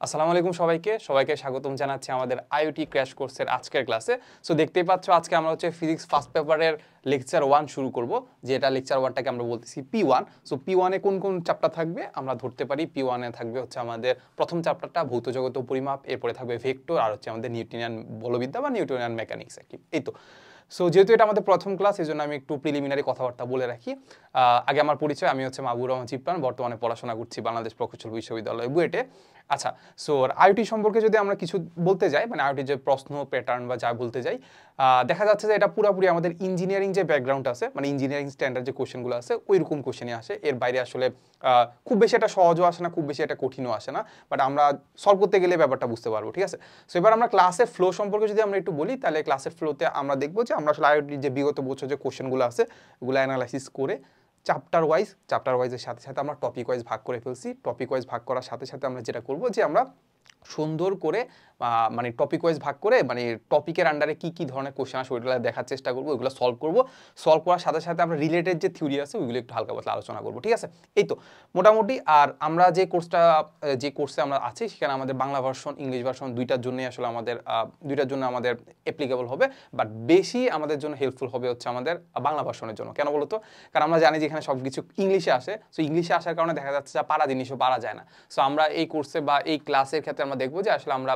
আসসালামু আলাইকুম সবাইকে স্বাগতম জানাচ্ছি আমাদের আইওটি ক্র্যাশ কোর্সের আজকের ক্লাসে। সো দেখতেই পাচ্ছ আজকে আমরা ফিজিক্স ফার্স্ট পেপারের লেকচার 1 শুরু করব, যেটা লেকচার 1টাকে আমরা বলতেছি P1। সো P1 এ কোন কোন চ্যাপ্টার থাকবে আমরা ধরতে পারি। P1 এ থাকবে আমাদের প্রথম চ্যাপ্টারটা ভৌত জগৎ ও পরিমাপ, এরপরে থাকবে ভেক্টর, আর আমাদের নিউটনিয়ান বলবিদ্যা বা নিউটনিয়ান মেকানিক্স আর কি। এই তো। সো যেহেতু এটা আমাদের প্রথম ক্লাস, এই জন্য আমি একটু প্রিলিমিনারি কথাবার্তা বলে রাখি। আগে আমার পরিচয়, আমি মাহবুবুর রহমান চিপ্রান, বর্তমানে পড়াশোনা করছি বাংলাদেশ প্রকৌশল বিশ্ববিদ্যালয় বুয়েটে। আচ্ছা, সো আইওটি সম্পর্কে যদি আমরা কিছু বলতে যাই, আইওটি যে প্রশ্ন প্যাটার্ন বা যা বলতে যাই, দেখা যাচ্ছে যে এটা পুরোপুরি আমাদের ইঞ্জিনিয়ারিং যে ব্যাকগ্রাউন্ড আছে, ইঞ্জিনিয়ারিং স্ট্যান্ডার্ড যে কোশ্চেনগুলো আছে ওই রকম কোশ্চেনই আসে। এর বাইরে আসলে খুব বেশি এটা সহজও আসে না, খুব বেশি এটা কঠিনও আসে না, বাট আমরা সলভ করতে গেলে ব্যাপারটা বুঝতে পারবো। ঠিক আছে, সো এবার আমরা ক্লাসের ফ্লো সম্পর্কে যদি আমরা একটু বলি, তাহলে ক্লাসের ফ্লোতে আমরা দেখবো যে আমরা আসলে আইওটির যে বিগত বছর যে কোশ্চেনগুলো আছে ওগুলো অ্যানালাইসিস করে চ্যাপ্টার ওয়াইজের সাথে সাথে আমরা টপিক ওয়াইজ ভাগ করে ফেলছি। টপিক ওয়াইজ ভাগ করার সাথে সাথে আমরা যেটা করবো যে আমরা সুন্দর করে টপিক ওয়াইজ ভাগ করে টপিকের আন্ডারে কি কি ধরনের কোশ্চেন আসে ওইগুলো দেখার চেষ্টা করবো, ওইগুলো সলভ করার সাথে সাথে আমরা রিলেটেড যে থিওরি আছে ওইগুলো একটু হালকা পাতলা আলোচনা করবো। ঠিক আছে, এই তো মোটামুটি। আর আমরা যে কোর্সে আমরা আছি সেখানে আমাদের বাংলা ভার্সন, ইংলিশ ভার্সন দুইটার জন্যই আসলে আমাদের অ্যাপ্লিকেবল হবে, বাট বেশি আমাদের জন্য হেল্পফুল হবে আমাদের বাংলা ভার্সনের জন্য। কেন বলতো? কারণ আমরা জানি যে এখানে সব কিছু ইংলিশে আসে। সো ইংলিশে আসার কারণে দেখা যাচ্ছে যে পারা জিনিসও পারা যায় না। সো আমরা এই কোর্সে বা এই ক্লাসের ক্ষেত্রে আমরা দেখবো যে আসলে আমরা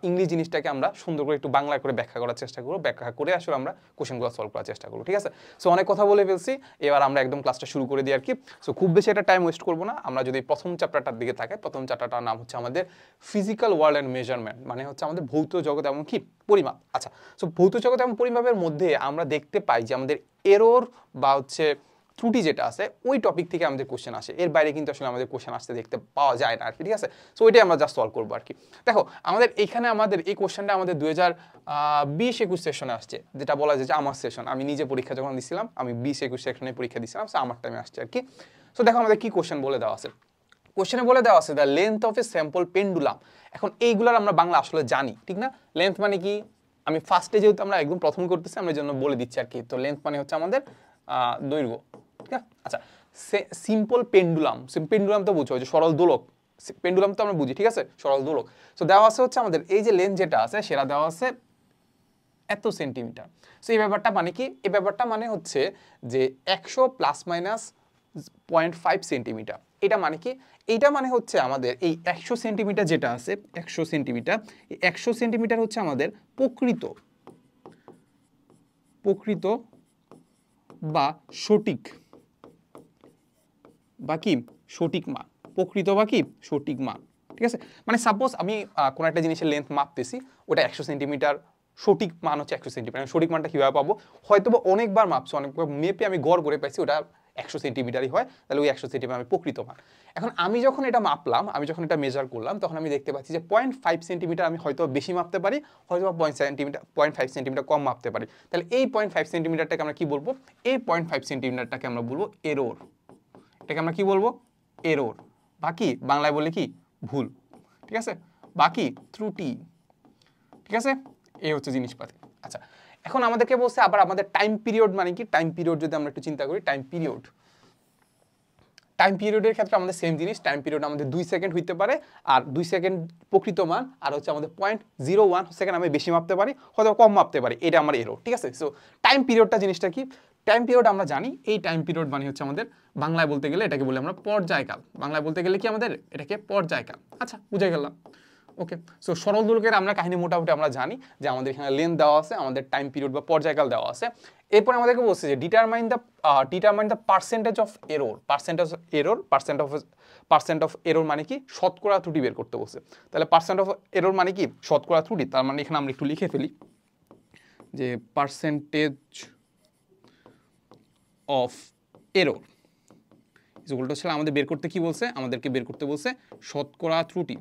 ইংলিশ জিনিসটাকে আমরা সুন্দর করে একটু বাংলা করে ব্যাখ্যা করার চেষ্টা করবো, ব্যাখ্যা করে আসলে আমরা কোশ্চেনগুলো সলভ করার চেষ্টা করবো। ঠিক আছে, সো অনেক কথা বলে ফেলছি, এবার আমরা একদম ক্লাসটা শুরু করে দিই আর কি। সো খুব বেশি একটা টাইম ওয়েস্ট করবো না। আমরা যদি প্রথম চ্যাপ্টারটার দিকে তাকাই, প্রথম চ্যাপ্টারটার নাম আমাদের ফিজিক্যাল ওয়ার্ল্ড অ্যান্ড মেজারমেন্ট, আমাদের ভৌত জগৎ এবং কি পরিমাপ। আচ্ছা, সো ভৌত জগৎ এবং পরিমাপের মধ্যে আমরা দেখতে পাই যে আমাদের এরর বা ত্রুটি যেটা আছে ওই টপিক থেকে আমাদের কোশ্চেন আসে। এর বাইরে কিন্তু আসলে আমাদের কোশ্চেন আসতে দেখতে পাওয়া যায় না আর কি। ঠিক আছে, সো ওইটাই আমরা জাস্ট সলভ করবো আর কি। দেখো আমাদের এই কোশ্চেনটা আমাদের 2020-21 সেশনে আসছে, যেটা বলা যায় যে আমার সেশন। আমি নিজে পরীক্ষা যখন দিছিলাম, আমি 20-21 সেশনে পরীক্ষা দিছিলাম, সো আমার টাইমে আসছে আর কি। সো দেখো আমাদের কি কোশ্চেন বলে দেওয়া আছে। কোশ্চেনে বলে দেওয়া আছে the length of A sample pendulum. এখন এইগুলার আমরা বাংলা আসলে জানি, ঠিক না? লেন্থ মানে কি, আমি ফার্স্টে যেহেতু আমরা একদম প্রথম করতেছি আমরা জন্য বলে দিচ্ছি আর কি। তো লেন্থ মানে আমাদের দৈর্ঘ্য। ঠিক আছে, আচ্ছা। সিম্পল পেন্ডুলাম, পেন্ডুলাম তো বুঝো যে সরল দোলক। পেন্ডুলাম তো আমরা বুঝি, ঠিক আছে, সরল দোলক। সো দেওয়া আছে আমাদের এই যে লেন্থ যেটা আছে সেটা দেওয়া আছে এত সেন্টিমিটার। সো এই ব্যাপারটা মানে কি? এই ব্যাপারটা মানে হচ্ছে যে 100 প্লাস মাইনাস 0.5 সেন্টিমিটার। এটা মানে কি? এইটা মানে হচ্ছে আমাদের এই 100 সেন্টিমিটার যেটা আছে, 100 সেন্টিমিটার, এই 100 সেন্টিমিটার হচ্ছে আমাদের প্রকৃত বা সঠিক বা কি সঠিক মান, প্রকৃত বা কি সঠিক মান। ঠিক আছে, সাপোজ আমি কোনো একটা জিনিসের লেন্থ মাপতেছি, ওটা 100 সেন্টিমিটার, সঠিক মান হচ্ছে 100 সেন্টিমিটার। সঠিক মানটা কীভাবে পাবো? হয়তো বা অনেকবার মাপছি, অনেকবার মেপে আমি গড় করে পাইছি ওটা 100 সেন্টিমিটারই হয়, তাহলে ওই 100 সেন্টিমিটার আমি প্রকৃত মান। এখন আমি যখন এটা মাপলাম, আমি যখন এটা মেজার করলাম, তখন আমি দেখতে পাচ্ছি যে 0.5 সেন্টিমিটার আমি হয়তো বেশি মাপতে পারি, হয়তো বা 0.5 সেন্টিমিটার কম মাপতে পারি। তাহলে এই 0.5 সেন্টিমিটারটাকে আমরা কি বলবো? এই 0.5 সেন্টিমিটারটাকে আমরা বলবো এরর। এটাকে আমরা কি বলবো? এরর। বাকি বাংলায় বলে কি? ভুল। ঠিক আছে, বাকি ত্রুটি। ঠিক আছে, এই হচ্ছে জিনিসপাতি। আচ্ছা, এখন আমাদেরকে বলছে আবার আমাদের টাইম পিরিয়ড মানে কি? টাইম পিরিয়ড যদি আমরা একটু চিন্তা করি, টাইম পিরিয়ডের ক্ষেত্রে আমাদের সেম জিনিস। টাইম পিরিয়ড আমাদের 2 সেকেন্ড হইতে পারে, আর 2 সেকেন্ড প্রকৃত মান, আর আমাদের 0.01 সেকেন্ড আমি বেশি মাপতে পারি, হয়তো কম মাপতে পারি, এটা আমার এরর। ঠিক আছে, সো টাইম পিরিয়ডটা জিনিসটা কি? টাইম পিরিয়ড আমরা জানি, এই টাইম পিরিয়ড মানে হচ্ছে আমাদের বাংলায় বলতে গেলে এটাকে বলি আমরা পর্যায়কাল। বাংলায় বলতে গেলে কি আমাদের এটাকে পর্যায়কাল। আচ্ছা, বুঝে গেলাম। ওকে, সো সরল দোলকের আমরা কাহিনী মোটামুটি আমরা জানি যে আমাদের এখানে লেন্থ দেওয়া আছে, আমাদের টাইম পিরিয়ড বা পর্যায়কাল দেওয়া আছে। এরপর আমাদেরকে বলছে যে determine the percentage of error. Percent of error মানে কি? শতকরা ত্রুটি বের করতে বলছে। তাহলে পার্সেন্ট অফ এরর মানে কি? শতকরা ত্রুটি। তার মানে এখানে আমরা একটু লিখে ফেলি যে percentage of error equal to আমাদের বের করতে কি বলছে? আমাদেরকে বের করতে বলছে শতকরা ত্রুটি।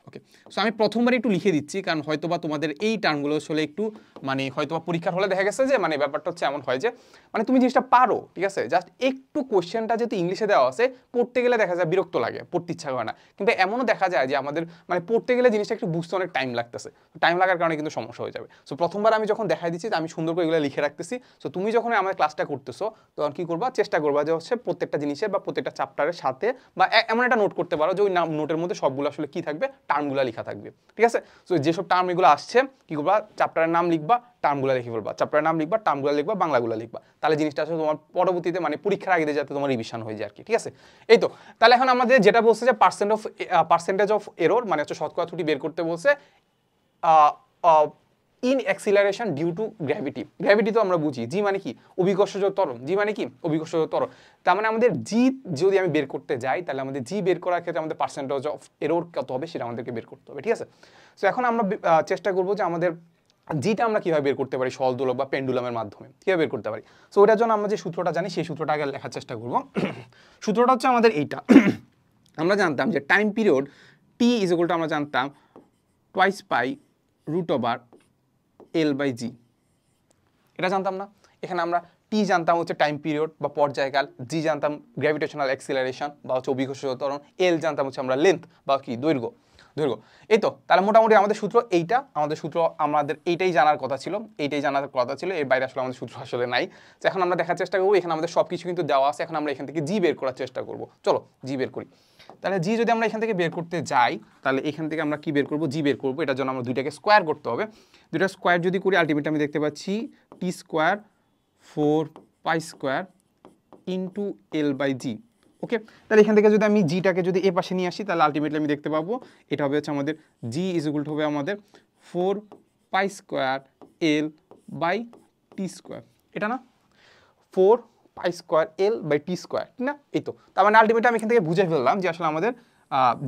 ওকে, সো আমি প্রথমবার একটু লিখে দিচ্ছি, কারণ হয়তোবা তোমাদের এই টার্মগুলো আসলে একটু মানে হয়তোবা পরীক্ষার হলে দেখা গেছে যে মানে ব্যাপারটা হচ্ছে এমন হয় যে মানে তুমি জিনিসটা পারো, ঠিক আছে, জাস্ট একটু কোশ্চেনটা যেহেতু ইংলিশে দেওয়া আছে পড়তে গেলে দেখা যায় বিরক্ত লাগে, পড়তে ইচ্ছা করে না। কিন্তু এমনও দেখা যায় যে আমাদের মানে পড়তে গেলে জিনিসটা একটু বুঝতে অনেক টাইম লাগতেছে, টাইম লাগার কারণে কিন্তু সমস্যা হয়ে যাবে। সো প্রথমবার আমি যখন দেখাই দিচ্ছি আমি সুন্দর করে এগুলো লিখে রাখতেছি। সো তুমি যখন আমার ক্লাসটা করতেছো তখন কি করবা, চেষ্টা করবা যে হচ্ছে প্রত্যেকটা জিনিসের বা প্রত্যেকটা চ্যাপ্টারের সাথে বা এমন একটা নোট করতে পারো যে ওই নোটের মধ্যে সবগুলো আসলে কি থাকবে, টার্মগুলো লেখা থাকবে, ঠিক আছে। সো যেসব টার্ম এগুলো আসছে কি করবা, চ্যাপ্টারের নাম লিখবা, টার্মগুলো লিখে ফেলবা, চ্যাপ্টারের নাম লিখবা, টার্মগুলো লিখবা, বাংলাগুলো লিখবা, তাহলে জিনিসটা আসলে তোমার পরবর্তীতে মানে পরীক্ষার আগে যাতে তোমার রিভিশন হয়ে যায় আর কি, ঠিক আছে। এই তো তাহলে এখন আমাদের যেটা বলছে যে পার্সেন্টেজ অফ এরর মানে হচ্ছে শতকরা ত্রুটি বের করতে বলছে in acceleration due to gravity. Gravity তো আমরা বুঝি, জি মানে কি অভিকর্ষজ ত্বরণ, জি মানে কি অভিকর্ষজ ত্বরণ। তার মানে আমাদের জি যদি আমি বের করতে যাই তাহলে আমাদের জি বের করার ক্ষেত্রে আমাদের পার্সেন্টেজ অফ এরর কত হবে সেটা আমাদেরকে বের করতে হবে, ঠিক আছে। সো এখন আমরা চেষ্টা করবো যে আমাদের জিটা আমরা কীভাবে বের করতে পারি, সরল দোলক বা পেন্ডুলামের মাধ্যমে কীভাবে বের করতে পারি। সো ওটার জন্য আমরা যে সূত্রটা জানি সেই সূত্রটা আগে লেখার চেষ্টা করবো। সূত্রটা হচ্ছে আমাদের এইটা, আমরা জানতাম যে time period T is equal to আমরা জানতাম twice pi root over L by G, এটা জানতাম না। এখানে আমরা টি জানতাম হচ্ছে টাইম পিরিয়ড বা পর্যায়কাল, জি জানতাম গ্র্যাভিটেশনাল অ্যাক্সিলারেশন বা হচ্ছে অভিকর্ষজ ত্বরণ, এল জানতাম হচ্ছে আমরা লেন্থ বা কি দৈর্ঘ্য। এই তো তাহলে মোটামুটি আমাদের সূত্র এইটা, আমাদের সূত্র আমাদের এইটাই জানার কথা ছিল, এর বাইরে আসলে আমাদের সূত্র আসলে নাই। তো এখন আমরা দেখার চেষ্টা করবো, এখানে আমাদের সব কিছু কিন্তু দেওয়া আছে, এখন আমরা এখান থেকে জি বের করার চেষ্টা করবো। চলো জি বের করি। তাহলে জি যদি আমরা এখান থেকে বের করতে যাই তাহলে এখান থেকে আমরা কি বের করবো, জি বের করবো। এটার জন্য আমরা দুইটাকে স্কোয়ার করতে হবে। দুইটা স্কোয়ার যদি করি আলটিমেটলি আমি দেখতে পাচ্ছি T square 4 pi square into L by G. Okay, তাহলে এখান থেকে যদি আমি জিটাকে যদি এ পাশে নিয়ে আসি তাহলে আলটিমেটলি আমি দেখতে পাবো এটা হবে হচ্ছে আমাদের জি ইজ ইকুয়াল টু হবে আমাদের 4 pi square l by t square, এটা না 4 pi square l by t square, ঠিক না। এই তো তার মানে আলটিমেটলি আমি এখান থেকে বুঝে ফেললাম যে আসলে আমাদের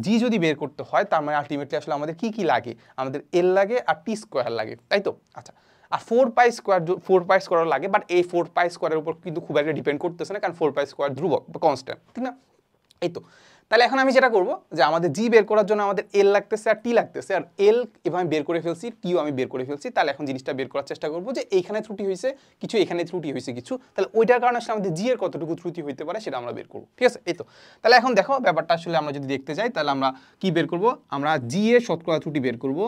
জি যদি বের করতে হয় তার মানে আলটিমেটলি আসলে আমাদের কি কি লাগে, আমাদের এল লাগে আর টি স্কোয়ার লাগে, তাই তো। আচ্ছা, আর 4 পাই স্কোয়ার লাগে, বাট এই 4 পাই স্কোয়ারের উপর কিন্তু খুব একটা ডিপেন্ড করতেছে না, কারণ 4 পাই স্কোয়ার ধ্রুবক বা কনস্ট্যান্ট, ঠিক না। এই তো তাহলে এখন আমি যেটা করবো যে আমাদের জি বের করার জন্য আমাদের এল লাগতেছে আর টি লাগতেছে, আর এল এভাবে বের করে ফেলছি, টিও আমি বের করে ফেলছি। তাহলে এখন জিনিসটা বের করার চেষ্টা করবো যে এইখানে ত্রুটি হয়েছে কিছু, এখানে ত্রুটি হয়েছে কিছু, তাহলে ওইটার কারণে আসলে আমাদের জি এর কতটুকু ত্রুটি হইতে পারে সেটা আমরা বের করবো, ঠিক আছে। এই তো তাহলে এখন দেখো ব্যাপারটা আসলে আমরা যদি দেখতে যাই তাহলে আমরা কি বের করবো, আমরা জি এর শতকরা ত্রুটি বের করবো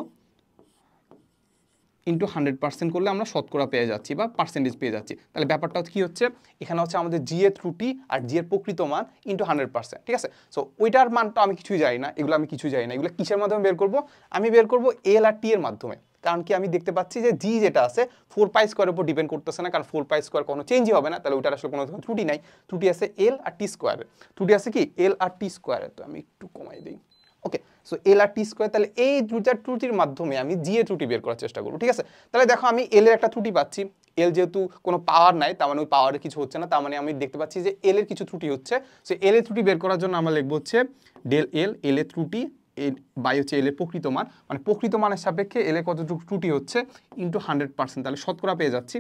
ইন্টু 100% করলে আমরা শতকরা পেয়ে যাচ্ছি বা পার্সেন্টেজ পেয়ে যাচ্ছি। তাহলে ব্যাপারটা কি হচ্ছে, এখানে হচ্ছে আমাদের জি এর ত্রুটি আর জি এর প্রকৃত মান ইন্টু 100%, ঠিক আছে। সো ওইটার মানটা আমি কিছুই জানি না, এগুলো আমি কিছুই জানি না, এগুলো কিসের মাধ্যমে বের করবো, আমি বের করবো এল আর টি এর মাধ্যমে। কারণ কি আমি দেখতে পাচ্ছি যে জি যেটা আছে 4 পাই স্কোয়ারের উপর ডিপেন্ড করতেছে না, কারণ 4 পাই স্কোয়ার কোনো চেঞ্জই হবে না, তাহলে ওইটার আসলে কোনো ত্রুটি নাই। ত্রুটি আছে এল আর টি স্কোয়ারে, ত্রুটি আছে কি এল আর টি স্কোয়ারে। তো আমি একটু কমাই দিই। ওকে, সো এল আর টি স্কোয়ার, তাহলে এই দুইটার ত্রুটির মাধ্যমে আমি জি এর ত্রুটি বের করার চেষ্টা করবো, ঠিক আছে। তাহলে দেখো আমি এল এর একটা ত্রুটি পাচ্ছি, এল যেহেতু কোনো পাওয়ার নাই তার মানে ওই পাওয়ারের কিছু হচ্ছে না, তার মানে আমি দেখতে পাচ্ছি যে এল এর কিছু ত্রুটি হচ্ছে। সো এল এর ত্রুটি বের করার জন্য আমরা লিখবো হচ্ছে ডেল এল, এল এর ত্রুটি বাই হচ্ছে এল এর প্রকৃত মান, মানে প্রকৃত মানের সাপেক্ষে এল এর কতটুকু ত্রুটি হচ্ছে ইন্টু 100%, তাহলে শতকরা পেয়ে যাচ্ছি।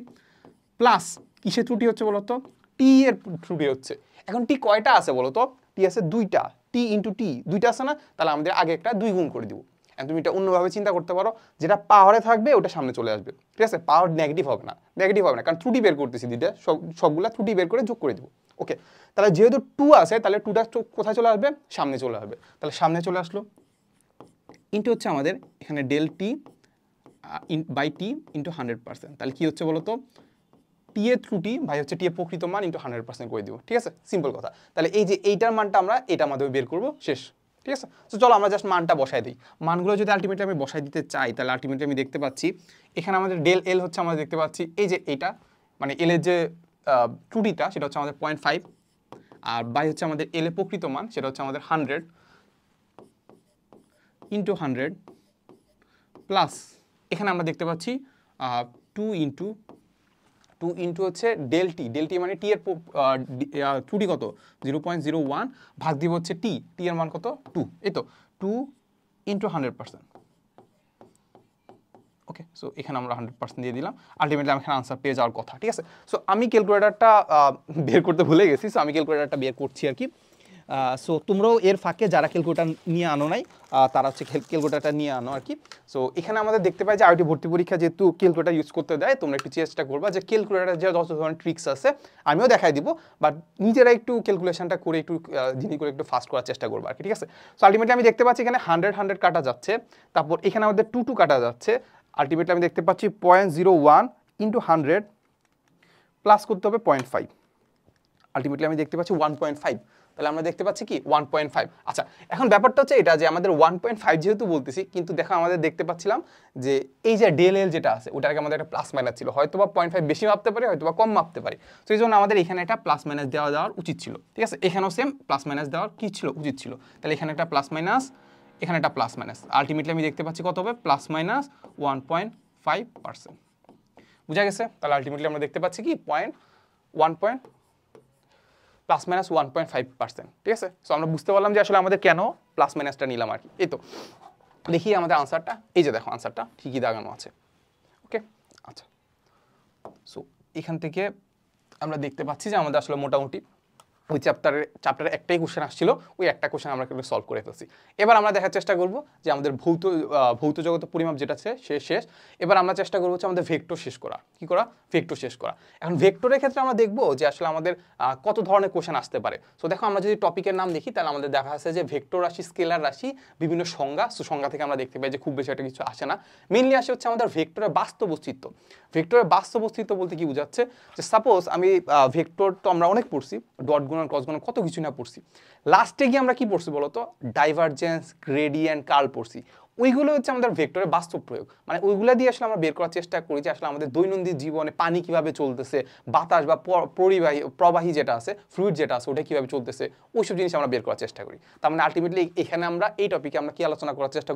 প্লাস কিসের ত্রুটি হচ্ছে বলতো, টি এর ত্রুটি হচ্ছে। এখন টি কয়টা আছে বলতো, টি আছে দুইটা, টি ইন্টু টি দুইটা আছে না, তাহলে আমাদের আগে একটা 2 গুণ করে দিব। তুমি এটা অন্যভাবে চিন্তা করতে পারো, যেটা পাওয়ারে থাকবে ওটা সামনে চলে আসবে, ঠিক আছে। পাওয়ার নেগেটিভ হবে না, কারণ ত্রুটি বের করতেছি দিতে, সবগুলা ত্রুটি বের করে যোগ করে দিব। ওকে, তাহলে যেহেতু 2 আছে তাহলে 2টা কোথায় চলে আসবে, সামনে চলে আসবে, তাহলে সামনে চলে আসলো। ইন্টু হচ্ছে আমাদের এখানে del t by t into 100%, তাহলে কি হচ্ছে বলতো, টি এর ত্রুটি ভাই হচ্ছে টি এর প্রকৃত মান ইন্টু 100% করে দিব, ঠিক আছে, সিম্পল কথা। তাহলে এই যে এইটার মানটা আমরা এটার মাধ্যমে বের করবো, শেষ, ঠিক আছে। তো চলো আমরা জাস্ট মানটা বসাই দিই। মানগুলো যদি আলটিমেটলি আমি বসাই দিতে চাই তাহলে আলটিমেটলি আমি দেখতে পাচ্ছি এখানে আমাদের ডেল এল হচ্ছে আমরা দেখতে পাচ্ছি এই যে এইটা, মানে এল এর যে ত্রুটিটা সেটা হচ্ছে আমাদের 0.5, আর বাই হচ্ছে আমাদের এল এর প্রকৃত মান সেটা হচ্ছে আমাদের 100 ইন্টু 100 প্লাস এখানে আমরা দেখতে পাচ্ছি 2 ইন্টু হচ্ছে ডেল টি মানে টি এর ত্রুটি কত 0.01 ভাগ দিব হচ্ছে টি এর মান কত 2, এই তো 2 ইন্টু 100%। ওকে, সো এখানে আমরা 100% দিয়ে দিলাম, আলটিমেটলি আমি এখানে আনসার পেয়ে যাওয়ার কথা, ঠিক আছে। সো আমি ক্যালকুলেটারটা বের করতে ভুলে গেছি, সো আমি ক্যালকুলেটারটা বের করছি আর কি। সো তোমরাও এর ফাঁকে যারা ক্যালকুলেটর নিয়ে আনো নাই তারা হচ্ছে ক্যালকুলেটরটা নিয়ে আনো আর কি। সো এখানে আমাদের দেখতে পাই যে আইটি ভর্তি পরীক্ষা যেহেতু ক্যালকুলেটর ইউজ করতে দেয়, তোমরা একটু চেষ্টা করবা যে ক্যালকুলেটর যে যত ধরনের ট্রিক্স আছে আমিও দেখাই দিব, বাট নিজেরা একটু ক্যালকুলেশনটা করে একটু জিনিস করে একটু ফাস্ট করার চেষ্টা করবো আর কি, ঠিক আছে। সো আলটিমেটলি আমি দেখতে পাচ্ছি এখানে 100 কাটা যাচ্ছে, তারপর এখানে আমাদের 2 কাটা যাচ্ছে, আলটিমেটলি আমি দেখতে পাচ্ছি 0.01 ইন্টু 100 প্লাস করতে হবে 0.5, আলটিমেটলি আমি দেখতে পাচ্ছি 1.5। তাহলে আমরা দেখতে পাচ্ছি কি 1.5। আচ্ছা, এখন ব্যাপারটা হচ্ছে এটা যে আমাদের 1.5 যেহেতু বলতেছি, কিন্তু দেখো আমাদের দেখতে পাচ্ছিলাম যে এই যে ডেল এল যেটা আছে ওটাকে আমাদের একটা প্লাস মাইনাস ছিল, হয়তো বা 0.5 বেশি মাপতে পারে, হয়তো বা কম মাপতে পারে। তো এই জন্য আমাদের এখানে একটা প্লাস মাইনাস দেওয়ার উচিত ছিল, ঠিক আছে। এখানেও সেম প্লাস মাইনাস দেওয়ার কি ছিল, উচিত ছিল। তাহলে এখানে একটা প্লাস মাইনাস, এখানে একটা প্লাস মাইনাস, আলটিমেটলি আমি দেখতে পাচ্ছি কত হবে, প্লাস মাইনাস 1.5%। বুঝা গেছে? তাহলে আলটিমেটলি আমরা দেখতে পাচ্ছি কি প্লাস মাইনাস 1.5%, ঠিক আছে। সো আমরা বুঝতে পারলাম যে আসলে আমাদের কেন প্লাস মাইনাসটা নিলাম আর কি। এই তো দেখি আমাদের আনসারটা, এই যে দেখো আনসারটা ঠিকই দাগানো আছে, ওকে। আচ্ছা, সো এখান থেকে আমরা দেখতে পাচ্ছি যে আমাদের আসলে মোটামুটি ওই চ্যাপ্টারে একটাই কোশ্চেন আসছিল, ওই একটা কোশ্চেন আমরা কিন্তু সলভ করে ফেলছি। এবার আমরা দেখার চেষ্টা করব যে আমাদের ভৌত জগতের পরিমাপ যেটা আছে সে শেষ। এবার আমরা চেষ্টা করবো হচ্ছে আমাদের ভেক্টর শেষ করা। কি করা? ভেক্টর শেষ করা। এখন ভেক্টরের ক্ষেত্রে আমরা দেখবো যে আসলে আমাদের কত ধরনের কোশ্চেন আসতে পারে। সো দেখো আমরা যদি টপিকের নাম দেখি তাহলে আমাদের দেখা যাচ্ছে যে ভেক্টর রাশি, স্কেলার রাশি, বিভিন্ন সংজ্ঞা। সো সংজ্ঞা থেকে আমরা দেখতে পাই যে খুব বেশি একটা কিছু আসে না, মেইনলি আসে হচ্ছে আমাদের ভেক্টরের বাস্তব অস্তিত্ব। ভেক্টরের বাস্তব অস্তিত্ব বলতে কি বোঝাচ্ছে যে সাপোজ আমি ভেক্টর তো আমরা অনেক পড়ছি, ডট গুণন, ক্রস গুণন, কত কিছু না পড়ছি। লাস্টে গিয়ে আমরা কি পড়ছি বলতো? ডাইভারজেন্স, গ্রেডিয়েন্ট, কার্ল পড়ছি। ওইগুলো হচ্ছে আমাদের ভেক্টরের বাস্তব প্রয়োগ, মানে ওইগুলো দিয়ে আসলে আমরা বের করার চেষ্টা করি যে আসলে আমাদের দৈনন্দিন জীবনে পানি কিভাবে চলতেছে, বাতাস বা প্রবাহী যেটা আছে, ফ্লুইড যেটা আছে ওটা কিভাবে চলতেছে, ওইসব জিনিস আমরা বের করার চেষ্টা করি। তার মানে আলটিমেটলি এখানে আমরা এই টপিকে আমরা কি আলোচনা করার চেষ্টা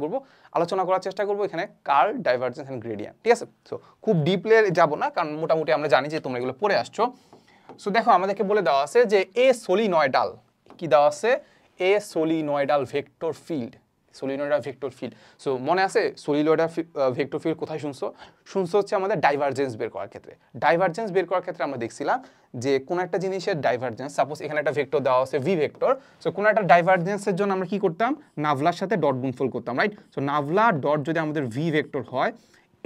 করব এখানে কার্ল, ডাইভারজেন্স এন্ড গ্রেডিয়েন্ট, ঠিক আছে। সো খুব ডিপলে যাব না, কারণ মোটামুটি আমরা জানি যে তোমরা এগুলো পড়ে আসছো। সো দেখো আমাদেরকে বলে দেওয়া আছে যে এ সলিনয়েডাল, কি দেওয়া আছে? A solenoidal vector field, solenoidal vector field. So মনে আছে সলিনয়েডাল ভেক্টর ফিল্ড কোথায় শুনছো হচ্ছে আমাদের ডাইভারজেন্স বের করার ক্ষেত্রে। ডাইভারজেন্স বের করার ক্ষেত্রে আমরা দেখছিলাম যে কোন একটা জিনিসের ডাইভারজেন্স, সাপোজ এখানে একটা ভেক্টর দেওয়া আছে ভি ভেক্টর। সো কোন একটা ডাইভারজেন্সের জন্য আমরা কি করতাম? নাভলার সাথে ডট গুণফল করতাম, রাইট? সো নাভলা ডট যদি আমাদের ভি ভেক্টর হয়,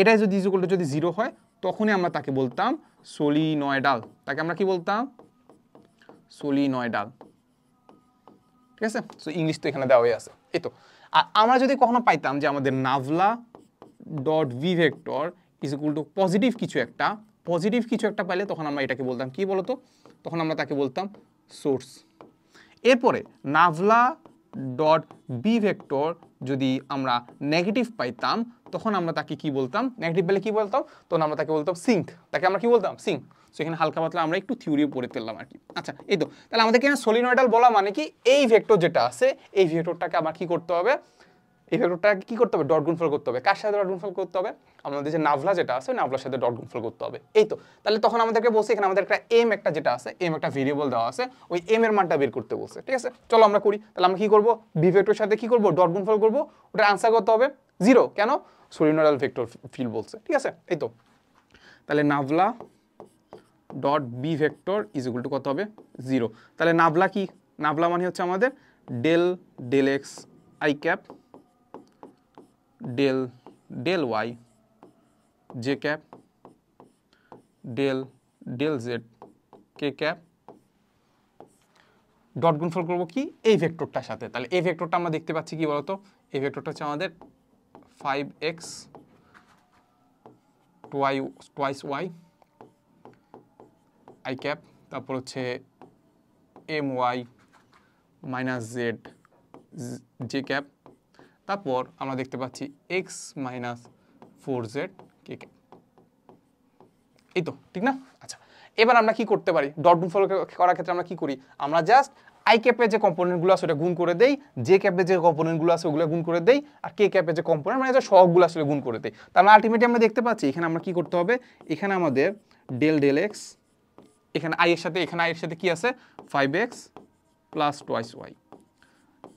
এটাই যদি ইকুয়াল টু যদি 0 হয়, তখনই আমরা তাকে বলতাম সলিনয়েডাল। তাকে আমরা কি বলতাম? সলিনয়েডাল, ঠিক আছে। সো ইংলিশ তো এখানে দেওয়াই আছে, এই তো। আর আমরা যদি কখনো পাইতাম যে আমাদের nabla dot V vector is equal to positive কিছু একটা পাইলে তখন আমরা এটাকে বলতাম কি বলতো? তখন আমরা তাকে বলতাম সোর্স। এরপরে নাভলা ডট বি ভেক্টর যদি আমরা নেগেটিভ পাইতাম তখন আমরা তাকে কি বলতাম? নেগেটিভ পেলে কি বলতাম? তখন আমরা তাকে বলতাম সিঙ্ক। তাকে আমরা কি বলতাম? সিঙ্ক। সেখানে হালকা পাতলা আমরা একটু থিওরি পড়ে ফেললাম আর কি। আচ্ছা, এই তো। তাহলে আমাদেরকে এখানে সলিনয়েডাল বলা মানে কি? এই ভেক্টর যেটা আছে এই ভেক্টরটাকে আমার কি করতে হবে? এই ভেক্টরটাকে কি করতে হবে? ডট গুণফল করতে হবে। কার সাথে ডট গুণফল করতে হবে? আমাদের যে নাভলা যেটা আছে নাভলার সাথে ডট গুণফল করতে হবে, এই তো। তাহলে তখন আমাদেরকে বলছে এখানে আমাদের একটা এম একটা যেটা আছে, এম একটা ভেরিয়েবল দেওয়া আছে, ওই এম এর মানটা বের করতে বলছে, ঠিক আছে। চলো আমরা করি। তাহলে আমরা কি করব? বি ভেক্টরের সাথে কি করব? ডট গুণফল করব। ওটার আনসার করতে হবে 0। কেন? সলিনয়েডাল ভেক্টর ফিল্ড বলছে, ঠিক আছে। এই তো। তাহলে nabla dot B vector is equal to কত হবে? 0। তাহলে নাভলা কি? নাভলা মানে হচ্ছে আমাদের del x i cap del y j cap del z k cap, dot গুণফল করবো কি? এই ভেক্টরটার সাথে। তাহলে এই ভেক্টরটা আমরা দেখতে পাচ্ছি কি বলতো? এই ভেক্টরটা হচ্ছে আমাদের 5x twice Y I cap, তারপর হচ্ছে m y minus z j cap, তারপর আমরা দেখতে পাচ্ছি এক্স মাইনাস 4z কে ক্যাপ, এই তো, ঠিক না? আচ্ছা, এবার আমরা কি করতে পারি? ডট গুণফল করার ক্ষেত্রে আমরা কি করি? আমরা জাস্ট আই ক্যাপের যে কম্পোনেন্টগুলো আছে ওটা গুণ করে দেই, জে ক্যাপের যে কম্পোনেন্টগুলো আছে ওগুলো গুণ করে দেই, আর কে ক্যাপের যে কম্পোনেন্ট মানে যে সহগগুলো আসলে গুণ করে দেই। তাহলে আলটিমেটলি আমরা দেখতে পাচ্ছি এখানে আমরা কি করতে হবে? এখানে আমাদের ডেল এক্স, এখানে আই এর সাথে কি আছে? 5x প্লাস টুয়াইস ওয়াই,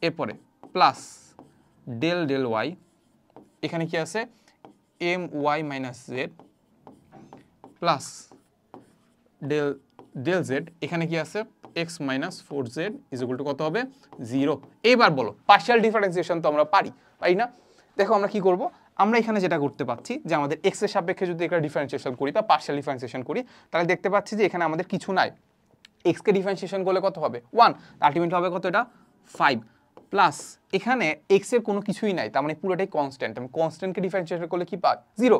এরপরে প্লাস ডেল ওয়াই, এখানে কি আছে? M y minus z plus del z, এখানে কি আছে? X minus 4z is equal to কত হবে 0। এইবার বলো পার্শিয়াল ডিফারেন্সিয়েশন তো আমরা পারি না? দেখো আমরা কি করব, আমরা এখানে যেটা করতে পাচ্ছি যে আমাদের এক্স এর সাপেক্ষে যদি এটা ডিফারেন্সিয়েশন করি বা পার্শিয়াল ডিফারেন্সিয়েশন করি, তাহলে দেখতে পাচ্ছি যে এখানে আমাদের কিছু নাই। এক্স কে ডিফারেন্সিয়েশন করলে কত হবে 1, আলটিমেটলি হবে কত এটা 5, প্লাস এখানে এক্স এর কোনো কিছুই নাই, তার মানে পুরোটাই কনস্ট্যান্ট। আমি কনস্ট্যান্টকে ডিফারেন্সিয়েশন করলে কি পাই 0।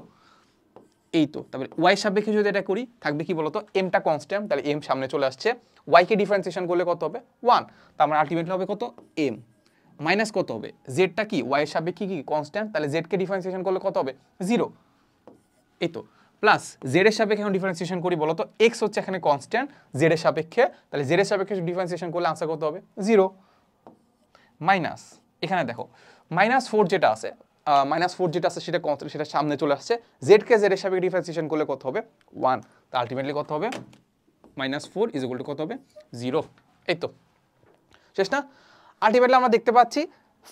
এই তো তারপরে ওয়াই সাপেক্ষে যদি এটা করি থাকবে কি বলতো, এমটা কনস্ট্যান্ট, তাহলে এম সামনে চলে আসছে। ওয়াই কে ডিফারেন্সিয়েশন করলে কত হবে 1, তার মানে আলটিমেটলি হবে কত এম, মাইনাস কত হবে জেডটা কি ওয়াই এর সাপেক্ষে কি কনস্ট্যান্ট, তাহলে জেড কে ডিফারেন্সিয়েশন করলে কত হবে 0। এই তো প্লাস জেড এর সাপেক্ষে এখন ডিফারেন্সিয়েশন করি বলতো, এক্স হচ্ছে এখানে কনস্ট্যান্ট জেড এর সাপেক্ষে, তাহলে জেড এর সাপেক্ষে ডিফারেন্সিয়েশন করলে আনসার কত হবে 0, মাইনাস এখানে দেখো -4 যেটা আছে, -4 যেটা আছে সেটা কনস্ট্যান্ট, সেটা সামনে চলে আসছে। জেড কে জেড এর সাপেক্ষে ডিফারেন্সিয়েশন করলে কত হবে 1, তা আলটিমেটলি কত হবে -4 ইজ ইকুয়াল টু কত হবে 0। এই তো শেষ না? আলটিমেটলি আমরা দেখতে পাচ্ছি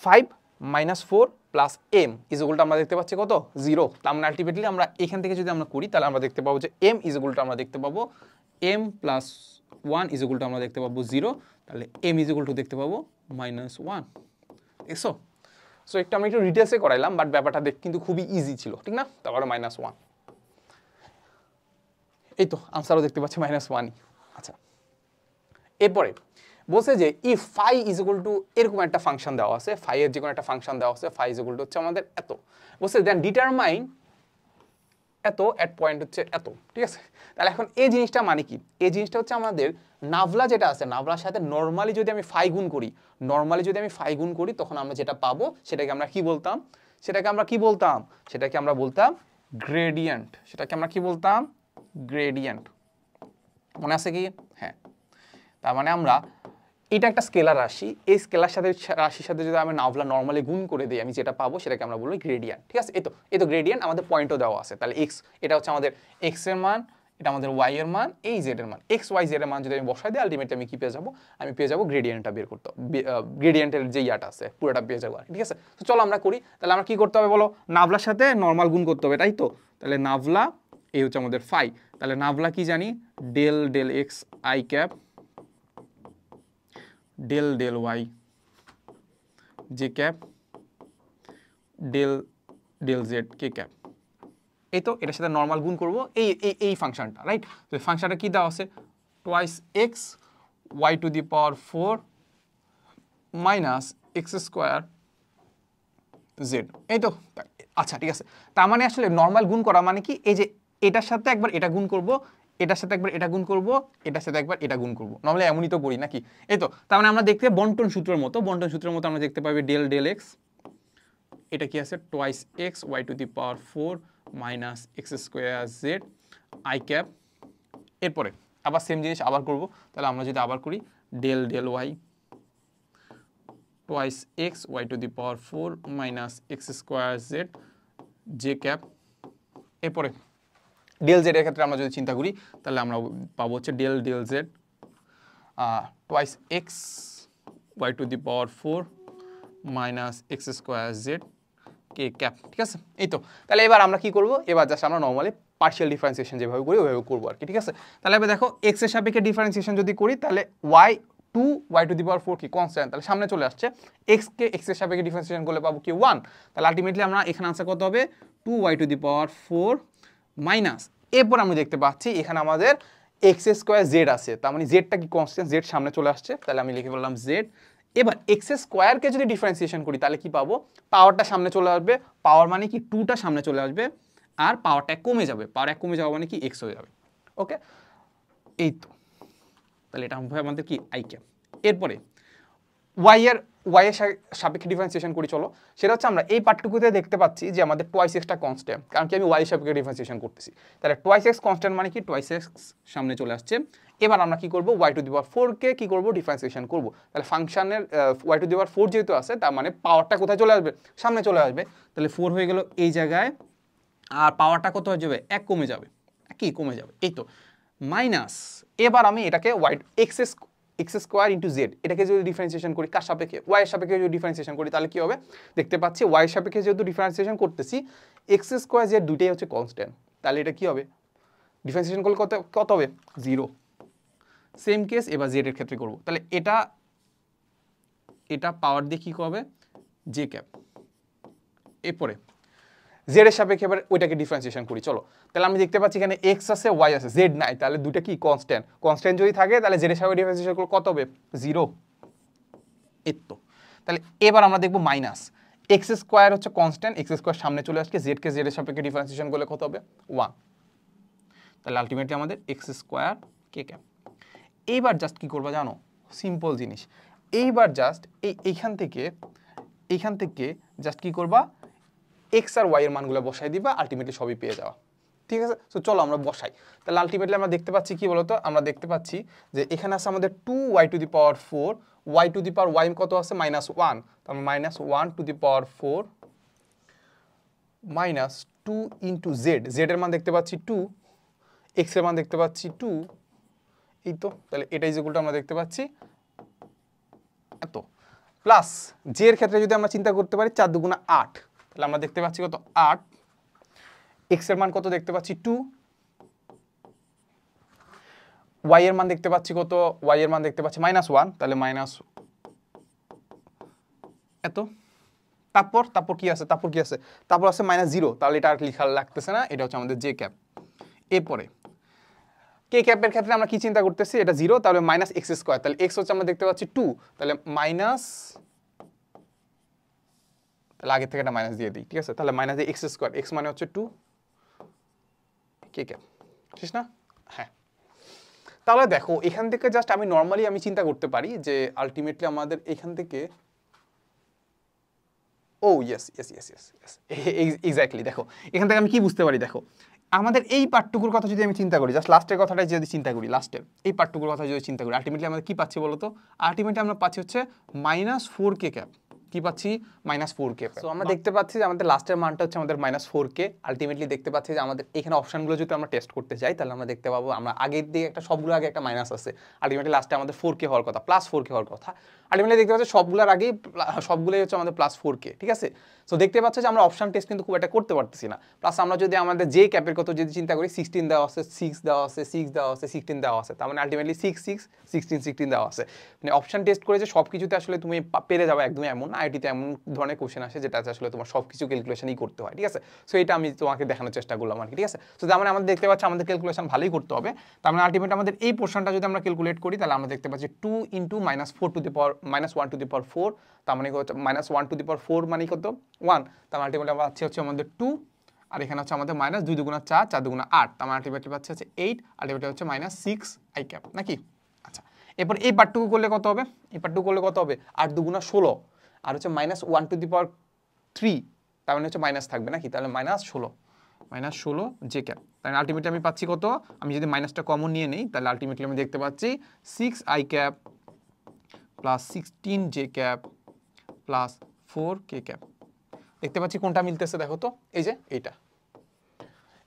5 -4 plus m is equal to আমরা দেখতে পাচ্ছি কত 0। তার মানে আলটিমেটলি আমরা এখান থেকে যদি আমরা করি তাহলে আমরা দেখতে পাবো যে এম ইজ ইকুয়াল টু আমরা দেখতে পাবো m plus 1 is equal to আমরা দেখতে পাবো 0, তাহলে এম ইজ ইকুয়াল টু দেখতে পাবো -1। দেখছো? সো একটু আমি একটু ডিটেলসে করাইলাম, বাট ব্যাপারটা দেখ কিন্তু খুবই ইজি ছিল, ঠিক না? তারপরে -1, এই তো আনসারও দেখতে পাচ্ছি -1ই। আচ্ছা এরপরে বলছে যে if phi is equal to এরকম একটা ফাংশন দেওয়া আছে, ফাই এর যে কোনো একটা ফাংশন দেওয়া আছে, ফাই ইজ ইকুয়াল টু হচ্ছে আমাদের এত, বলছে দেন ডিটারমাইন এত এট পয়েন্ট হচ্ছে এত, ঠিক আছে? তাহলে এখন এই জিনিসটা মানে কি, এই জিনিসটা হচ্ছে আমাদের নাভলা যেটা আছে, নাভলার সাথে নর্মালি যদি আমি ফাই গুণ করি, তখন আমরা যেটা পাবো সেটাকে আমরা কি বলতাম, সেটাকে আমরা বলতাম গ্রেডিয়েন্ট। সেটাকে আমরা কি বলতাম গ্রেডিয়েন্ট, মনে আছে কি? হ্যাঁ, তার মানে আমরা এটা একটা স্কেলার রাশি, এই স্কেলার সাথে রাশির সাথে যদি আমি নাভলা নর্মালি গুণ করে দিই, আমি যেটা পাবো সেটাকে আমরা বলবো গ্রেডিয়েন্ট, ঠিক আছে? এই তো গ্রেডিয়েন্ট, আমাদের পয়েন্টও দেওয়া আছে। তাহলে এক্স, এটা হচ্ছে আমাদের এক্স এর মান, এটা আমাদের ওয়াই এর মান, এই জেড এর মান, এক্স ওয়াই জেড এর মান যদি আমি বসাই দিই আলটিমেটলি আমি কি পেয়ে যাবো, আমি পেয়ে যাবো গ্রেডিয়েন্টটা বের করতে, গ্রেডিয়েন্টের যে ইয়াটা আছে পুরোটা পেয়ে যাবো, ঠিক আছে? তো চলো আমরা করি। তাহলে আমরা কি করতে হবে বলো, নাভলার সাথে নর্মাল গুণ করতে হবে, তাই তো? তাহলে নাভলা এই হচ্ছে আমাদের ফাই, তাহলে নাভলা কি জানি del del x i cap del del y j cap del del z k cap. এই তো এটার সাথে নর্মাল গুণ করবো এই ফাংশনটা, রাইট? তো ফাংশনটা কি দেওয়া আছে, twice x y to the power 4 minus x square z. এই তো আচ্ছা ঠিক আছে, তার মানে আসলে নর্মাল গুণ করা মানে কি, এই যে এটার সাথে একবার এটা গুণ করব, এটার সাথে একবার এটা গুণ করব, এটার সাথে একবার এটা গুণ করব, নর্মালি এমনই তো করি নাকি? এই তো তার মানে আমরা দেখতে বন্টন সূত্রের মতো আমরা দেখতে পাবো ডেল ডেল এক্স, এটা কি আছে twice x y to the power 4 minus x square z i cap. এরপরে আবার সেম জিনিস আবার করব, তাহলে আমরা যদি আবার করি del del y twice x y to the power 4 minus x square z j cap. এরপরে ডেল জেড এর ক্ষেত্রে আমরা যদি চিন্তা করি তাহলে আমরা পাবো হচ্ছে del del z twice x y to the power 4 minus x square z k cap, ঠিক আছে? এই তো তাহলে এবার আমরা কি করব, এবার জাস্ট আমরা নর্মালি পার্শিয়াল ডিফারেন্সিয়েশন যেভাবে করি ওইভাবে করবো আর কি, ঠিক আছে? তাহলে এবার দেখো এক্স এর সাপেক্ষে ডিফারেন্সিয়েশন যদি করি তাহলে ওয়াই টু দি পাওয়ার 4 কি কনস্ট্যান্ট, তাহলে সামনে চলে আসছে, এক্স কে এক্স এর সাপেক্ষে ডিফারেন্সিয়েশন করলে পাবো কি 1, তাহলে আলটিমেটলি আমরা এখানে আনসার কত হবে 2y two the power 4 minus, এরপর আমি দেখতে পাচ্ছি এখানে আমাদের এক্স স্কোয়ার জেড আছে, তার মানে জেডটা কি কনস্ট্যান্ট, জেড সামনে চলে আসছে, তাহলে আমি লিখে বললাম জেড। এবার এক্স স্কোয়ারকে যদি ডিফারেন্সিয়েশন করি তাহলে কি পাবো, পাওয়ারটা সামনে চলে আসবে, পাওয়ার মানে কি 2টা সামনে চলে আসবে, আর পাওয়ারটা কমে যাবে, পাওয়ার 1 কমে যাওয়া মানে কি এক্স হয়ে যাবে, ওকে? এই তো তাহলে এটা হবে আমাদের কি আই ক্যাপ। এরপরে ওয়াই এর সাপেক্ষে ডিফারেন্সিয়েশন করি, চলো সেটা হচ্ছে আমরা এই পার্টটুকুতে দেখতে পাচ্ছি যে আমাদের টোয়াইস এক্সটা কনস্ট্যান্ট, কারণ কি আমি ওয়াই সাপেক্ষে ডিফারেন্সিয়েশন করতেছি, তাহলে টোয়াইস এক্স কনস্ট্যান্ট মানে কি টোয়াইস এক্স সামনে চলে আসছে। এবার আমরা কি করব, ওয়াই টু দি পাওয়ার 4 কে কি করব ডিফারেন্সিয়েশন করব, তাহলে ফাংশনের ওয়াই টু দি পাওয়ার 4 যেহেতু আছে তার মানে পাওয়ারটা কোথায় চলে আসবে, সামনে চলে আসবে, তাহলে 4 হয়ে গেল এই জায়গায়, আর পাওয়ারটা কত হয়ে যাবে 1 কমে যাবে, কি কমে যাবে, এই তো মাইনাস। এবার আমি এটাকে y x square into z এটাকে যদি ডিফারেন্সিয়েশন করি কার সাপেক্ষে, ওয়াই এর সাপেক্ষে যদি ডিফারেন্সিয়েশন করি তাহলে কি হবে, দেখতে পাচ্ছি ওয়াই এর সাপেক্ষে যেহেতু ডিফারেন্সিয়েশন করতেছি, এক্স স্কোয়ার জেড দুইটাই হচ্ছে কনস্ট্যান্ট, তাহলে এটা কি হবে ডিফারেন্সিয়েশন করলে কত হবে 0, সেম কেস এবার জেড এর ক্ষেত্রে করব, তাহলে এটা এটা পাওয়ার দিয়ে কি হবে জে ক্যাপ, এরপরে জেড এর সাপেক্ষে এবার ওইটাকে ডিফারেন্সিয়েশন করি। চলো, তাহলে আমি দেখতে পাচ্ছি এখানে এক্স আছে ওয়াই আছে, জেড নাই, তাহলে দুইটা কি কনস্ট্যান্ট, কনস্ট্যান্ট যদি থাকে তাহলে জেড এর সাপেক্ষে ডিফারেন্সিয়েশন করলে কত হবে 0। তো তাহলে এবার আমরা দেখবো মাইনাস এক্স স্কোয়ার হচ্ছে কনস্ট্যান্ট, এক্স স্কোয়ার সামনে চলে আসছে, জেড কে জেড এর সাপেক্ষে ডিফারেন্সিয়েশন করলে কত হবে 1, তাহলে আলটিমেটলি আমাদের এক্স স্কোয়ার কে ক্যাপ। এইবার জাস্ট কি করবা জানো, সিম্পল জিনিস, এইবার জাস্ট এইখান থেকে জাস্ট কি করবা এক্স আর ওয়াই এর মানগুলো বসাই দিবা, আলটিমেটলি সবই পেয়ে যাওয়া। ঠিক আছে, তো চলো আমরা বসাই। তাহলে আলটিমেটলি আমরা দেখতে পাচ্ছি কি বলতো, আমরা দেখতে পাচ্ছি যে এখানে আছে আমাদের 2y two the power 4, y two the power y কত আছে -1, তাহলে -1 to the power 4 minus 2 into Z, Z এর মান দেখতে পাচ্ছি 2, এক্স এর মান দেখতে পাচ্ছি 2, এই তো, তাহলে এটাই যেগুলো আমরা দেখতে পাচ্ছি এত, প্লাস জে এর ক্ষেত্রে যদি আমরা চিন্তা করতে পারি 4 দুগুণা 8, তাহলে আমরা দেখতে পাচ্ছি কত 8, এক্স এর মান কত দেখতে পাচ্ছি 2, ওয়াই এর মান দেখতে পাচ্ছি কত, ওয়াই এর মান দেখতে পাচ্ছি -1, তাহলে মাইনাস এত, তারপর কি আছে, তারপর আছে -0, তাহলে এটা আর লেখা লাগতেছে না, এটা হচ্ছে আমাদের জে ক্যাপ। এরপরে কে ক্যাপের ক্ষেত্রে আমরা কি চিন্তা করতেছি, এটা 0, তাহলে মাইনাস এক্স স্কোয়ার, তাহলে এক্স হচ্ছে আমরা দেখতে পাচ্ছি 2, তাহলে মাইনাস, তাহলে আগে থেকে এটা মাইনাস দিয়ে দিই, ঠিক আছে, তাহলে মাইনাস এক্স স্কোয়ার, এক্স মানে হচ্ছে 2 কে ক্যাপ, ঠিক না? হ্যাঁ, তাহলে দেখো এখান থেকে জাস্ট আমি নর্মালি আমি চিন্তা করতে পারি যে আলটিমেটলি আমাদের এখান থেকে এক্স্যাক্টলি, দেখো এখান থেকে আমি কি বুঝতে পারি, দেখো আমাদের এই পার্টটুকুর কথা যদি আমি চিন্তা করি, জাস্ট লাস্টের কথাটা যদি চিন্তা করি, লাস্টের এই পার্টটুকুর কথা যদি চিন্তা করি, আলটিমেটলি আমরা কি পাচ্ছি বলতো, আলটিমেটলি আমরা পাচ্ছি হচ্ছে -4k ক্যাপ, কি পাচ্ছি -4k। সো আমরা দেখতে পাচ্ছি যে আমাদের লাস্টের মানটা হচ্ছে আমাদের -4k, আলটিমেটলি দেখতে পাচ্ছি যে আমাদের এখানে অপশনগুলো যদি আমরা টেস্ট করতে যাই, তাহলে আমরা দেখতে পাবো আমরা আগের দিকে একটা সবগুলো আগে একটা মাইনাস আছে, আলটিমেটলি লাস্টে আমাদের 4k হওয়ার কথা, +4k হওয়ার কথা, আলটিমেটলি দেখতে পাচ্ছি সবগুলোর আগেই সবগুলোই হচ্ছে আমাদের +4k, ঠিক আছে। সো দেখতে পাচ্ছ যে আমরা অপশন টেস্ট কিন্তু খুব একটা করতে পারতেছি না, প্লাস আমরা যদি আমাদের যে ক্যাপের কথা যদি চিন্তা করি 16 দেওয়া আছে, 6 দেওয়া আছে, 6 দেওয়া আছে, 16 দেওয়া আছে, তার মানে আলটিমেটলি 6 6 16 16 দেওয়া আছে, মানে অপশন টেস্ট করে যে সব কিছুতে আসলে তুমি পেরে যাবে একদমই এমন না, আইটিতে এমন ধরনের কোশ্চেন আসে যেটা আসলে তোমার সব কিছু ক্যালকুলেশনই করতে হয়, ঠিক আছে। সো এটা আমি তোমাকে দেখানোর চেষ্টা করলাম আর কি, ঠিক আছে। সো তার মানে আমাদের দেখতে পাচ্ছি আমাদের ক্যালকুলেশন ভালোই করতে হবে, তার মানে আলটিমেট আমাদের এই পোর্শনটা যদি আমরা ক্যালকুলেট করি, তাহলে আমরা দেখতে পাচ্ছি 2 into -4 to the power -1 to the power 4, তার মানে হচ্ছে -1 টু দি পাওয়ার 4 মানে কত 1, তার মানে আলটিমেটলি আমরা পাচ্ছি হচ্ছে আমাদের 2, আর এখানে হচ্ছে আমাদের -2 দুগুণা 4, 4 দুগুণা 8, তার মানে আলটিমেটলি পাচ্ছি হচ্ছে 8, আলটিমেটলি হচ্ছে -6 আই ক্যাপ, নাকি? আচ্ছা, এরপর এই পার্টটুকু করলে কত হবে, এই পার্টটুকু করলে কত হবে 8 দুগুণা 16, আর হচ্ছে -1 টু দি পাওয়ার 3, তার মানে হচ্ছে মাইনাস থাকবে নাকি, তাহলে -16 জে ক্যাপ, তাহলে আলটিমেটলি আমি পাচ্ছি কত, আমি যদি মাইনাসটা কমন নিয়ে নেই, তাহলে আলটিমেটলি আমি দেখতে পাচ্ছি 6 I cap plus 16 J cap plus 4 K cap. দেখতে পাচ্ছি কোনটা মিলতেছে, দেখো তো, এই যে এইটা,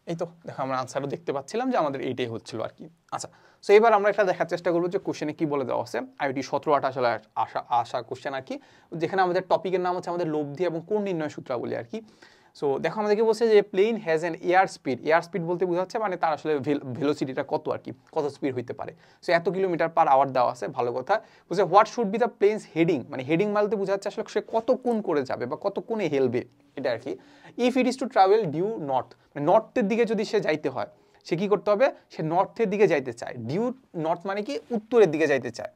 এই তো দেখো আমরা আনসারও দেখতে পাচ্ছিলাম যে আমাদের এইটাই হচ্ছিল আর কি। আচ্ছা, সো এবার আমরা একটা দেখার চেষ্টা করবো যে কোশ্চেনে কি বলে দেওয়া আছে, আইটি 17-18 আসলে আসা কোশ্চেন আর কি, যেখানে আমাদের টপিকের নাম হচ্ছে আমাদের লব্ধি এবং কোণ নির্ণয় সূত্রাবলী আর কি। সো দেখো আমাদেরকে বলছে যে plane has an air speed বলতে বোঝাচ্ছে মানে তার আসলে ভেলোসিটিটা কত আর কি, কত স্পিড হইতে পারে। সো এত কিলোমিটার/আওয়ার দেওয়া আছে, ভালো কথা। বলছে what should be the planes heading, মানে হেডিং বলতে বোঝাচ্ছে আসলে সে কত কোণ করে যাবে বা কত কোণে হেলবে এটা আর কি। If it is to travel due north, মানে নর্থের দিকে যদি সে যাইতে হয়, সে কি করতে হবে, সে নর্থের দিকে যাইতে চায়, ডিউ নর্থ মানে কি উত্তরের দিকে যাইতে চায়,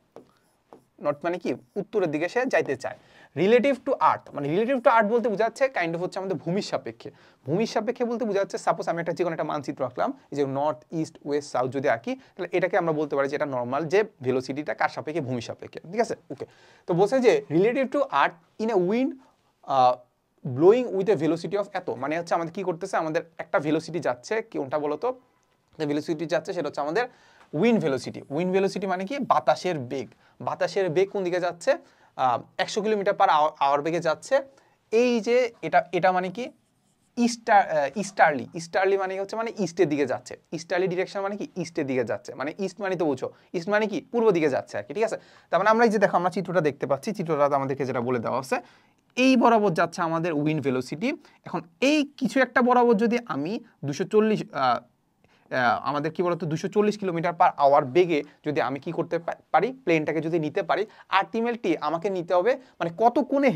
নর্থ মানে কি উত্তরের দিকে সে যাইতে চায়। রিলেটিভ টু আর্থ, মানে রিলেটিভ টু আর্থ বলতে বোঝাচ্ছে কাইন্ড অফ হচ্ছে আমাদের ভূমির সাপেক্ষে, ভূমির সাপেক্ষে বলতে বোঝাচ্ছে সাপোজ আমি একটা যে কোনো একটা মানচিত্র আঁকলাম, এই যে নর্থ ইস্ট ওয়েস্ট সাউথ যদি আঁকি, তাহলে এটাকে আমরা বলতে পারি যে এটা নর্মাল যে ভেলোসিটিটা কার সাপেক্ষে, ভূমির সাপেক্ষে, ঠিক আছে। ওকে, তো বলছে যে relative to earth in a wind blowing with a velocity of এত, মানে হচ্ছে আমাদের কি করতেছে, আমাদের একটা ভেলোসিটি যাচ্ছে, কোনটা বলতো, ভেলোসিটি যাচ্ছে সেটা হচ্ছে আমাদের উইন্ড ভেলোসিটি। উইন্ড ভেলোসিটি মানে কি বাতাসের বেগ, বাতাসের বেগ কোন দিকে যাচ্ছে, 100 কিলোমিটার/আওয়ার বেগে যাচ্ছে। এই যে এটা মানে কি ইস্টার্লি মানে হচ্ছে মানে ইস্টের দিকে যাচ্ছে, ইস্টার্লি ডিরেকশন মানে কি ইস্টের দিকে যাচ্ছে, মানে ইস্ট মানে তো বুঝো, ইস্ট মানে কি পূর্ব দিকে যাচ্ছে আর কি, ঠিক আছে। তার মানে আমরা এই যে দেখো আমরা চিত্রটা দেখতে পাচ্ছি, চিত্রটা আমাদেরকে যেটা বলে দেওয়া আছে, এই বরাবর যাচ্ছে আমাদের উইন্ড ভেলোসিটি। এখন এই কিছু একটা বরাবর যদি আমি 240 আমাদের কি বলতো 240 কিলোমিটার পার আওয়ার বেগে যদি আমি কি করতে পারি, প্লেনটাকে যদি নিতে পারি, আলটিমেটলি আমাকে নিতে হবে মানে কত কোণে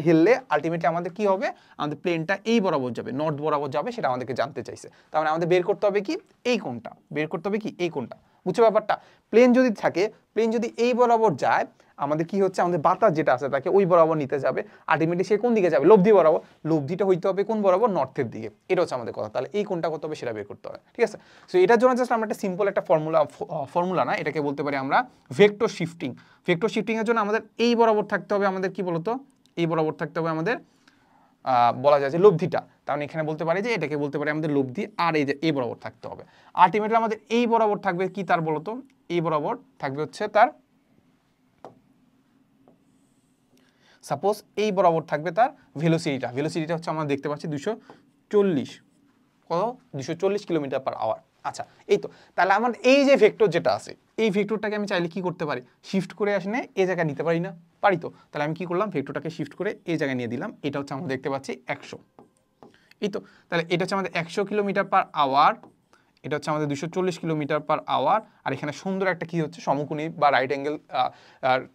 হেললে আলটিমেটলি আমাদের কি হবে, আমাদের প্লেনটা এই বরাবর যাবে, নর্থ বরাবর যাবে, সেটা আমাদেরকে জানতে চাইছে। তার মানে আমাদের বের করতে হবে কি এই কোণটা, বের করতে হবে কি এই কোণটা। বুঝছো ব্যাপারটা? প্লেন যদি থাকে, প্লেন যদি এই বরাবর যায়, আমাদের কি হচ্ছে, আমাদের বাতাস যেটা আছে তাকে ওই বরাবর নিতে যাবে, আলটিমেটলি সে কোন দিকে যাবে, লব্ধি বরাবর। লব্ধিটা হইতে হবে কোন বরাবর, নর্থের দিকে। এটা হচ্ছে আমাদের কথা। তাহলে এই কোনটা কত হবে সেটা বের করতে হবে, ঠিক আছে? সো এটার জন্য জাস্ট আমরা একটা সিম্পল একটা ফর্মুলা না, এটাকে বলতে পারি আমরা ভেক্টর শিফটিং। ভেক্টর শিফটিং এর জন্য আমাদের এই বরাবর থাকতে হবে, আমাদের কি বলতো, এই বরাবর থাকতে হবে আমাদের বলা যায় যে লব্ধিটা। তাহলে এখানে বলতে পারি যে এটাকে বলতে পারি আমাদের লব্ধি, আর এই যে এই বরাবর থাকতে হবে। আলটিমেটলি আমাদের এই বরাবর থাকবে কি তার বলতো, এই বরাবর থাকবে হচ্ছে তার, সাপোজ এই বরাবর থাকবে তার ভেলোসিটিটা। ভেলোসিটিটা হচ্ছে আমরা দেখতে পাচ্ছি 240, কত 240 কিলোমিটার পার আওয়ার। আচ্ছা, এই তো। তাহলে আমার এই যে ভেক্টর যেটা আছে, এই ভেক্টরটাকে আমি চাইলে কি করতে পারি, শিফট করে আসলে এই জায়গায় নিতে পারি না, পারি তো? তাহলে আমি কি করলাম, ভেক্টরটাকে শিফট করে এই জায়গায় নিয়ে দিলাম। এটা হচ্ছে আমরা দেখতে পাচ্ছি 100, এই তো। তাহলে এটা হচ্ছে আমাদের 100 কিলোমিটার পার আওয়ার, এটা হচ্ছে আমাদের 240 কিলোমিটার পার আওয়ার। আর এখানে সুন্দর একটা কি হচ্ছে, সমকোণী বা রাইট অ্যাঙ্গেল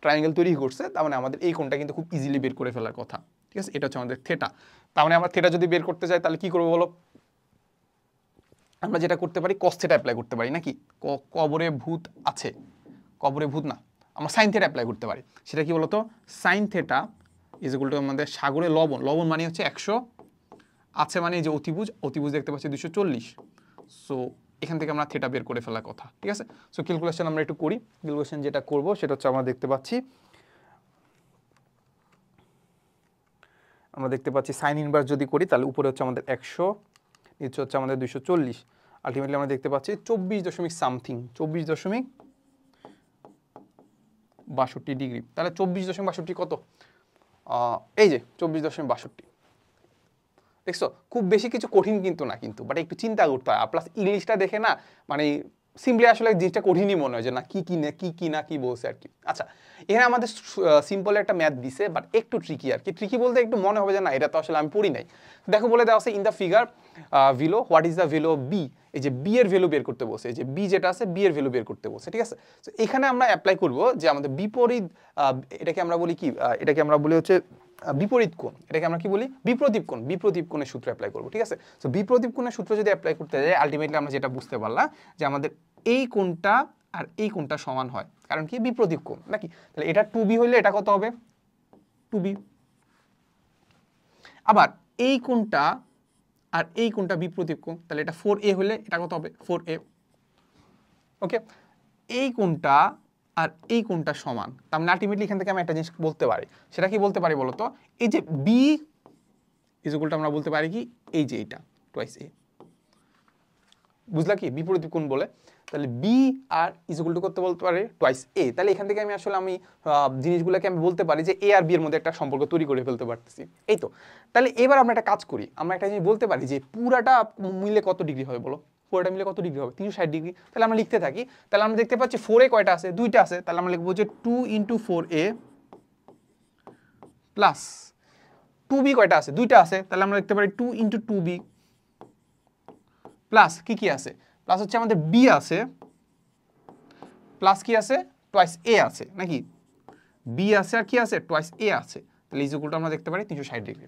ট্রায়াঙ্গেল তৈরি করছে। তার মানে আমাদের এই কোণটা কিন্তু খুব ইজিলি বের করে ফেলার কথা, ঠিক আছে? এটা হচ্ছে আমাদের থিটা। তার মানে আমরা থিটা যদি বের করতে চাই তাহলে কি করবো বলো, আমরা যেটা করতে পারি কস থিটা অ্যাপ্লাই করতে পারি নাকি, কবরে ভূত আছে, কবরে ভূত না, আমরা সাইন থিটা অ্যাপ্লাই করতে পারি। সেটা কি বলতো, sine theta is equal to আমাদের সাগরে লবণ, লবণ মানে হচ্ছে 100, আছে মানে যে অতিভুজ, অতিভুজ দেখতে পাচ্ছি 240। সো এখান থেকে আমরা থিটা বের করে ফেলার কথা, ঠিক আছে? সো ক্যালকুলেশন আমরা একটু করি। ক্যালকুলেশন যেটা করব সেটা হচ্ছে আমরা দেখতে পাচ্ছি সাইন ইনভার্স যদি করি তাহলে উপরে হচ্ছে আমাদের 100, নিচে হচ্ছে আমাদের 240। আলটিমেটলি আমরা দেখতে পাচ্ছি 24.62 ডিগ্রি। তাহলে 24.62 কত, এই যে 24.62। দেখছো, খুব বেশি কিছু কঠিন কিন্তু না, কিন্তু বাট একটু চিন্তা করতে হয়। প্লাস ইংলিশটা দেখে না মানে সিম্পলি আসলে জিনিসটা কঠিনই মনে হয় যে না কি বলছে আর কি। আচ্ছা, এখানে আমাদের সিম্পল একটা ম্যাথ দিছে, বাট একটু ট্রিকি আর কি। ট্রিকি বলতে একটু মনে হবে যে না এটা তো আসলে আমি পড়ি নাই। দেখো বলে দেওয়া আছে in the figure below what is the value of b. এই যে বি এর ভ্যালু বের করতে বলছে, এই যে বি যেটা আছে বি এর ভ্যালু বের করতে বলছে, ঠিক আছে? তো এখানে আমরা অ্যাপ্লাই করব যে আমাদের বিপরীত, এটাকে আমরা বলি কি, এটাকে আমরা বলি হচ্ছে বিপরীত কোণ, এটাকে আমরা কি বলি, বিপ্রতীপ কোণ। বিপ্রতীপ কোণের সূত্র অ্যাপ্লাই করব, ঠিক আছে? সো বিপ্রতীপ কোণের সূত্র যদি অ্যাপ্লাই করতে যাই, আলটিমেটলি আমরা যেটা বুঝতে পারলাম যে আমাদের এই কোণটা আর এই কোণটা সমান হয়, কারণ কি বিপ্রতীপ কোণ নাকি। তাহলে এটা 2b হইলে এটা কত হবে, 2b। আবার এই কোণটা আর এই কোণটা বিপ্রতীপ কোণ, তাহলে এটা 4a হলে এটা কত হবে, 4a। ওকে, এই কোণটা আর এই কোণটা সমান, তার মানে আলটিমেটলি এখান থেকে আমি একটা জিনিস বলতে পারি। সেটা কি বলতে পারি বলতো, এই যে বি ইজ ইকুয়াল টু আমরা বলতে পারি কি এই যে এটা টুয়াইস এ। বুঝলা কি বিপরীত কোণ বলে? তাহলে বি আর ইজ ইকুয়াল টু করতে বলতে পারি টুয়াইস এ। তাহলে এখান থেকে আমি আসলে জিনিসগুলোকে আমি বলতে পারি যে এ আর বি এর মধ্যে একটা সম্পর্ক তৈরি করে ফেলতে পারতেছি, এই তো। তাহলে এবার আমরা একটা কাজ করি, আমরা একটা জিনিস বলতে পারি যে পুরাটা মিলে কত ডিগ্রি হবে বলো, পুরোটা মিলে কত ডিগ্রি হবে, 360 ডিগ্রি। তাহলে আমরা লিখতে থাকি। তাহলে আমরা দেখতে পাচ্ছি 4a কয়টা আছে, দুইটা আছে। তাহলে আমরা লিখবো যে 2 × 4a প্লাস 2b কয়টা আছে, দুইটা আছে। তাহলে আমরা লিখতে পারি 2 × 2b প্লাস কি আছে, প্লাস হচ্ছে আমাদের b আছে, প্লাস কি আছে, টুয়াইস a আছে নাকি, b আছে আর কি আছে, টুয়াইস a আছে। তাহলে ইজ ইকুয়াল টু আমরা দেখতে পারি 360 ডিগ্রি।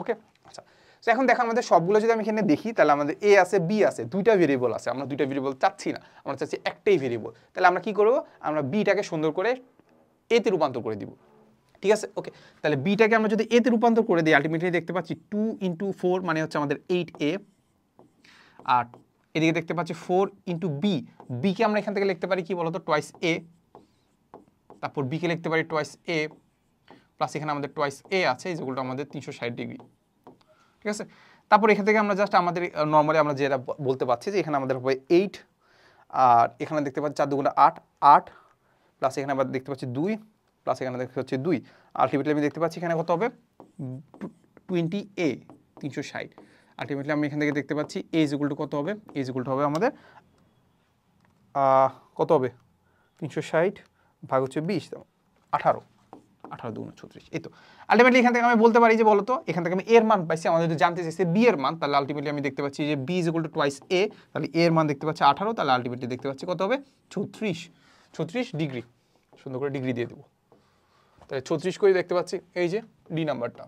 ওকে, আচ্ছা। তো এখন দেখো আমাদের সবগুলো যদি আমি এখানে দেখি, তাহলে আমাদের a আছে b আছে, দুইটা ভেরিয়েবল আছে। আমরা দুইটা ভেরিয়েবল চাচ্ছি না, আমরা চাচ্ছি একটাই ভেরিয়েবল। তাহলে আমরা কি করব, আমরা bটাকে সুন্দর করে a তে রূপান্তর করে দিব, ঠিক আছে? ওকে, তাহলে bটাকে আমরা যদি a তে রূপান্তর করে দিই, আলটিমেটলি দেখতে পাচ্ছি 2 × 4 মানে হচ্ছে আমাদের 8a, আর এদিকে দেখতে পাচ্ছি 4 × b। b কে আমরা এখান থেকে লিখতে পারি কি বলতো, টুয়াইস a। তারপর b কে লিখতে পারি টুয়াইস a প্লাস এখানে আমাদের টুয়াইস a আছে, ইজ ইকুয়াল টু আমাদের 360 ডিগ্রি, ঠিক আছে? তারপর এখান থেকে আমরা জাস্ট আমাদের নরমালি আমরা যেটা বলতে পারছি যে এখানে আমাদের হবে 8, আর এখানে দেখতে পাচ্ছি 4 × 2 = 8, 8 প্লাস এখানে আবার দেখতে পাচ্ছি 2 প্লাস এখানে দেখতে পাচ্ছি 2। আলটিমেটলি আমি দেখতে পাচ্ছি এখানে কত হবে, 20a 360। আলটিমেটলি আমি এখান থেকে দেখতে পাচ্ছি a ইজ ইকুয়াল টু কত হবে, a ইজ ইকুয়াল টু হবে আমাদের কত হবে, 360 ভাগ হচ্ছে 20, 18। 18 2 36। এই তো আলটিমেটলি এখান থেকে আমি বলতে পারি যে বলতো এখান থেকে আমি এর মান পাইছি, আমাদের যদি জানতে চাইছে বি এর মান, তাহলে আলটিমেটলি আমি দেখতে পাচ্ছি যে B is equal to twice A, তাহলে এ এর মান দেখতে পাচ্ছি 18, তাহলে আলটিমেটলি দেখতে পাচ্ছি কত হবে 36 ডিগ্রি। সুন্দর করে ডিগ্রি দিয়ে দেবো, তাহলে 36 করে দেখতে পাচ্ছি, এই যে ডি নাম্বারটা।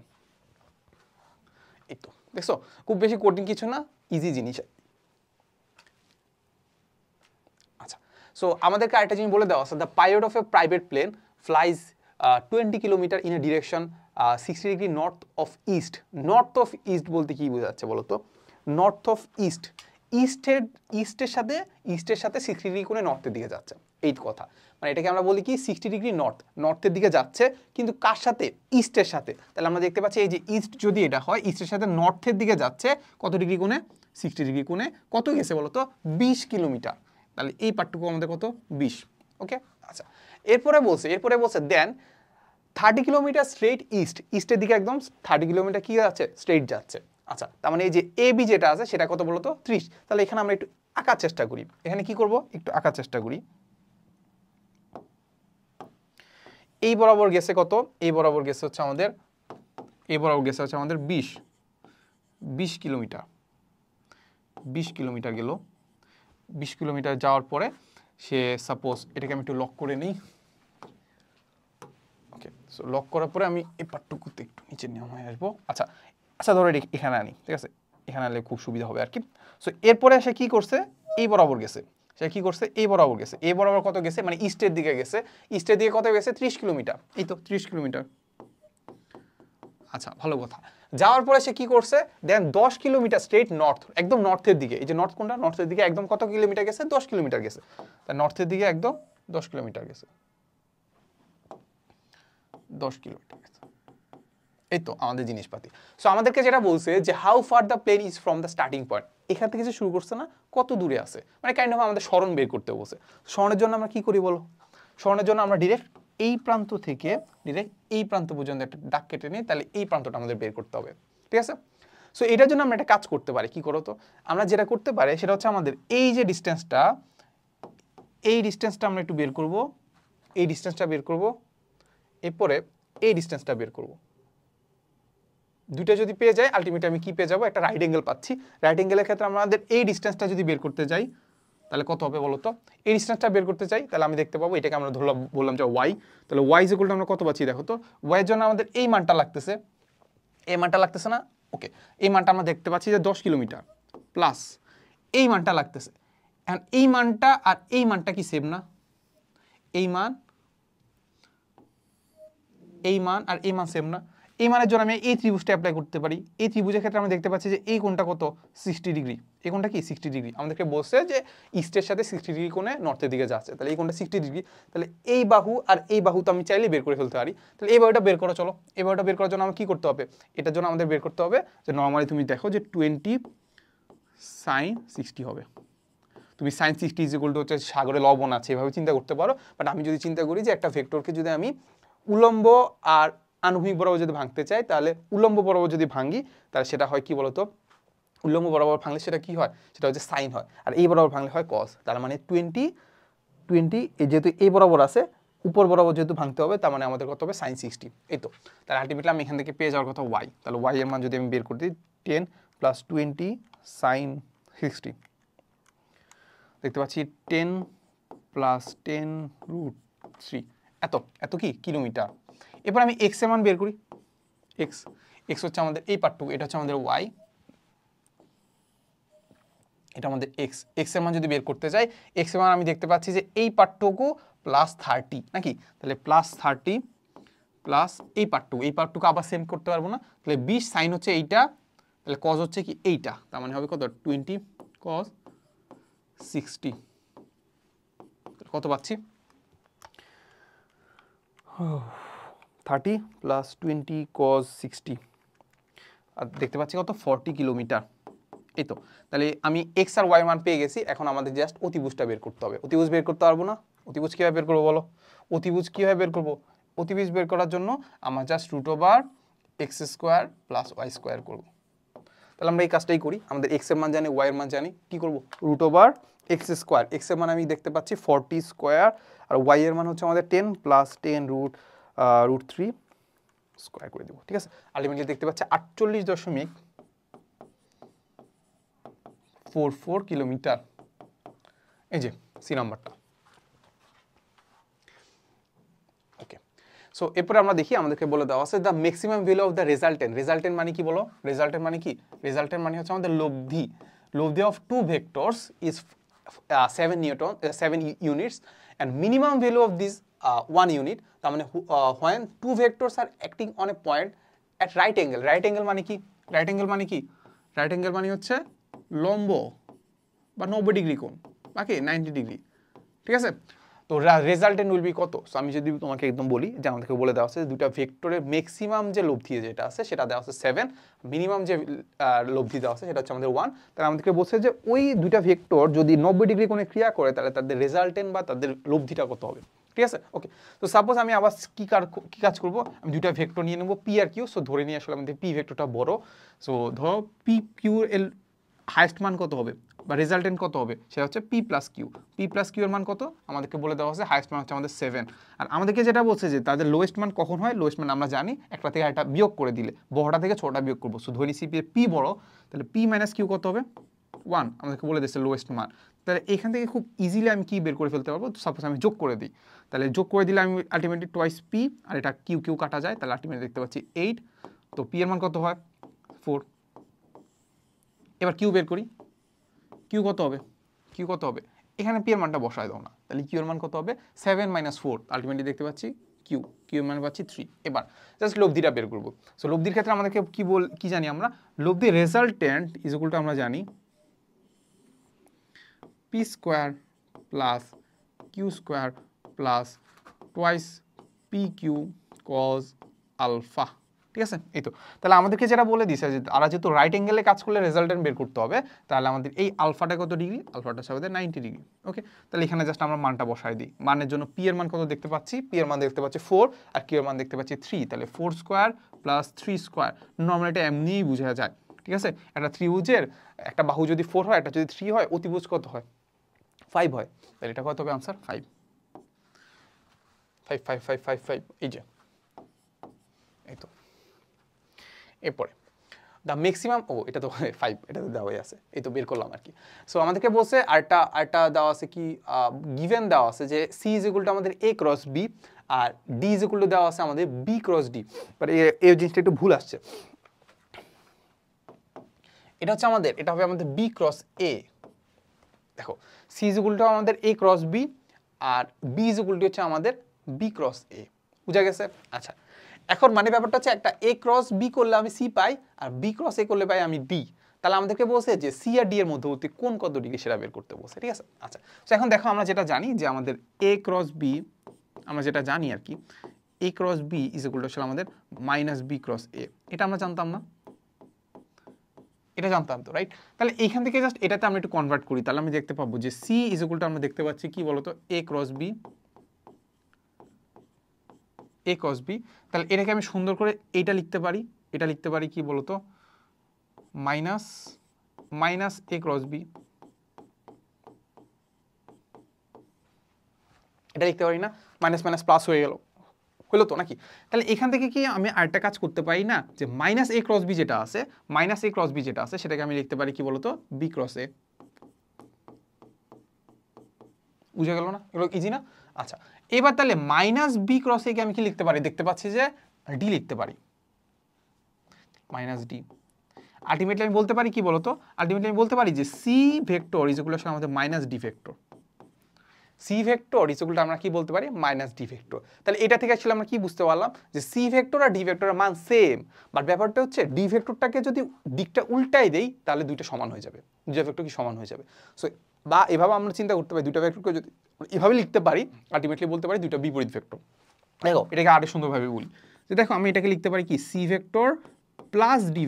এই তো দেখছো, খুব বেশি কঠিন কিছু না, ইজি জিনিস। আচ্ছা, সো আমাদেরকে আরেকটা জিনিস বলে দেওয়া আছে, the pilot of a private plane flies 20 kilometre in a direction 60 degree north of east. North of east বলতে কি বোঝাচ্ছে বলো তো? নর্থ অফ ইস্ট, ইস্টের সাথে 60 ডিগ্রি কোণে নর্থের দিকে যাচ্ছে, এই কথা। মানে এটাকে আমরা বলি কি 60 ডিগ্রি নর্থের দিকে যাচ্ছে, কিন্তু কার সাথে? ইস্টের সাথে। তাহলে আমরা দেখতে পাচ্ছি এই যে ইস্ট যদি এটা হয়, ইস্টের সাথে নর্থের দিকে যাচ্ছে কত ডিগ্রি কোণে? 60 ডিগ্রি কোণে। কত গেছে বলো তো? 20 কিলোমিটার। তাহলে এই পার্টটুকু আমাদের কত? 20। ওকে, আচ্ছা। এরপরে বলছে দেন 30 কিলোমিটার স্ট্রেট ইস্টের দিকে একদম 30 কিলোমিটার কি যাচ্ছে? স্ট্রেট যাচ্ছে। আচ্ছা, তার মানে এই যে এ বি যেটা আছে সেটা কত বলতো? 30। তাহলে এখানে আমরা একটু আঁকার চেষ্টা করি। এখানে কি করব? একটু আঁকার চেষ্টা করি। এই বরাবর গেছে কত? এই বরাবর গেছে হচ্ছে আমাদের 20 কিলোমিটার। 20 কিলোমিটার গেল। 20 কিলোমিটার যাওয়ার পরে সে সাপোজ এটাকে আমি একটু লক করে নিই। ওকে, সো লক করার পরে আমি এই পার্টটুকুতে একটু নিচে নেমে আসবো। আচ্ছা, ধরো এখানে আনি, ঠিক আছে? এখানে আনলে খুব সুবিধা হবে আর কি। সো এরপরে সে কি করছে? এই বরাবর গেছে। এই বরাবর কত গেছে? মানে ইস্টের দিকে গেছে। ইস্টের দিকে কত গেছে? 30 কিলোমিটার। এই তো 30 কিলোমিটার। আচ্ছা, ভালো কথা। যাওয়ার পরে সে কি করছে? দেন 10 কিলোমিটার স্ট্রেট নর্থ, একদম নর্থের দিকে। এই যে নর্থ কোনটা? নর্থের দিকে একদম কত কিলোমিটার গেছে? 10 কিলোমিটার গেছে। তাই নর্থের দিকে একদম 10 কিলোমিটার গেছে। 10 কিলোমিটার গেছে। এই তো আমাদের জিনিসপাতি। সো আমাদেরকে যেটা বলছে যে how far the plane is from the starting point, এখান থেকে যে শুরু করছে না, কত দূরে আছে, মানে কাইন্ড অফ আমাদের স্মরণ বের করতে বলছে। স্মরণের জন্য আমরা কি করি বলো? স্মরণের জন্য আমরা ডিরেক্ট এই প্রান্ত থেকে ডিরেক্ট এই প্রান্ত পর্যন্ত একটা দাগ কেটে নিই, তাহলে এই প্রান্তটা আমাদের বের করতে হবে, ঠিক আছে? সো এটার জন্য আমরা একটা কাজ করতে পারি। কি করো তো? আমরা যেটা করতে পারি সেটা হচ্ছে আমাদের এই যে ডিস্টেন্সটা, এই ডিস্টেন্সটা আমরা একটু বের করব, এই ডিস্টেন্সটা বের করব, এরপরে এই ডিস্টেন্সটা বের করব। দুইটা যদি পেয়ে যায়, আলটিমেটলি আমি কি পেয়ে যাবো? একটা রাইট অ্যাঙ্গেল পাচ্ছি। রাইট অ্যাঙ্গেলের ক্ষেত্রে আমাদের এই ডিস্টেন্সটা যদি বের করতে যাই, তাহলে কত হবে বলো তো? এই ডিস্টেন্সটা বের করতে চাই, তাহলে আমি দেখতে পাবো এটাকে আমরা বললাম যে ওয়াই। তাহলে ওয়াই ইজ ইকুয়াল টু আমরা কত পাচ্ছি দেখো তো? ওয়াইয়ের জন্য আমাদের এই মানটা লাগতেছে, এই মানটা লাগতেছে না? ওকে, এই মানটা আমরা দেখতে পাচ্ছি যে 10 কিলোমিটার প্লাস এই মানটা লাগতেছে। এখন এই মানটা আর এই মানটা কি সেম না? এই মান আর এই মান সেম না? এই মানের জন্য আমি এই ত্রিভুজটা অ্যাপ্লাই করতে পারি। এই ত্রিভুজের ক্ষেত্রে আমরা দেখতে পাচ্ছি যে এই কোণটা কত? 60 ডিগ্রি। এই কোণটা কি 60 ডিগ্রি। আমাদেরকে বলছে যে ইস্টের সাথে 60 ডিগ্রি কোণে নর্থের দিকে যাচ্ছে, তাহলে এই কোণটা 60 ডিগ্রি। তাহলে এই বাহু আর এই বাহু তো আমি চাইলে বের করে ফেলতে পারি। তাহলে এই বাহুটা বের করো, চলো। এই বাহুটা বের করার জন্য আমার কি করতে হবে? এটার জন্য আমাদের বের করতে হবে যে নর্মালি তুমি দেখো যে 20 sin 60 হবে। তুমি sin 60 ইজ ইকুয়াল টু হচ্ছে সাগরে লবণ আছে, এভাবে চিন্তা করতে পারো। বাট আমি যদি চিন্তা করি যে একটা ভেক্টরকে যদি আমি উলম্ব আর আনুভূমিক বরাবর যদি ভাঙতে চাই, তাহলে উলম্ব বরাবর যদি ভাঙি, তাহলে সেটা হয় কি বলতো? উলম্ব বরাবর ভাঙলে সেটা কি হয়? সেটা হচ্ছে সাইন হয়। আর এই বরাবর ভাঙলে হয় কস। তার মানে 20 যেহেতু এই বরাবর আছে, উপর বরাবর যেহেতু ভাঙতে হবে, তার মানে আমাদের কত হবে? sin 60। এই তো, তাহলে আলটিমেটলি আমি এখান থেকে পেয়ে যাওয়ার কথা ওয়াই। তাহলে ওয়াই এর মান যদি আমি বের করতে 10 প্লাস 20 sin 60, দেখতে পাচ্ছি 10 প্লাস 10 রুট 3, এত কি কিলোমিটার। এরপর আমি এক্স এর মান বের করি। এক্স হচ্ছে আমাদের এই পার্টটুকু, এটা হচ্ছে আমাদের ওয়াই, এটা আমাদের এক্স এর মান যদি বের করতে যাই, এক্স এর মান আমি দেখতে পাচ্ছি যে এই পার্টটুকু প্লাস 30 নাকি? তাহলে প্লাস 30 প্লাস এই পার্টটুকু আবার সেম করতে পারবো না। তাহলে 20 সাইন হচ্ছে এইটা, তাহলে কজ হচ্ছে কি এইটা, তার মানে হবে কত? 20 কজ 60। কত পাচ্ছি? 30 প্লাস 20 cos 60, আর দেখতে পাচ্ছি কত? 40 কিলোমিটার। এই তো, তাহলে আমি এক্স আর ওয়াই মান পেয়ে গেছি। এখন আমাদের জাস্ট অতিভুজটা বের করতে হবে। অতিভুজ বের করতে পারবো না? অতিভুজ কীভাবে বের করবো বলো? অতিভুজ বের করার জন্য আমরা জাস্ট √x² প্লাস y² করবো। তাহলে আমরা এই কাজটাই করি। আমাদের এক্স এর মান জানি, ওয়াই এর মান জানি, কি করবো? √x²। এক্স এর মান আমি দেখতে পাচ্ছি 40 স্কোয়ার, আর ওয়াই এর মান হচ্ছে আমাদের 10 প্লাস 10 √x²। √3 স্কোয়ার করে দেবো, ঠিক আছে। আলটিমেটলি দেখতে পাচ্ছি 48.44 কিলোমিটার, এই যে সি নাম্বারটা। ওকে, সো এরপরে আমরা দেখি আমাদেরকে বলে দেওয়া আছে the maximum value of the resultant. Resultant মানে কি বলো? রেজাল্টেন্ট মানে কি? রেজাল্টেন্ট মানে হচ্ছে আমাদের লব্ধি। লব্ধি of two vectors is 7 units and minimum value of this 1 unit, তার মানে when two vectors are acting on a point at right angle. right angle মানে কি? right angle মানে কি? right angle মানে হচ্ছে লম্ব বা 90 ডিগ্রি কোণ, বাকি 90 ডিগ্রি, ঠিক আছে। তো রেজাল্টেন্ট উইল বি কত? সো আমি যদি তোমাকে একদম বলি যে আমাদেরকে বলে দেওয়া আছে দুইটা ভেক্টরের ম্যাক্সিমাম যে লব্ধি যেটা আছে সেটা দেওয়া আছে 7, মিনিমাম যে লব্ধি দেওয়া আছে সেটা হচ্ছে আমাদের 1। তাহলে আমাদেরকে বলছে যে ওই দুইটা ভেক্টর যদি 90 ডিগ্রি কোণে ক্রিয়া করে তাহলে তাদের রেজাল্টেন্ট বা তাদের লব্ধিটা কত হবে, ঠিক আছে। ওকে, তো সাপোজ আমি আবার কি কাজ করব, আমি দুইটা ভেক্টর নিয়ে নেব পি আর কিউ। সো ধরে নিয়ে আসলে আমাদের পি ভেক্টরটা বড়। সো ধরো পি কিউ এর হাইয়েস্ট মান কত হবে বা রেজাল্টেন্ট কত হবে, সেটা হচ্ছে p plus q. P plus q এর মান কত আমাদেরকে বলে দেওয়া আছে, হাইয়েস্ট মান হচ্ছে আমাদের 7। আর আমাদেরকে যেটা বলছে যে তাদের লোয়েস্ট মান কখন হয়, লোয়েস্ট মান আমরা জানি একটা থেকে একটা বিয়োগ করে দিলে, বড়টা থেকে ছোটটা বিয়োগ করবো। সো ধরি সিপি এর পি বড়, তাহলে পি মাইনাস কিউ কত হবে 1, আমাদেরকে বলে দিচ্ছে লোয়েস্ট মান। তাহলে এখান থেকে খুব ইজিলি আমি কি বের করে ফেলতে পারবো, সাপোজ আমি যোগ করে দিই, তাহলে যোগ করে দিলে আমি আলটিমেটলি টুয়াইস পি, আর এটা কিউ কিউ কাটা যায়, তাহলে আলটিমেটলি দেখতে পাচ্ছি 8। তো পি এর মান কত হয় 4। এবার কিউ বের করি, কিউ কত হবে, কিউ কত হবে, এখানে পি এর মানটা বসায় দাও না, তাহলে কিউ এর মান কত হবে 7 - 4, আলটিমেটলি দেখতে পাচ্ছি কিউ এর মান পাচ্ছি 3। এবার জাস্ট লব্ধিটা বের করবো। সো লব্ধির ক্ষেত্রে আমাদেরকে কি জানি আমরা, লব্ধি রেজাল্টেন্ট ইজ ইকুয়াল টু আমরা জানি p square plus q square plus twice p q cos alpha, ঠিক আছে। এই তো, তাহলে আমাদেরকে যেটা বলে দিছে যে আর যেহেতু রাইট অ্যাঙ্গেলে কাজ করলে রেজাল্টেন্ট বের করতে হবে, তাহলে আমাদের এই আলফাটা কত ডিগ্রি, আলফাটা হচ্ছে 90 ডিগ্রি। ওকে, তাহলে এখানে জাস্ট আমরা মানটা বসাই দিই। মানের জন্য পি এর মান কত দেখতে পাচ্ছি, পি এর মান দেখতে পাচ্ছি 4 আর কিউ এর মান দেখতে পাচ্ছি 3, তাহলে 4 স্কোয়ার প্লাস 3 স্কোয়ার, নর্মাল এটা এমনিই বোঝা যায়, ঠিক আছে। একটা ত্রিভুজের একটা বাহু যদি 4 হয়, একটা যদি 3 হয়, অতিভুজ কত হয় 5 হয়, তাহলে এটা কত হবে আনসার 5। 5 5 5 5 5, এই যে এই তো। এরপরে দ্য ম্যাক্সিমাম, এটা তো 5, এটা তো দেওয়াই আছে, এই তো বের করলাম আর কি। সো আমাদেরকে বলছে আরটা দেওয়া আছে কি, গিভেন দেওয়া আছে যে সি ইজ ইকুয়াল টু আমাদের এ ক্রস বি আর ডি ইজ ইকুয়াল টু দেওয়া আছে আমাদের বি ক্রস ডি। বাট এই জিনিসটা একটু ভুল আসছে, এটা হচ্ছে আমাদের, এটা হবে আমাদের বি ক্রস এ। দেখো সি ইজ ইকুয়াল টু আমাদের এ ক্রস বি আর বি ইজ ইকুয়াল টু হচ্ছে আমাদের বি ক্রস এ, বুঝা গেছে। আচ্ছা, এখন মানে ব্যাপারটা হচ্ছে একটা এ ক্রস বি করলে আমি সি পাই আর বি ক্রস এ করলে পাই আমি ডি। তাহলে আমাদেরকে বলছে যে সি আর ডি এর মধ্যবর্তী কোন কত ডিগ্রি সেটা বের করতে বলছে, ঠিক আছে। আচ্ছা, তো এখন দেখো আমরা যেটা জানি যে আমাদের এ ক্রস বি, আমরা যেটা জানি আর কি, A cross B is equal to হচ্ছে আমাদের মাইনাস বি ক্রস এ, এটা আমরা জানতাম না, এটা জানতাম তো, রাইট। তাহলে এইখান থেকে জাস্ট এটাতে আমরা একটু কনভার্ট করি, তাহলে আমি দেখতে পাবো যে সি ইজ ইকুয়াল টু আমরা দেখতে পাচ্ছি কি বলতো, এ ক্রস বি, এ ক্রস বি। তাহলে এটাকে আমি সুন্দর করে এইটা লিখতে পারি, এটা লিখতে পারি কি বলতো, মাইনাস এ ক্রস বি, এটা লিখতে পারি না, মাইনাস মাইনাস প্লাস হয়ে গেল, হলো তো নাকি। তাহলে এখান থেকে কি আমি আরেকটা কাজ করতে পারি না, যে মাইনাস এ ক্রস বি যেটা আছে, মাইনাস এ ক্রস বি যেটা আছে সেটাকে আমি লিখতে পারি কি বলতো, বি ক্রস এ। বুঝে গেল না, এগুলো ইজি না। আচ্ছা, এবার তাহলে মাইনাস বি ক্রস এ কে আমি কি লিখতে পারি, দেখতে পাচ্ছি যে ডি লিখতে পারি, মাইনাস ডি। আলটিমেটলি আমি বলতে পারি কি বলতো, আলটিমেটলি আমি বলতে পারি যে C vector is equal to আমাদের minus D vector. C vector is equal to আমরা কি বলতে পারি, মাইনাস ডি ভেক্টর। তাহলে এটা থেকে আসলে আমরা কি বুঝতে পারলাম যে সি ভেক্টর আর ডি ভেক্টরের মান সেম, বাট ব্যাপারটা হচ্ছে ডি ভেক্টরটাকে যদি দিকটা উল্টাই দেই তাহলে দুইটা সমান হয়ে যাবে, দুইটা ভেক্টর কি সমান হয়ে যাবে। সো বা এভাবে আমরা চিন্তা করতে পারি, দুইটা ভেক্টরকে যদি এভাবে লিখতে পারি, আলটিমেটলি বলতে পারি দুইটা বিপরীত ভেক্টর। দেখো এটাকে আরো সুন্দরভাবে বলি, যে দেখো আমি এটাকে লিখতে পারি কি, c vector plus d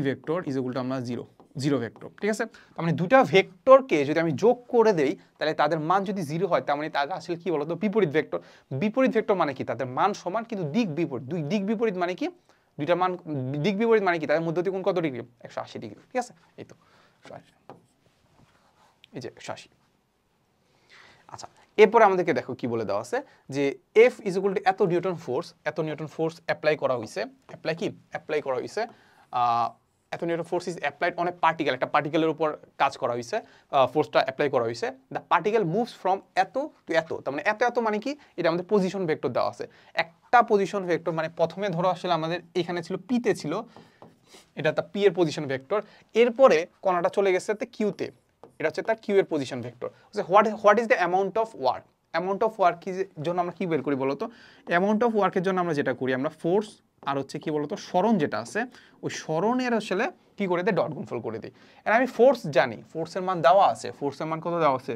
vector is equal to আমরা জিরো ভেক্টর, ঠিক আছে। তার মানে দুটা ভেক্টরকে যদি আমি যোগ করে দেই তাহলে তাদের মান যদি 0 হয়, তার মানে তারা আসলে কি বলতো, বিপরীত ভেক্টর। বিপরীত ভেক্টর মানে কি, তাদের মান সমান কিন্তু দিক বিপরীত। দিক বিপরীত মানে কি, দুইটা মান দিক বিপরীত মানে কি, তাদের মধ্যবর্তী কোণ কত ডিগ্রি, 180 ডিগ্রি, ঠিক আছে। এই তো এই যে 180। আচ্ছা, এরপরে আমাদেরকে দেখো কি বলে দেওয়া আছে যে এফ ইজ ইকুয়াল টু এত নিউটন ফোর্স অ্যাপ্লাই করা হয়েছে, অ্যাপ্লাই করা হয়েছে, এত Newton force is applied on a particle, একটা পার্টিকেলের উপর কাজ করা হয়েছে, ফোর্সটা অ্যাপ্লাই করা হয়েছে, দ্য পার্টিকেল মুভস ফ্রম এত টু এত, তার মানে এত মানে কি, এটা আমাদের পজিশন ভেক্টর দেওয়া আছে, একটা পজিশন ভেক্টর, মানে প্রথমে ধরো আসলে আমাদের এখানে ছিল পিতে ছিল, এটা তার পি এর পজিশন ভেক্টর, এরপরে কণাটা চলে গেছে কিউতে, এটা হচ্ছে তার কিউ এর position vector. What is the amount of work, amount of work জন্য আমরা কি বের করি বলতো, অ্যামাউন্ট অফ ওয়ার্কের জন্য আমরা যেটা করি, আমরা ফোর্স আর হচ্ছে কি বলতো সরণ যেটা আছে, ওই সরণের আসলে কি করে দেয়, ডট গুণফল করে দিই। আর আমি ফোর্স জানি, ফোর্সের মান দেওয়া আছে, ফোর্সের মান কত দেওয়া আছে,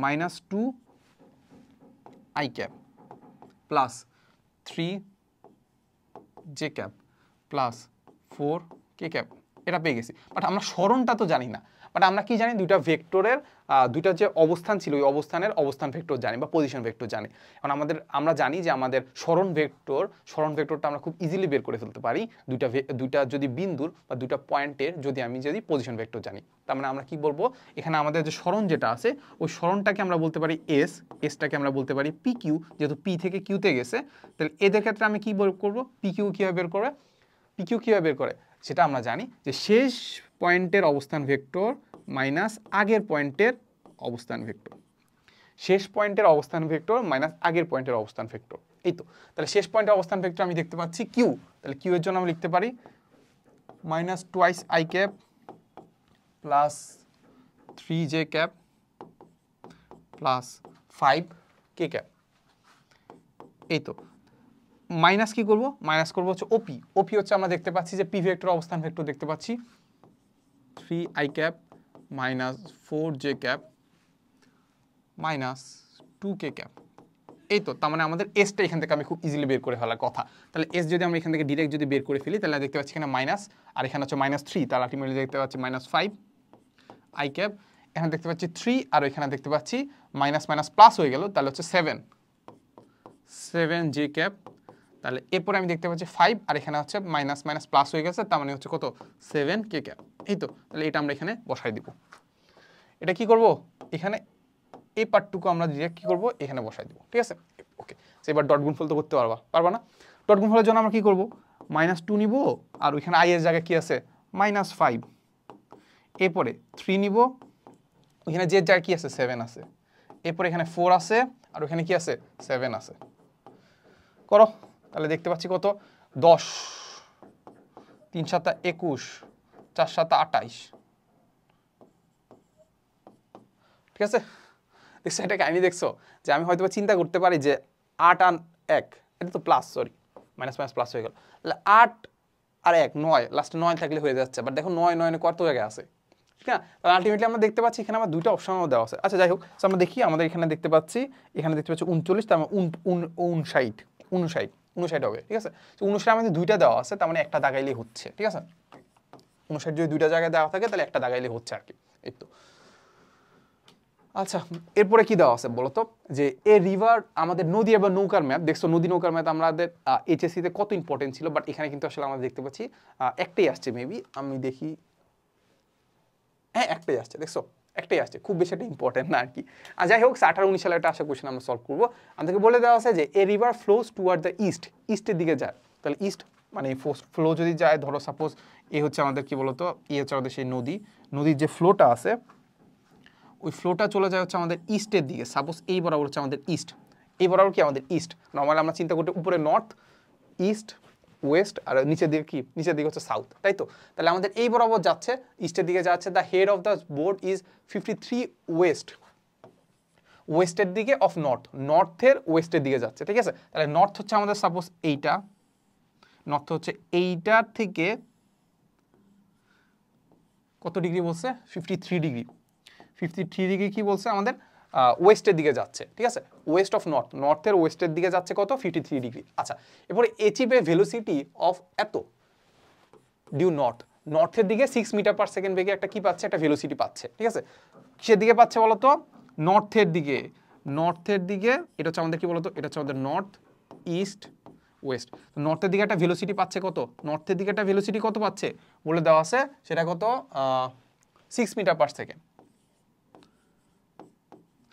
-2 I cap plus 3 J cap plus 4 K cap, এটা পেয়ে গেছি। বাট আমরা সরণটা তো জানি না, বাট আমরা কি জানি, দুইটা ভেক্টরের দুইটা যে অবস্থান ছিল ওই অবস্থানের অবস্থান ভেক্টর জানি বা পজিশন ভেক্টর জানি। এখন আমরা জানি যে আমাদের সরণ ভেক্টরটা আমরা খুব ইজিলি বের করে ফেলতে পারি দুইটা যদি বিন্দুর বা দুইটা পয়েন্টের যদি পজিশন ভেক্টর জানি। তার মানে আমরা কি বলবো, এখানে আমাদের যে সরণ যেটা আছে ওই সরণটাকে আমরা বলতে পারি এসটাকে আমরা বলতে পারি পি কিউ, যেহেতু পি থেকে কিউতে গেছে, তাহলে এদের ক্ষেত্রে আমি কি বের করবো, পি কিউ কীভাবে বের করে সেটা আমরা জানি যে শেষ পয়েন্টের অবস্থান ভেক্টর মাইনাস আগের পয়েন্টের অবস্থান ভেক্টর, শেষ পয়েন্টের অবস্থান ভেক্টর মাইনাস আগের পয়েন্টের অবস্থান ভেক্টর। এই তো, তাহলে শেষ পয়েন্টের অবস্থান ভেক্টর আমি দেখতে পাচ্ছি কিউ, তাহলে কিউ এর জন্য আমি লিখতে পারি -2 I cap plus 3 J cap plus 5 K cap. এই তো, মাইনাস কি করব, মাইনাস করবো হচ্ছে ওপি হচ্ছে আমরা দেখতে পাচ্ছি যে পি ভেক্টর অবস্থান ভেক্টর দেখতে পাচ্ছি 3 I cap minus 4 J cap minus 2 K cap. এই তো, তার মানে আমাদের এসটা এখান থেকে আমি খুব ইজিলি বের করে ফেলার কথা। তাহলে এস যদি আমরা এখান থেকে ডিরেক্ট যদি বের করে ফেলি, তাহলে দেখতে পাচ্ছি এখানে মাইনাস, আর এখানে হচ্ছে -3, তাহলে আলটিমেটলি দেখতে পাচ্ছি -5 I ক্যাপ, এখানে দেখতে পাচ্ছি 3, আর এখানে দেখতে পাচ্ছি মাইনাস মাইনাস প্লাস হয়ে গেল, তাহলে হচ্ছে 7 J ক্যাপ, তাহলে এরপরে আমি দেখতে পাচ্ছি 5, আর এখানে হচ্ছে মাইনাস মাইনাস প্লাস হয়ে গেছে, তার মানে হচ্ছে কত 7 K ক্যাপ। এই তো, তাহলে এটা আমরা এখানে বসাই দিব। এটা কি করব, এখানে এই পার্টটুকু আমরা ডিরেক্ট কি করব, এখানে বসাই দিব, ঠিক আছে। ওকে, এবার ডট গুণফল তো করতে পারবা না, ডট গুণফলের জন্য আমরা কি করব, -2 নিব, আর ওইখানে i এর জায়গায় কি আছে -5, এরপরে 3 নিব, ওইখানে যে জায়গায় কি আছে 7 আছে, এরপরে এখানে 4 আছে, আর ওখানে কি আছে 7 আছে, করো। তাহলে দেখতে পাচ্ছি কত 10, 3 7 21, 4 7 28, ঠিক আছে। দেখছো এটা কাহিনী, দেখছো যে আমি হয়তো চিন্তা করতে পারি যে 8 আর 1, এটা তো plus, sorry minus minus plus হয়ে গেল, তাহলে 8 আর 1 9, লাস্টে 9 থাকলে হয়ে যাচ্ছে, বাট দেখো 9 9 কত জায়গায় আছে, ঠিক না। তাহলে আলটিমেটলি আমরা দেখতে পাচ্ছি এখানে আমার দুইটা অপশনও দেওয়া আছে। আচ্ছা যাই হোক, আমরা দেখি আমাদের এখানে দেখতে পাচ্ছি 39, তার মানে 59 হবে, ঠিক আছে। 59 আমাদের দুইটা দেওয়া আছে, তার মানে একটা দাগাইলেই হচ্ছে, ঠিক আছে। 59 যদি দুইটা জায়গায় দেওয়া থাকে তাহলে একটা দাগাইলেই হচ্ছে আর কি, এই তো। আচ্ছা, এরপরে কি দেওয়া আছে বলতো, যে এ রিভার, আমাদের নদী এবং নৌকার ম্যাপ, দেখছো নদী নৌকার ম্যাপ আমাদের এইচএসসিতে কত ইম্পর্টেন্ট ছিল, বাট এখানে কিন্তু আসলে আমরা দেখতে পাচ্ছি একটাই আসছে, মেবি আমি দেখি, হ্যাঁ একটাই আসছে, দেখছো একটাই আসছে, খুব বেশি একটা ইম্পর্টেন্ট না আর কি। আর যাই হোক 18-19 সালে একটা আসা কোয়েশ্চেন আমরা সলভ করবো। আমাদেরকে বলে দেওয়া আছে যে এ রিভার ফ্লোজ টুয়ার্ড দ্য ইস্টের দিকে যায়, তাহলে ইস্ট মানে ফ্লো যদি যায়, ধরো সাপোজ এ হচ্ছে আমাদের কি বলতো, এ হচ্ছে আমাদের সেই নদীর যে ফ্লোটা আছে, ওই ফ্লোটা চলে যায় হচ্ছে আমাদের ইস্টের দিকে, সাপোজ এই বরাবর হচ্ছে আমাদের ইস্ট, এই বরাবর কি আমাদের ইস্ট, নর্মালি আমরা চিন্তা করতে উপরে নর্থ, ইস্ট, ওয়েস্ট, আর নিচের দিকে কি, নিচের দিকে হচ্ছে সাউথ, তাই তো। তাহলে আমাদের এই বরাবর যাচ্ছে, ইস্টের দিকে যাচ্ছে, the head of the board is 53 ওয়েস্টের দিকে অফ নর্থের ওয়েস্টের দিকে যাচ্ছে, ঠিক আছে। তাহলে নর্থ হচ্ছে আমাদের সাপোজ এইটা, নর্থ হচ্ছে এইটার থেকে কত ডিগ্রি বলছে, 53 ডিগ্রি, 53 ডিগ্রি কি বলছে আমাদের ওয়েস্টের দিকে যাচ্ছে, ঠিক আছে। ওয়েস্ট অফ নর্থের ওয়েস্টের দিকে যাচ্ছে কত, 53 ডিগ্রি। আচ্ছা, এরপরে অ্যাচিভ এ ভেলোসিটি অফ এত ডিউ নর্থের দিকে 6 মিটার পার সেকেন্ড বেগে একটা কি পাচ্ছে, একটা ভেলোসিটি পাচ্ছে, ঠিক আছে। কিসের দিকে পাচ্ছে বলতো, নর্থের দিকে, এটা হচ্ছে আমাদের কি বলতো, এটা হচ্ছে আমাদের নর্থ, ইস্ট, ওয়েস্ট। নর্থের দিকে একটা ভেলোসিটি পাচ্ছে কত, নর্থের দিকে একটা ভেলোসিটি কত পাচ্ছে বলে দেওয়া আছে, সেটা কত 6 metre per second,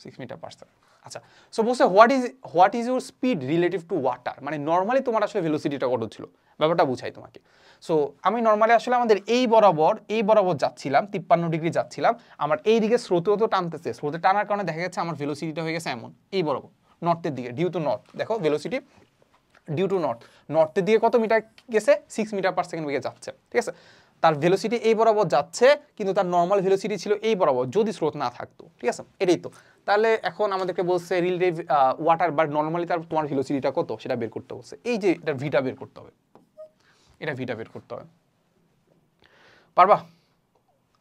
6 metre per second. আচ্ছা, সো বলছে what is your speed relative to water, মানে নর্মালি তোমার আসলে ভেলোসিটিটা কত ছিল, ব্যাপারটা বুঝাই তোমাকে। সো আমি নর্মালি আসলে আমাদের এই বরাবর যাচ্ছিলাম 53 ডিগ্রি যাচ্ছিলাম, আমার এই দিকে স্রোতেও তো টানতেছে, স্রোতে টানার কারণে দেখা যাচ্ছে আমার ভেলোসিটিটা হয়ে গেছে এমন এই বরাবর নর্থের দিকে, ডিউ টু নর্থ, দেখো ভেলোসিটি ডিউ টু নর্থের দিকে কত মিটার গেছে, 6 মিটার পার সেকেন্ড বেগে যাচ্ছে, ঠিক আছে। তার ভেলোসিটি এই বরাবর যাচ্ছে, কিন্তু তার নর্মাল ভেলোসিটি ছিল এই বরাবর যদি স্রোত না থাকতো, ঠিক আছে, এটাই তো। তাহলে এখন আমাদেরকে বলছে রিলেটিভ ওয়াটার বা নর্মালি তার তোমার ভেলোসিটিটা কত সেটা বের করতে বলছে, এই যে এটা ভিটা বের করতে হবে, এটা ভিটা বের করতে হবে, পারবা?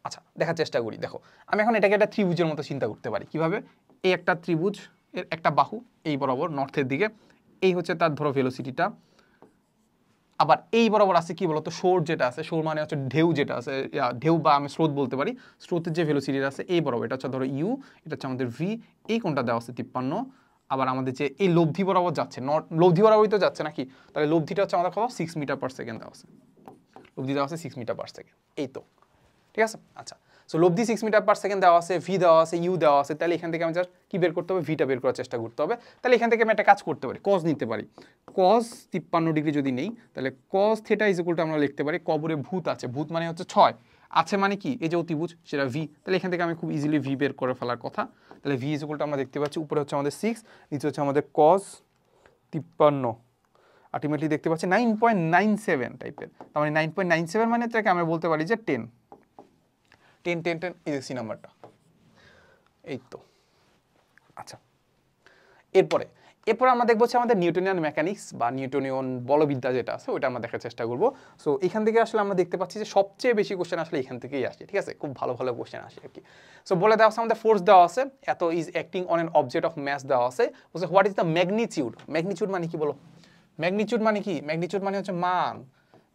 আচ্ছা দেখার চেষ্টা করি, দেখো আমি এখন এটাকে একটা ত্রিভুজের মতো চিন্তা করতে পারি, কিভাবে, এই একটা ত্রিভুজ, এর একটা বাহু এই বরাবর নর্থের দিকে, এই হচ্ছে তার ধরো ভেলোসিটিটা, আবার এই বরাবর আছে কি বলতো শোর, যেটা আছে শোর মানে হচ্ছে ঢেউ, যেটা আছে ঢেউ বা আমি স্রোত বলতে পারি, স্রোতের যে ভেলোসিটিটা আছে এই বরাবর, এটা হচ্ছে ধরো ইউ, এটা হচ্ছে আমাদের ভি, এই কোণটা দেওয়া আছে 53, আবার আমাদের যে এই লব্ধি বরাবর যাচ্ছে, লব্ধি বরাবরই তো যাচ্ছে নাকি, তাহলে লব্ধিটা হচ্ছে আমাদের কত 6 মিটার পার সেকেন্ড দেওয়া আছে, লব্ধি দেওয়া আছে 6 মিটার পার সেকেন্ড, এই তো, ঠিক আছে। আচ্ছা, সো লব্ধি 6 মিটার পার সেকেন্ড দেওয়া আছে, ভি দেওয়া আছে, ইউ দেওয়া আছে, তাহলে এখান থেকে আমি জাস্ট কি বের করতে হবে, ভিটা বের করার চেষ্টা করতে হবে। তাহলে এখান থেকে আমি একটা কাজ করতে পারি, কজ নিতে পারি, কজ 53 ডিগ্রি যদি নেই, তাহলে cause theta is equal to আমরা লিখতে পারি, কবরে ভূত আছে, ভূত মানে হচ্ছে 6 আছে মানে কি এই যে অতিভুজ সেটা ভি, তাহলে এখান থেকে আমি খুব ইজিলি ভি বের করে ফেলার কথা। তাহলে ভি ইজ ইকুয়াল টু আমরা দেখতে পাচ্ছি উপরে হচ্ছে আমাদের 6, নিচে হচ্ছে আমাদের কজ 53, আলটিমেটলি দেখতে পাচ্ছি 9.97 টাইপের, তার মানে 9.97 মানে এটাকে আমরা বলতে পারি যে 10 এই সি নাম্বারটা, এই তো। আচ্ছা, এরপরে আমরা দেখবো হচ্ছে আমাদের নিউটনিয়ান মেকানিক্স বা নিউটনিয়ান বলবিদ্যা যেটা আছে ওটা আমরা দেখার চেষ্টা করবো। সো এখান থেকে আসলে আমরা দেখতে পাচ্ছি যে সবচেয়ে বেশি কোশ্চেন আসলে এখান থেকেই আসে, ঠিক আছে, খুব ভালো ভালো কোশ্চেন আসে আর কি। সো বলে দেওয়া আছে আমাদের ফোর্স দেওয়া আছে, এত is acting on an object of mass দেওয়া আছে, বলছে what is the magnitude, magnitude মানে কি বলো, ম্যাগনিটিউড মানে কি, ম্যাগনিটিউড মানে হচ্ছে মান,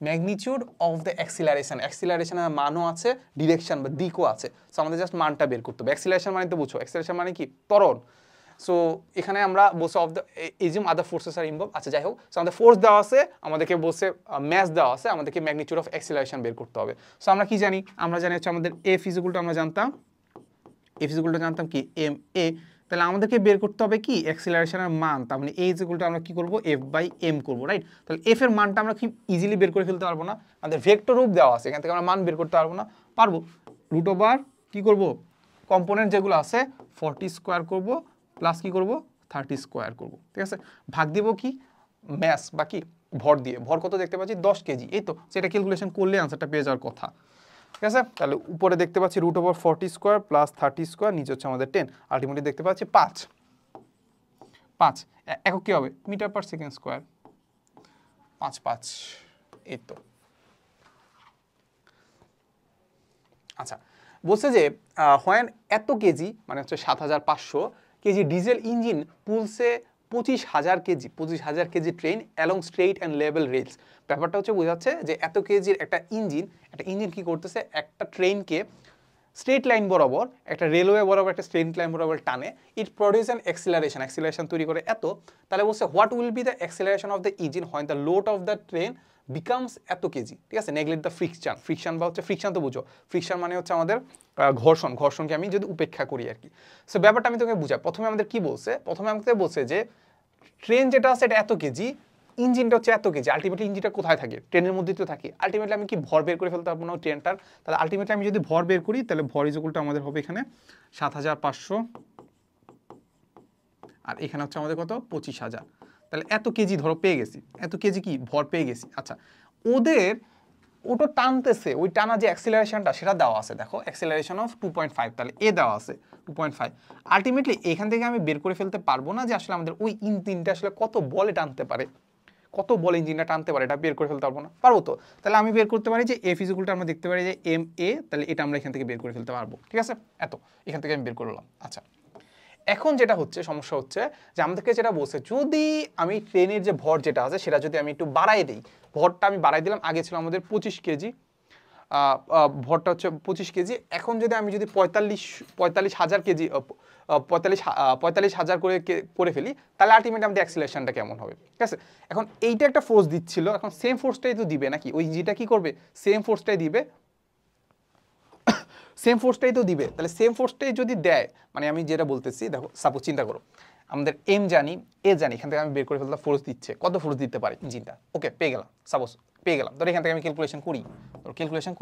ম্যাগনিটিউড অফ দ্য অ্যাক্সিলারেশন, অ্যাক্সিলারেশনের মানও আছে, ডিরেকশন বা দিকও আছে, সো আমাদের জাস্ট মানটা বের করতে হবে। অ্যাক্সিলারেশন মানে তো বুঝো, অ্যাক্সিলারেশন মানে কি ত্বরণ, সো এখানে আমরা বলছি of the assume other forces are involve, আচ্ছা যাই হোক, সো আমাদের ফোর্স দেওয়া আছে, আমাদেরকে বলছে ম্যাস দেওয়া আছে, আমাদেরকে ম্যাগনিটিউড অফ অ্যাক্সিলারেশন বের করতে হবে। সো আমরা কি জানি, আমরা জানি হচ্ছে আমাদের এফ ইজ ইকুয়াল টু, আমরা জানতাম এফ ইজ ইকুয়াল টু জানতাম কি এম এ, তাহলে আমাদেরকে বের করতে হবে কি অ্যাক্সিলারেশনের মান, তার মানে এ ইজ ইকুয়াল টু আমরা কি করব এফ বাই এম করবো, রাইট। তাহলে এফ এর মানটা আমরা কি ইজিলি বের করে ফেলতে পারবো না, আমাদের ভেক্টর রূপ দেওয়া আছে, এখান থেকে আমরা মান বের করতে পারবো না, পারবো, রুট ওভার কি করব কম্পোনেন্ট যেগুলো আছে 40 স্কোয়ার করব প্লাস কি করব 30 স্কোয়ার করব, ঠিক আছে, ভাগ দিব কি ম্যাস বা কি ভর দিয়ে, ভর কত দেখতে পাচ্ছি 10 কেজি, এই তো, সেটা ক্যালকুলেশন করলে আনসারটা পেয়ে যাওয়ার কথা, ঠিক আছে। তাহলে উপরে দেখতে পাচ্ছি root over 40 square plus 30 square, নিচে হচ্ছে আমাদের 10, আলটিমেটলি দেখতে পাচ্ছি 5 একক কি হবে মিটার পার সেকেন্ড স্কোয়ার, 5 এই তো। আচ্ছা, বলছে যে হোয়েন এত কেজি মানে হচ্ছে 7500 KG diesel engine pulls 25,000 KG train along straight and level rails, ব্যাপারটা হচ্ছে বোঝাচ্ছে যে এত কেজির একটা ইঞ্জিন কি করতেছে, একটা ট্রেনকে স্ট্রেট লাইন বরাবর, একটা রেলওয়ে বরাবর একটা স্ট্রেট লাইন বরাবর টানে, ইট প্রডিউস অ্যান অ্যাক্সিলারেশন তৈরি করে এত, তাহলে বলছে what will be the acceleration of the engine when the load of the train becomes এত কেজি, ঠিক আছে, নেগলেক্ট দ্য ফ্রিকশন বা হচ্ছে ফ্রিকশন তো বুঝো, ফ্রিকশন মানে হচ্ছে আমাদের ঘর্ষণকে আমি যদি উপেক্ষা করি আর কি। সো ব্যাপারটা আমি তোকে বুঝাই, প্রথমে আমাদের কি বলছে, প্রথমে আমাদের বলছে যে ট্রেন যেটা আছে এটা এত কেজি, ইঞ্জিনটা হচ্ছে এত কেজি, আলটিমেটলি ইঞ্জিনটা কোথায় থাকে ট্রেনের মধ্যেই তো থাকে, আলটিমেটলি আমি কি ভর বের করে ফেলতে পারবো না ট্রেনটার, তাহলে আলটিমেটলি আমি যদি ভর বের করি তাহলে ভর ইজ ইকুয়াল টু আমাদের হবে এখানে 7500 আর এখানে হচ্ছে আমাদের কত 25,000, তাহলে এত কেজি ধরো পেয়ে গেছি, এত কেজি কি ভর পেয়ে গেছি। আচ্ছা, ওদের ওটা টানতেছে, ওই টানা যে অ্যাক্সিলারেশনটা সেটা দেওয়া আছে, দেখো অ্যাক্সিলারেশন অফ 2.5, তাহলে এ দেওয়া আছে 2.5, আলটিমেটলি এখান থেকে আমি বের করে ফেলতে পারবো না যে আসলে আমাদের ওই ইঞ্জিনটা আসলে কত বলে টানতে পারে, কত বল ইঞ্জিনটা টানতে পারে, এটা বের করে ফেলতে পারবো না, পারবো তো, তাহলে আমি বের করতে পারি যে এফ ইজ ইকুয়াল টু আমরা দেখতে পারি যে এম এ, তাহলে এটা আমরা এখান থেকে বের করে ফেলতে পারবো, ঠিক আছে, এত এখান থেকে আমি বের করলাম। আচ্ছা, এখন যেটা হচ্ছে সমস্যা হচ্ছে যে আমাদেরকে যেটা বলছে যদি আমি ট্রেনের যে ভর যেটা আছে সেটা যদি আমি একটু বাড়াই দিই, ভরটা আমি বাড়াই দিলাম, আগে ছিল আমাদের 25 কেজি, ভরটা হচ্ছে 25 কেজি, এখন যদি আমি যদি 45,000 কেজি 45,000 করে ফেলি, তাহলে আলটিমেটলি আমাদের অ্যাক্সিলারেশনটা কেমন হবে, ঠিক আছে। এখন এইটা একটা ফোর্স দিচ্ছিল, এখন সেম ফোর্সটাই তো দিবে নাকি, ওই ইঞ্জিনটা কি করবে সেম ফোর্সটাই দিবে, তাহলে সেম ফোর্সটাই যদি দেয়, মানে আমি যেটা বলতেছি দেখো সাপোজ চিন্তা করো আমাদের এম জানি, এ জানি, এখান থেকে আমি বের করে ফেলতে ফোর্স দিচ্ছে, কত ফোর্স দিতে পারে ইঞ্জিনটা। ওকে, পেয়ে গেলাম, সাপোজ পেয়ে গেলাম, ধর এখান থেকে আমি ক্যালকুলেশন করি,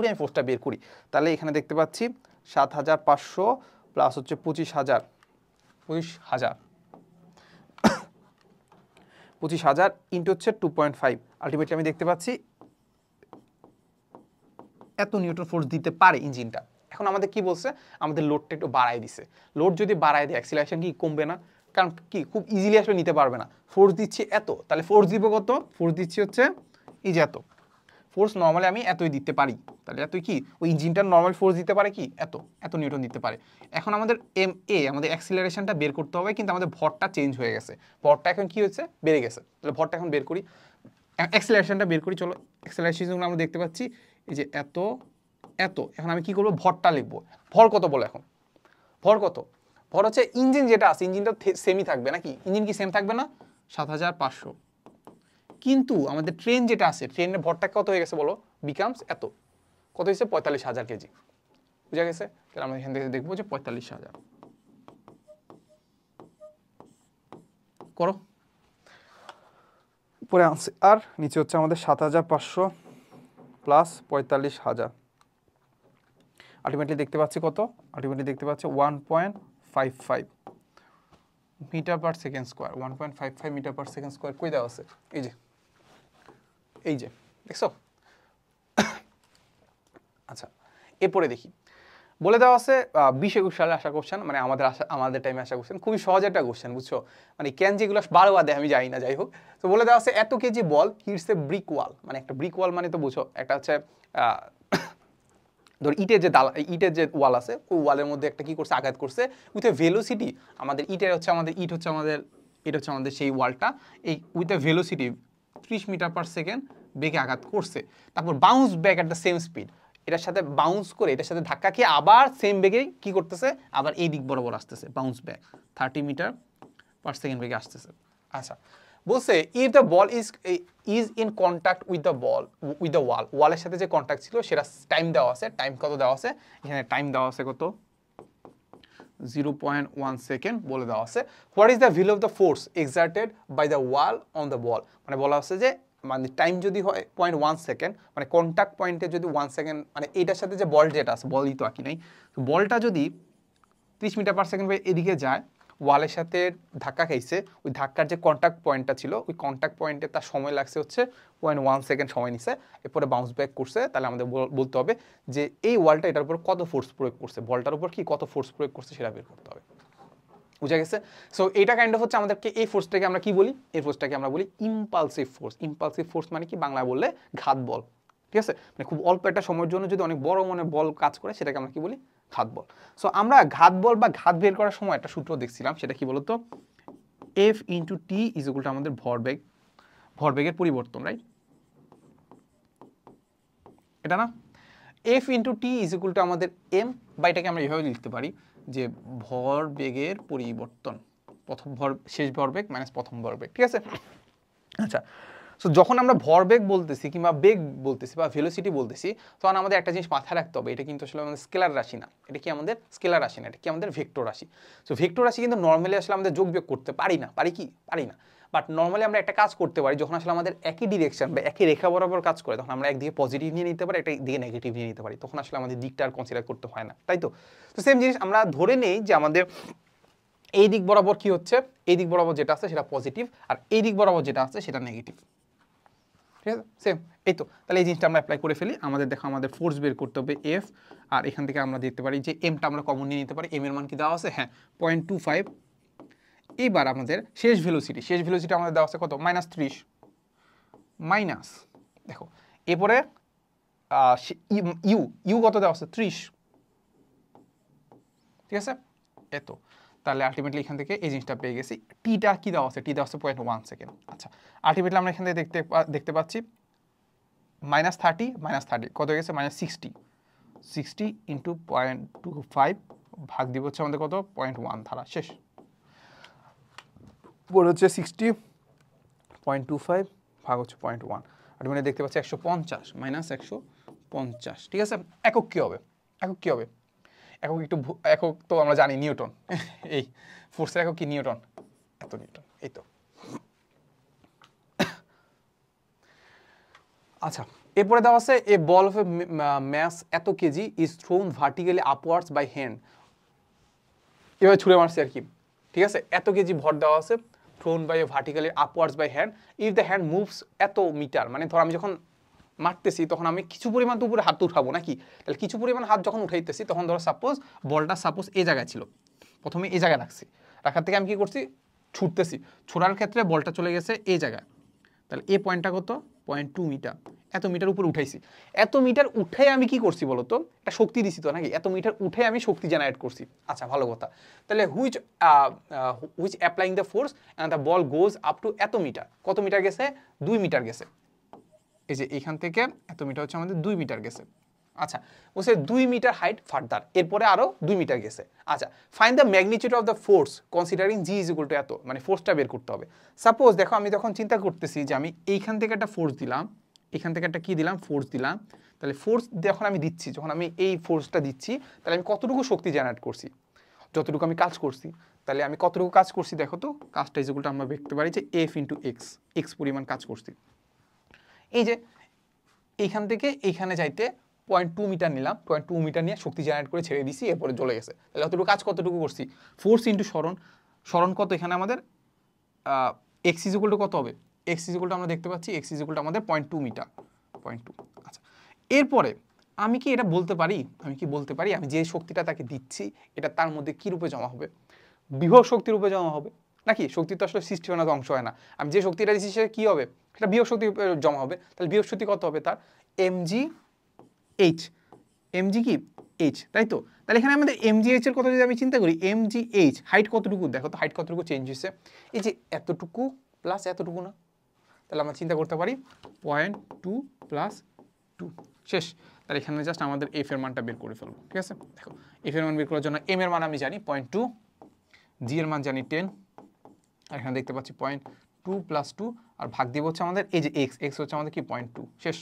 আমি ফোর্সটা বের করি। তাহলে এখানে দেখতে পাচ্ছি 7500 প্লাস হচ্ছে 25000, 25000 ইন্টু হচ্ছে 2.5, আলটিমেটলি আমি দেখতে পাচ্ছি এত নিউটন ফোর্স দিতে পারে ইঞ্জিনটা। এখন আমাদের কি বলছে, আমাদের লোডটা একটু বাড়ায় দিছে। লোড যদি বাড়ায় দেয় অ্যাক্সিলারেশন কি কমবে না? কারণ কি খুব ইজিলি আসলে নিতে পারবে না। ফোর্স দিচ্ছি এত, তাহলে ফোর্স দিব কত? ফোর্স দিচ্ছি হচ্ছে এই যে এত। ফোর্স নর্মালি আমি এতই দিতে পারি, তাহলে এতই কি ওই ইঞ্জিনটার নর্মাল ফোর্স দিতে পারে কি এত নিউটন দিতে পারে। এখন আমাদের আমাদের অ্যাক্সিলারেশনটা বের করতে হবে, কিন্তু আমাদের ভরটা চেঞ্জ হয়ে গেছে, ভরটা এখন কি হয়েছে, বেড়ে গেছে। তাহলে ভরটা এখন বের করি, অ্যাক্সিলারেশনটা বের করি। চলো অ্যাক্সিলারেশন আমরা দেখতে পাচ্ছি এই যে এত। এখন আমি কি করবো, ভরটা লিখবো। ভর কত বলো এখন, ভর কত? ভর হচ্ছে ইঞ্জিন যেটা আছে, ইঞ্জিনটা সেমই থাকবে নাকি? ইঞ্জিন কি সেম থাকবে না? 7500। কিন্তু আমাদের ট্রেন যেটা আছে, ট্রেনের ভরটা কত হয়ে গেছে বলো, বিকামস এত। কত হয়েছে? 45000 কেজি। বুঝা গেছে? তাহলে আমরা এখান থেকে দেখবো যে 45000 করো, উপরে আনছে আর নিচে হচ্ছে আমাদের 7500 প্লাস 45000। আলটিমেটলি দেখতে পাচ্ছি কত? আলটিমেটলি দেখতে পাচ্ছি 1.55 metre per second square. 1.55 metre per second square কই দেওয়া আছে? এই যে দেখছো? আচ্ছা, এরপরে দেখি, বলে দেওয়া আছে 20-21 সালে আসা কোশ্চেন, মানে আমাদের টাইমে আসা কোশ্চেন, খুবই সহজ একটা কোশ্চেন, বুঝছো? মানে কেন যেগুলো বারবার দেয় আমি জানি না, যাই হোক। তো বলে দেওয়া আছে এত কেজি বল হিটস এ ব্রিক ওয়াল। মানে একটা ব্রিক ওয়াল মানে তো বুঝো, একটা হচ্ছে ধর ইটের যে ওয়াল আছে, ওই ওয়ালের মধ্যে একটা কি করছে, আঘাত করছে উইথ এ ভেলোসিটি। আমাদের ইট হচ্ছে আমাদের সেই ওয়ালটা, এই with a velocity 30 metre per second বেগে আঘাত করছে। তারপর bounce back at the same speed, এটার সাথে বাউন্স করে, এটার সাথে ধাক্কা খেয়ে আবার সেম বেগে কি করতেছে, আবার এই দিক বরাবর আসতেছে, bounce back 30 metre per second বেগে আসতেছে। আচ্ছা, বলছে if the ball is in contact with the wall, ওয়ালের সাথে যে কন্ট্যাক্ট ছিল সেটা টাইম দেওয়া আছে। টাইম কত দেওয়া আছে? এখানে টাইম দেওয়া আছে কত, 0.1 সেকেন্ড বলে দেওয়া আছে। What is the value of the force exerted by the wall on the ball? মানে বলা হচ্ছে যে মানে টাইম যদি হয় 0.1 সেকেন্ড, মানে কন্ট্যাক্ট পয়েন্টে যদি 1 সেকেন্ড, মানে এটার সাথে যে বল যেটা আছে, বলই তো আঁকি নাই, তো বলটা যদি 30 মিটার পার সেকেন্ড এদিকে যায়, ওয়ালের সাথে ধাক্কা খাইছে, ওই ধাক্কার যে কন্ট্যাক্ট পয়েন্টটা ছিল, ওই কন্ট্যাক্ট পয়েন্টে তার সময় লাগছে হচ্ছে 0.1 সেকেন্ড সময় নিছে, এরপরে বাউন্স ব্যাক করছে। তাহলে আমাদের বলতে হবে যে এই ওয়ালটা এটার উপর কত ফোর্স প্রয়োগ করছে, বলটার উপর কি কত ফোর্স প্রয়োগ করছে সেটা বের করতে হবে। বুঝা গেছে? সো এটা কাইন্ড অফ হচ্ছে আমাদেরকে, এই ফোর্সটাকে আমরা কি বলি, এই ফোর্সটাকে আমরা বলি ইম্পালসিভ ফোর্স। ইম্পালসিভ ফোর্স মানে কি, বাংলা বললে ঘাত বল। ঠিক আছে? মানে খুব অল্প একটা সময়ের জন্য যদি অনেক বড় মনে বল কাজ করে, সেটাকে আমরা কি বলি, ঘাত বল। সো আমরা ঘাত বল বা ঘাত বের করার সময় একটা সূত্র দেখছিলাম, সেটা কি বলতো, F into t is equal to আমাদের ভরবেগের পরিবর্তন, রাইট? এটা না, F into t is equal to আমাদের এম, বা এটাকে আমরা এভাবে লিখতে পারি যে ভরবেগের পরিবর্তন, শেষ ভরবেগ মাইনাস প্রথম ভরবেগ। ঠিক আছে? আচ্ছা, সো যখন আমরা ভরবেগ বলতেছি কিংবা বেগ বলতেছি বা ভেলোসিটি বলতেছি, তখন আমাদের একটা জিনিস মাথায় রাখতে হবে, এটা কিন্তু আসলে আমাদের স্কেলার রাশি না। এটা কি আমাদের স্কেলার রাশি না, এটা কি আমাদের ভেক্টর রাশি। সো ভেক্টর রাশি কিন্তু নর্মালি আসলে আমাদের যোগ বিয়োগ করতে পারি না, পারি না। বাট নর্মালি আমরা একটা কাজ করতে পারি, যখন আসলে আমাদের একই ডিরেকশন বা একই রেখা বরাবর কাজ করে, তখন আমরা একদিকে পজিটিভ নিয়ে নিতে পারি, একদিকে নেগেটিভ নিয়ে নিতে পারি, তখন আসলে আমাদের দিকটা আর কনসিডার করতে হয় না, তাই তো? তো সেম জিনিস আমরা ধরে নেই যে আমাদের এই দিক বরাবর কি হচ্ছে, এই দিক বরাবর যেটা আছে সেটা পজিটিভ, আর এই দিক বরাবর যেটা আছে সেটা নেগেটিভ। ঠিক আছে? সেম, এই তো। তাহলে এই জিনিসটা আমরা অ্যাপ্লাই করে ফেলি। আমাদের দেখো, আমাদের ফোর্স বের করতে হবে এফ, আর এখান থেকে আমরা দেখতে পারি যে এমটা আমরা কমন নিয়ে নিতে পারি। এম এর মান কি দেওয়া আছে? হ্যাঁ, 0.25। এইবার আমাদের শেষ ভেলোসিটি আমাদের দেওয়া আছে কত, -30 মাইনাস, দেখো এরপরে ইউ কত দেওয়া আছে, 30। ঠিক আছে? এত। তাহলে আলটিমেটলি এখান থেকে এই জিনিসটা পেয়ে গেছি। টিটা কি দেওয়া আছে? টি দেওয়া আছে 0.1 সেকেন্ড। আচ্ছা, আলটিমেটলি আমরা এখান থেকে দেখতে পাচ্ছি -30 কত হয়ে গেছে, -60 ইন্টু 0.25 ভাগ দিব হচ্ছে আমাদের কত, 0.1 ধারা, শেষ। পরে হচ্ছে 60.25 ভাগ হচ্ছে 0.1, আলটিমেটলি দেখতে পাচ্ছি 150 -150। ঠিক আছে? একক কি হবে? একক তো আমরা জানি নিউটন। এই ফোর্সের একক কি, নিউটন। এত নিউটন, এই তো। আচ্ছা, এরপরে দেওয়া আছে a ball of a mass এত KG is thrown vertically upwards by hand, এভাবে ছুঁড়ে মারছে আর কি, ঠিক আছে। এত কেজি ভর দেওয়া আছে, thrown by vertically upwards by hand, if the hand moves এত মিটার, মানে ধর আমি যখন মারতেছি তখন আমি কিছু পরিমাণ তো উপরে হাত উঠাবো নাকি, তাহলে কিছু পরিমাণ হাত যখন উঠাইতেছি তখন ধরো সাপোজ বলটা সাপোজ এই জায়গায় ছিল, প্রথমে এই জায়গায় রাখছি, রাখার থেকে আমি কি করছি, ছুটতেছি, ছোড়ার ক্ষেত্রে বলটা চলে গেছে এই জায়গায়, তাহলে এই পয়েন্টটা কত, 0.2 মিটার, এত মিটার উপরে উঠাইছি, এত মিটার উঠে আমি কি করছি বলতো, একটা শক্তি দিছি তো নাকি, এত মিটার উঠে আমি শক্তি জেনারেট করছি। আচ্ছা ভালো কথা, তাহলে which applying the force and the ball goes up to এত মিটার, কত মিটার গেছে, 2 মিটার গেছে, এই যে এখান থেকে এত মিটার হচ্ছে আমাদের 2 মিটার গেছে। আচ্ছা বলছে 2 মিটার হাইট ফার্দার, এরপরে আরো 2 মিটার গেছে। আচ্ছা find the magnitude of the force considering G is equal two এত, মানে ফোর্সটা বের করতে হবে। সাপোজ দেখো আমি যখন চিন্তা করতেছি যে আমি এইখান থেকে একটা ফোর্স দিলাম, এখান থেকে একটা কি দিলাম, ফোর্স দিলাম, তাহলে ফোর্স যখন আমি দিচ্ছি, যখন আমি এই ফোর্সটা দিচ্ছি, তাহলে আমি কতটুকু শক্তি জেনারেট করছি, যতটুকু আমি কাজ করছি, তাহলে আমি কতটুকু কাজ করছি দেখো তো, কাজটা ইজ ইকুয়াল টু আমরা দেখতে পারি যে এফ ইন্টু এক্স, এক্স পরিমাণ কাজ করছি। এই যে এইখান থেকে এইখানে যাইতে 0.2 মিটার নিলাম, 0.2 মিটার নিয়ে শক্তি জেনারেট করে ছেড়ে দিছি, এরপরে চলে গেছে, তাহলে অতটুকু কাজ কতটুকু করছি, ফোর্স ইন্টু সরণ, সরণ কত এখানে আমাদের এক্স ইজ ইকুয়াল টু কত হবে, এক্স ইজ ইকুয়াল টু আমরা দেখতে পাচ্ছি এক্স ইজ ইকুয়াল টু আমাদের 0.2 মিটার, 0.2। আচ্ছা এরপরে আমি কি এটা বলতে পারি, আমি কি বলতে পারি আমি যে শক্তিটা তাকে দিচ্ছি এটা তার মধ্যে কি রূপে জমা হবে, বিভব শক্তির রূপে জমা হবে নাকি, শক্তি তো আসলে সৃষ্টি হয় না, ধ্বংস হয় না, আমি যে শক্তিটা দিচ্ছি সেটা কি হবে, সেটা বিভব শক্তি জমা হবে, তাহলে বিভব শক্তি কত হবে তার, এমজি এইচ, এমজি কি এইচ, তাই তো। তাহলে এখানে আমাদের এমজি এইচ এর কথা যদি আমি চিন্তা করি, এমজি এইচ হাইট কতটুকু দেখো তো, হাইট কতটুকু চেঞ্জ হয়েছে, এই যে এতটুকু প্লাস এতটুকু না, তাহলে আমরা চিন্তা করতে পারি 0.2 প্লাস 2, শেষ। তাহলে এখানে জাস্ট আমাদের এফ এর মানটা বের করে ফেলবো, ঠিক আছে। দেখো এফ এর মান বের করার জন্য এম এর মান আমি জানি 0.2, জি এর মান জানি 10, আর এখানে দেখতে পাচ্ছি 0.2 প্লাস 2, আর ভাগ দিব হচ্ছে আমাদের এই যে এক্স, এক্স হচ্ছে আমাদের কি 0.2, শেষ।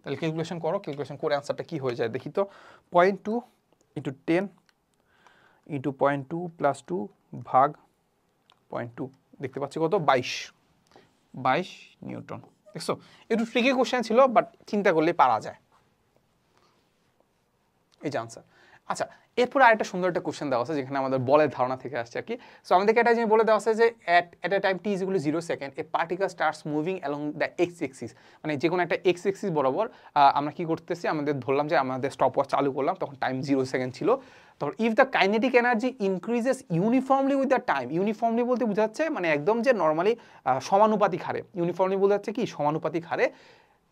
তাহলে ক্যালকুলেশন করো, ক্যালকুলেশন করে আনসারটা কি হয়ে যায় দেখি তো, 0.2 ইন্টু 10 ইন্টু 0.2 প্লাস 2 ভাগ 0.2, দেখতে পাচ্ছি কত, 22 নিউটন। দেখছো একটু ট্রিকি কোশ্চেন ছিল, বাট চিন্তা করলে পারা যায়, এই যে আনসার। আচ্ছা এরপরে আরেকটা সুন্দর একটা কোশ্চেন দেওয়া আছে যেখানে আমাদের বলের ধারণা থেকে আসছে আর কি। সো আমাদেরকে একটা জিনিস বলে দেওয়া আছে যে at a time T is equal to 0 second a particle starts moving along the X axis, মানে যে কোনো একটা এক্স এক্সিস বরাবর আমরা কি করতেছি, আমাদের ধরলাম যে আমাদের স্টপ ওয়াচ চালু করলাম, তখন টাইম 0 সেকেন্ড ছিল, তখন if the kinetic energy increases uniformly with the time, uniformly বলতে বোঝাচ্ছে মানে একদম যে নর্মালি সমানুপাতিক হারে, ইউনিফর্মলি বোঝাচ্ছে কি সমানুপাতিক হারে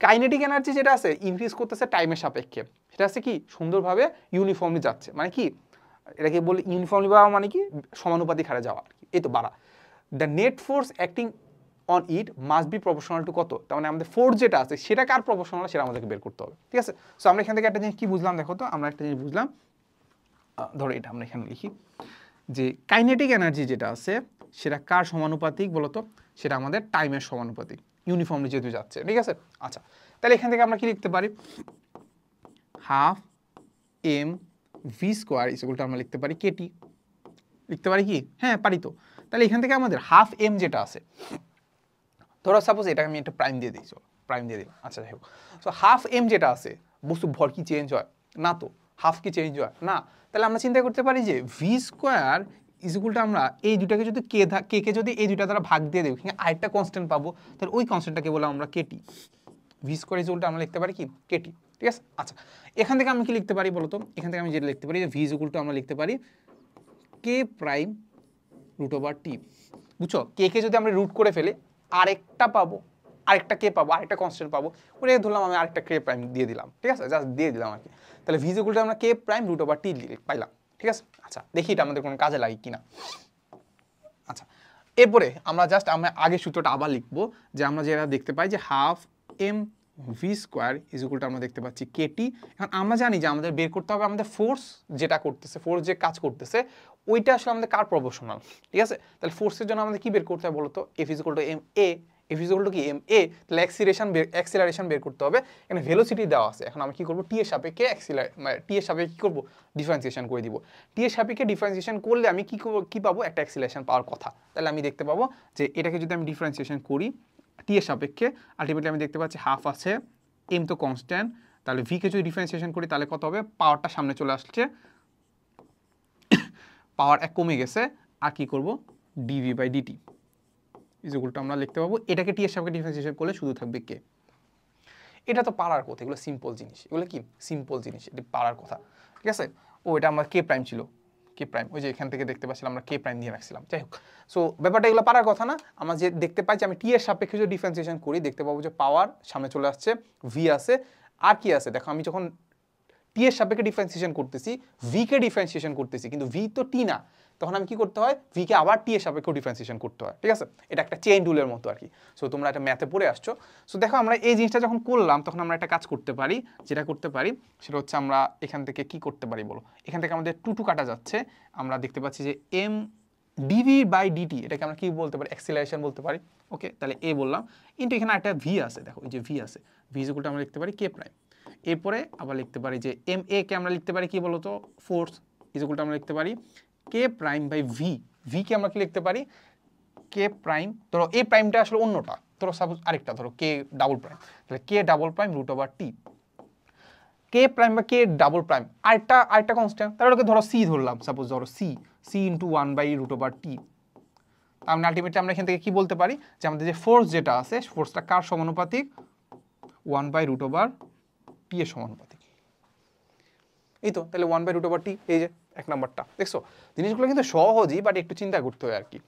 কাইনেটিক এনার্জি যেটা আছে ইনক্রিজ করতেছে টাইমের সাপেক্ষে, সেটা আছে কি সুন্দরভাবে ইউনিফর্মলি যাচ্ছে, মানে কি এটাকে বলে ইউনিফর্মলি বাড়া মানে কি সমানুপাতিক হারে যাওয়া, এই তো বাড়া। The net force acting on it must be proportional to কত, তার মানে আমাদের ফোর্স যেটা আছে সেটা কার প্রপোর্শনাল সেটা আমাদেরকে বের করতে হবে, ঠিক আছে। সো আমরা এখান থেকে একটা জিনিস কি বুঝলাম দেখো তো, আমরা একটা জিনিস বুঝলাম, ধরো এটা আমরা এখানে লিখি যে কাইনেটিক এনার্জি যেটা আছে সেটা কার সমানুপাতিক বলতো, সেটা আমাদের টাইমের সমানুপাতিক, ইউনিফর্মলি যেহেতু যাচ্ছে, ঠিক আছে। আচ্ছা তাহলে এখান থেকে আমরা কি লিখতে পারি, half m v square is equal to আমরা লিখতে পারি কেটি, লিখতে পারি কি, হ্যাঁ পারি তো। তাহলে এখান থেকে আমাদের হাফ এম যেটা আছে, ধরো সাপোজ এটা আমি একটা প্রাইম দিয়ে দিই, প্রাইম দিয়ে দিলাম, আচ্ছা যাই হোক। সো হাফ এম যেটা আছে, বস্তু ভর কি চেঞ্জ হয় না, তো হাফ কি চেঞ্জ হয় না, তাহলে আমরা চিন্তা করতে পারি যে V square is equal to আমরা এই দুটাকে যদি কে কে যদি এই দুটা দ্বারা ভাগ দিয়ে দেবো, এখানে আরেকটা কনস্ট্যান্ট পাবো, তাহলে ওই কনস্ট্যান্টটাকে বললাম আমরা KT, v square is equal to আমরা লিখতে পারি কি কেটি, ঠিক আছে। আচ্ছা এখান থেকে আমি কি লিখতে পারি বলতো, এখান থেকে আমি যেটা লিখতে পারি যে ভি ইজ ইকুয়াল টু আমরা লিখতে পারি কে প্রাইম রুট ওভার টি, বুঝছো, কে কে যদি আমরা রুট করে ফেলি আরেকটা পাবো, আরেকটা কে পাবো, আরেকটা কনস্ট্যান্ট পাবো, ওটাকে ধরলাম আমি আরেকটা কে প্রাইম দিয়ে দিলাম, ঠিক আছে, জাস্ট দিয়ে দিলাম আর কি। তাহলে ভি ইজ ইকুয়াল টু আমরা কে প্রাইম রুট ওভার টি পাইলাম, ঠিক আছে। আচ্ছা দেখি এটা আমাদের কোনো কাজে লাগে কিনা। আচ্ছা এরপরে আমরা জাস্ট আমরা আগের সূত্রটা আবার লিখবো, যে আমরা যেটা দেখতে পাই যে half m v square is equal to আমরা দেখতে পাচ্ছি কেটি। এখন আমরা জানি যে আমাদের বের করতে হবে আমাদের ফোর্স যেটা করতেছে, ফোর্স যে কাজ করতেছে ওইটা আসলে আমাদের কার প্রপোর্শনাল, ঠিক আছে। তাহলে ফোর্সের জন্য আমাদের কি বের করতে হবে বলতো, f is equal to m a, f is equal to কি ma, তাহলে অ্যাক্সিলারেশন বের করতে হবে। এখানে ভেলোসিটি দেওয়া আছে, এখন আমি কি করব টি এর সাপেক্ষে টি এর সাপেক্ষে কি করব ডিফারেন্সিয়েশন করে দিব। টি এর সাপেক্ষে ডিফারেন্সিয়েশন করলে আমি কি পাবো একটা অ্যাক্সিলারেশন পাওয়ার কথা। তাহলে আমি দেখতে পাবো যে এটাকে যদি আমি ডিফারেন্সিয়েশন করি টি এর সাপেক্ষে, আলটিমেটলি আমি দেখতে পাচ্ছি হাফ আছে, এম তো কনস্ট্যান্ট, তাহলে ভি কে যদি ডিফারেন্সিয়েশন করি তাহলে কত হবে, পাওয়ারটা সামনে চলে আসছে, পাওয়ার এক কমে গেছে, আর কি করব d v by d t is equal to আমরা লিখতে পাবো এটাকে টি এর সাপেক্ষে ডিফারেন্সিয়েশন করলে শুধু থাকবে কে। এটা তো পারার কথা, এগুলো সিম্পল জিনিস, এগুলো কি সিম্পল জিনিস, এটা পারার কথা, ঠিক আছে। ও এটা আমার কে প্রাইম ছিল, কে প্রাইম ওই যে এখান থেকে দেখতে পাচ্ছিলাম আমরা কে প্রাইম দিয়ে রাখছিলাম, যাই হোক। সো ব্যাপারটা এগুলো পারার কথা না, আমরা যে দেখতে পাই যে আমি টি এর সাপেক্ষে যদি ডিফারেন্সিয়েশন করি দেখতে পাবো যে পাওয়ার সামনে চলে আসছে, ভি আছে, আর কি আছে দেখো, আমি যখন টি এর সাপেক্ষে ডিফারেন্সিয়েশন করতেছি, ভি কে ডিফারেন্সিয়েশন করতেছি, কিন্তু ভি তো টি না, তখন আমি কি করতে হয় ভি কে আবার টি এর সাপেক্ষে ডিফারেন্সিয়েশন করতে হয়, ঠিক আছে। এটা একটা চেইন রুলের মতো আর কি। সো তোমরা এটা ম্যাথে পড়ে আসছো। সো দেখো আমরা এই জিনিসটা যখন করলাম তখন আমরা একটা কাজ করতে পারি, যেটা করতে পারি সেটা হচ্ছে আমরা এখান থেকে কি করতে পারি বলো, এখান থেকে আমাদের টু কাটা যাচ্ছে, আমরা দেখতে পাচ্ছি যে এম ডিভি বাই ডিটি, এটাকে আমরা কি বলতে পারি অ্যাক্সিলারেশন বলতে পারি। ওকে, তাহলে এ বললাম, কিন্তু এখানে একটা ভি আছে, দেখো এই যে ভি আছে, ভি ইকুয়াল টু আমরা লিখতে পারি কে প্রাইম, এরপরে আবার লিখতে পারি যে এম এ কে আমরা লিখতে পারি কি বলতো ফোর্স, ইকুয়াল টু আমরা লিখতে পারি K prime by V, V কে আমরা কি লিখতে পারি কে প্রাইম, ধরো এ প্রাইমটা আসলে অন্যটা, ধরো সাপোজ আরেকটা ধরো কে ডাবল প্রাইম, তাহলে K double prime root over T, K prime বা কে ডাবল প্রাইম আরেকটা কনস্ট্যান্ট, তাহলে ওকে ধরো সি ধরলাম, সাপোজ ধরো সি ইন্টু 1/√/t। তাহলে আলটিমেটলি আমরা এখান থেকে কি বলতে পারি যে আমাদের যে ফোর্স যেটা আছে ফোর্সটা কার সমানুপাতিক 1/√/t এর সমানুপাতিক। এই তো তাহলে 1/√/t, এই যে এক নাম্বারটা দেখছো, জিনিসগুলো কিন্তু সহজই বাট একটু চিন্তা করতে হয় আর কি।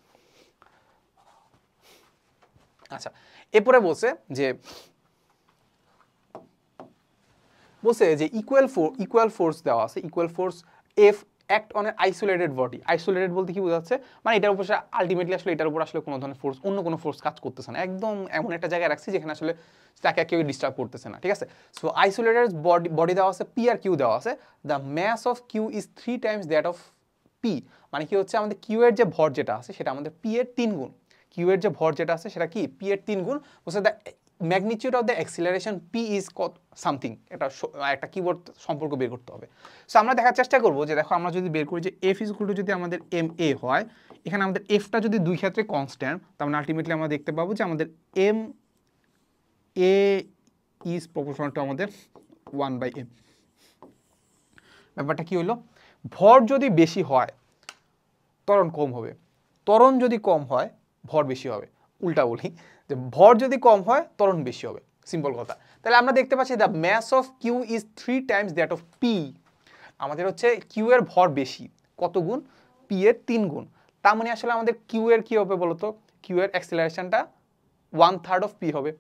আচ্ছা, এরপরে বলছে যে ইকুয়াল ফোর্স দেওয়া আছে, equal force F act on a isolated body. Isolated বলতে কি বোঝাচ্ছে, মানে এটার উপর আলটিমেটলি আসলে এটার উপর আসলে কোনো ধরনের ফোর্স, অন্য কোনো ফোর্স কাজ করতেছে না, একদম এমন একটা জায়গায় রাখছি যেখানে আসলে তাকে কেউ ডিস্টার্ব করতেছে না, ঠিক আছে। সো আইসোলেটেড বডি দেওয়া আছে, পি আর কিউ দেওয়া আছে, the mass of q is 3 times that of p, মানে কি হচ্ছে আমাদের কিউ এর যে ভর যেটা আছে সেটা আমাদের পি এর 3 গুণ, কিউ এর যে ভর যেটা আছে সেটা কি পি এর 3 গুণ, বলছে the magnitude of the acceleration P is something, একটা কিবোর্ড সম্পর্ক বের করতে হবে। সো আমরা দেখার চেষ্টা করবো যে দেখো আমরা যদি বের করি যে এফ ইজ ইকুয়াল টু যদি আমাদের এম এ হয়, এখানে আমাদের এফটা যদি দুই ক্ষেত্রে কনস্ট্যান্ট, তার মানে আলটিমেটলি আমরা দেখতে পাবো যে আমাদের M a is proportional to আমাদের 1/m। ব্যাপারটা কি হলো, ভর যদি বেশি হয় ত্বরণ কম হবে, ত্বরণ যদি কম হয় ভর বেশি হবে, উল্টা বলি যে ভর যদি কম হয় ত্বরণ বেশি হবে, সিম্পল কথা। তাহলে আমরা দেখতে পাচ্ছি the mass of q is 3 times that of p, আমাদের হচ্ছে কিউ এর ভর বেশি, কত গুণ পি এর 3 গুণ, তার মানে আসলে আমাদের কিউ এর কি হবে বলতো, কিউ এর অ্যাক্সিলারেশনটা 1/3 অফ পি হবে,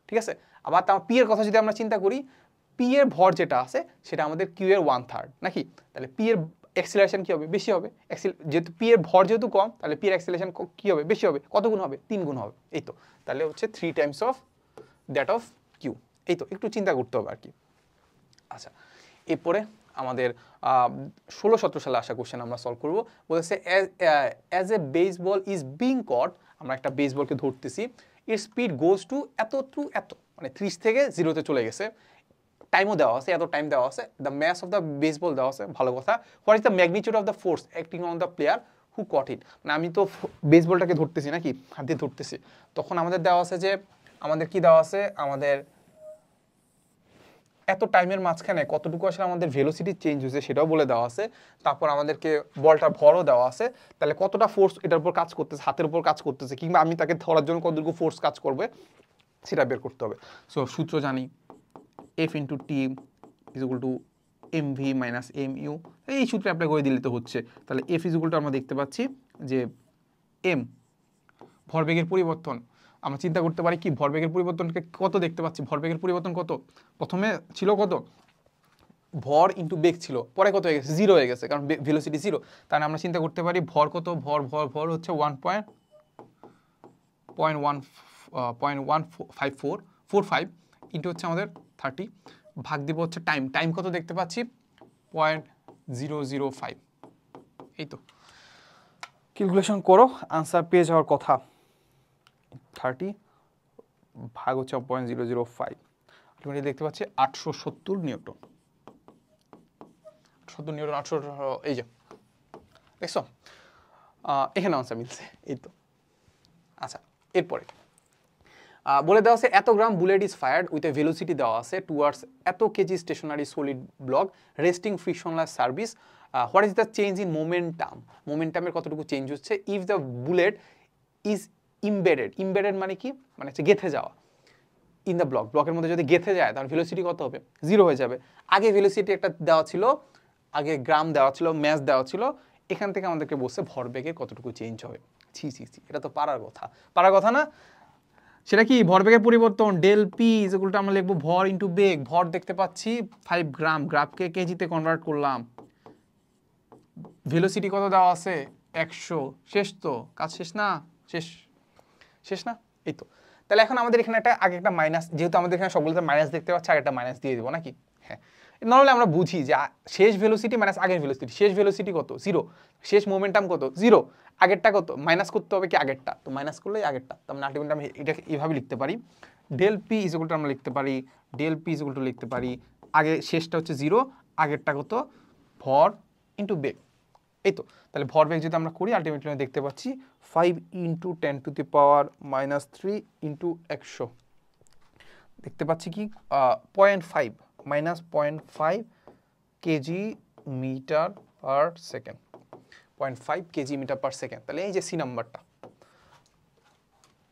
ঠিক আছে। আবার পি এর কথা যদি আমরা চিন্তা করি, পি এর ভর যেটা আছে সেটা আমাদের কিউ এর 1/3 নাকি, তাহলে পি এর অ্যাক্সিলারেশন কি হবে বেশি হবে, যেহেতু পি এর ভর যেহেতু কম তাহলে পি এর অ্যাক্সিলারেশন কি হবে বেশি হবে, কত গুণ হবে 3 গুণ হবে, এই তো তাহলে হচ্ছে 3 times of that of q, এই তো একটু চিন্তা করতে হবে আর কি। আচ্ছা, এরপরে আমাদের 16-17 সালে আসা কোশ্চেন আমরা সলভ করবো, বলেছে as a baseball is being caught, আমরা একটা বেসবলকে ধরতেছি, এর স্পিড গোজ টু এত, মানে 30 থেকে 0-তে চলে গেছে, টাইমও দেওয়া আছে, এত টাইম দেওয়া আছে, the mass of the baseball দেওয়া আছে, ভালো কথা, what is the magnitude of the force acting on the player who caught it, মানে আমি তো বেসবলটাকে ধরতেছি নাকি হাত দিয়ে ধরতেছি, তখন আমাদের দেওয়া আছে যে আমাদের কি দেওয়া আছে, আমাদের এত টাইমের মাঝখানে কতটুকু আসলে আমাদের ভেলোসিটি চেঞ্জ হয়েছে সেটাও বলে দেওয়া আছে, তারপর আমাদেরকে বলটার ভরও দেওয়া আছে, তাহলে কতটা ফোর্স এটার উপর কাজ করতেছে, হাতের উপর কাজ করতেছে, কিংবা আমি তাকে ধরার জন্য কতটুকু ফোর্স কাজ করবে সেটা বের করতে হবে। সো সূত্র জানি f into t is equal to m v minus m u, এই সূত্রে অ্যাপ্লাই করে দিলে তো হচ্ছে, তাহলে এফ ইজ ইকুয়াল টু আমরা দেখতে পাচ্ছি যে এম ভরবেগের পরিবর্তন, আমরা চিন্তা করতে পারি কি ভরবেগের পরিবর্তনকে কত দেখতে পাচ্ছি, ভরবেগের পরিবর্তন কত, প্রথমে ছিল কত ভর ইন্টু বেগ ছিল, পরে কত হয়ে গেছে 0 হয়ে গেছে, কারণ ভেলোসিটি 0, তাহলে আমরা চিন্তা করতে পারি ভর কত, ভর হচ্ছে 1.154 ইন্টু হচ্ছে আমাদের 30, ভাগ দিব হচ্ছে টাইম কত দেখতে পাচ্ছি 0.005, এই তো ক্যালকুলেশন করো আনসার পেয়ে যাওয়ার কথা 30 ভাগ হচ্ছে 0.005, আলটিমেটলি দেখতে পাচ্ছি 870 নিউটন। 870 নিউটন, 800, এই যে দেখছো, এখানে আনসার মিলছে, এই তো। আচ্ছা, এরপরে বলে দেওয়া আছে এত gram bullet is fired with a velocity দেওয়া আছে টুয়ার্ডস এত KG stationary solid block resting frictionless service, what is the change in momentum, মোমেন্টামের কতটুকু চেঞ্জ হচ্ছে if the bullet is embedded মানে কি, মানে হচ্ছে গেঁথে যাওয়া, ইন দ্য ব্লকের মধ্যে যদি গেঁথে যায় তাহলে ভেলোসিটি কত হবে, 0 হয়ে যাবে। আগে ভেলোসিটি একটা দেওয়া ছিল, আগে গ্রাম দেওয়া ছিল, ম্যাস দেওয়া ছিল, এখান থেকে আমাদেরকে বলছে ভরবেগের কতটুকু চেঞ্জ হবে। ছি, এটা তো পারার কথা না। সেটা কি ভরবেগের পরিবর্তন, del P is equal to আমরা লিখবো ভর ইনটু বেগ। ভর দেখতে পাচ্ছি 5 গ্রাম, গ্রামকে কেজিতে কনভার্ট করলাম। ভেলোসিটি কত দেওয়া আছে 100। শেষ তো, কাজ শেষ না, শেষ না, এই তো। তাহলে এখন আমাদের এখানে আগে একটা মাইনাস, যেহেতু আমাদের এখানে সবগুলোতে মাইনাস দেখতে পাচ্ছি, আগে একটা মাইনাস দিয়ে দিব নাকি। হ্যাঁ, নর্মালি আমরা বুঝি যে শেষ ভেলোসিটি মাইনাস আগের ভেলোসিটি, শেষ ভেলোসিটি কত 0, শেষ মোমেন্টাম কত 0, আগেরটা কত, মাইনাস করতে হবে কি আগেরটা, তো মাইনাস করলেই আগেরটা। তো আমরা আলটিমেটলি আমি এটা এইভাবে লিখতে পারি, del P is equal to আমরা লিখতে পারি, del P is equal to লিখতে পারি, আগে শেষটা হচ্ছে 0, আগেরটা কত ভর ইনটু বেগ, এই তো। তাহলে ভরবেগ যদি আমরা করি আলটিমেটলি দেখতে পাচ্ছি 5 × 10⁻³ ইন্টু 100, দেখতে পাচ্ছি কি 0.5 minus 0.5 kg metre per second, 0.5 kg metre per second. তাহলে এই যে সি নাম্বারটা,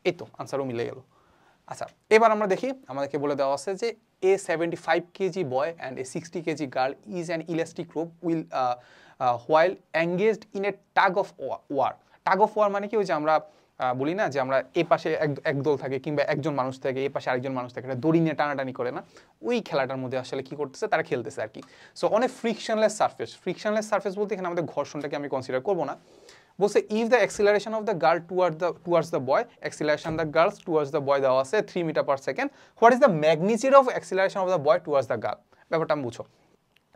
এই তো আনসারও মিলে গেল। আচ্ছা, এবার আমরা দেখি, আমাদেরকে বলে দেওয়া আছে যে a 75 kg boy and a 60 kg girl is an elastic rope will while engaged in a tug of war. Tug of war মানে কি, ওই যে আমরা বলি না যে আমরা এই পাশে এক দল থাকে কিংবা একজন মানুষ থাকে, এই পাশে আরেকজন মানুষ থাকে, দড়ি নিয়ে টানাটানি করে না, ওই খেলাটার মধ্যে আসলে কি করতেছে তারা খেলতেছে আর কি। সো অনেক ফ্রিকশনলেস সারফেস বলতে এখানে আমাদের ঘর্ষণটাকে আমি কনসিডার করবো না। বলছে if the acceleration of the girl towards the boy, acceleration the girls towards the boy দেওয়া আছে 3 metre per second, what is the magnitude of acceleration of the boy towards the girl. ব্যাপারটা আমি বুঝো,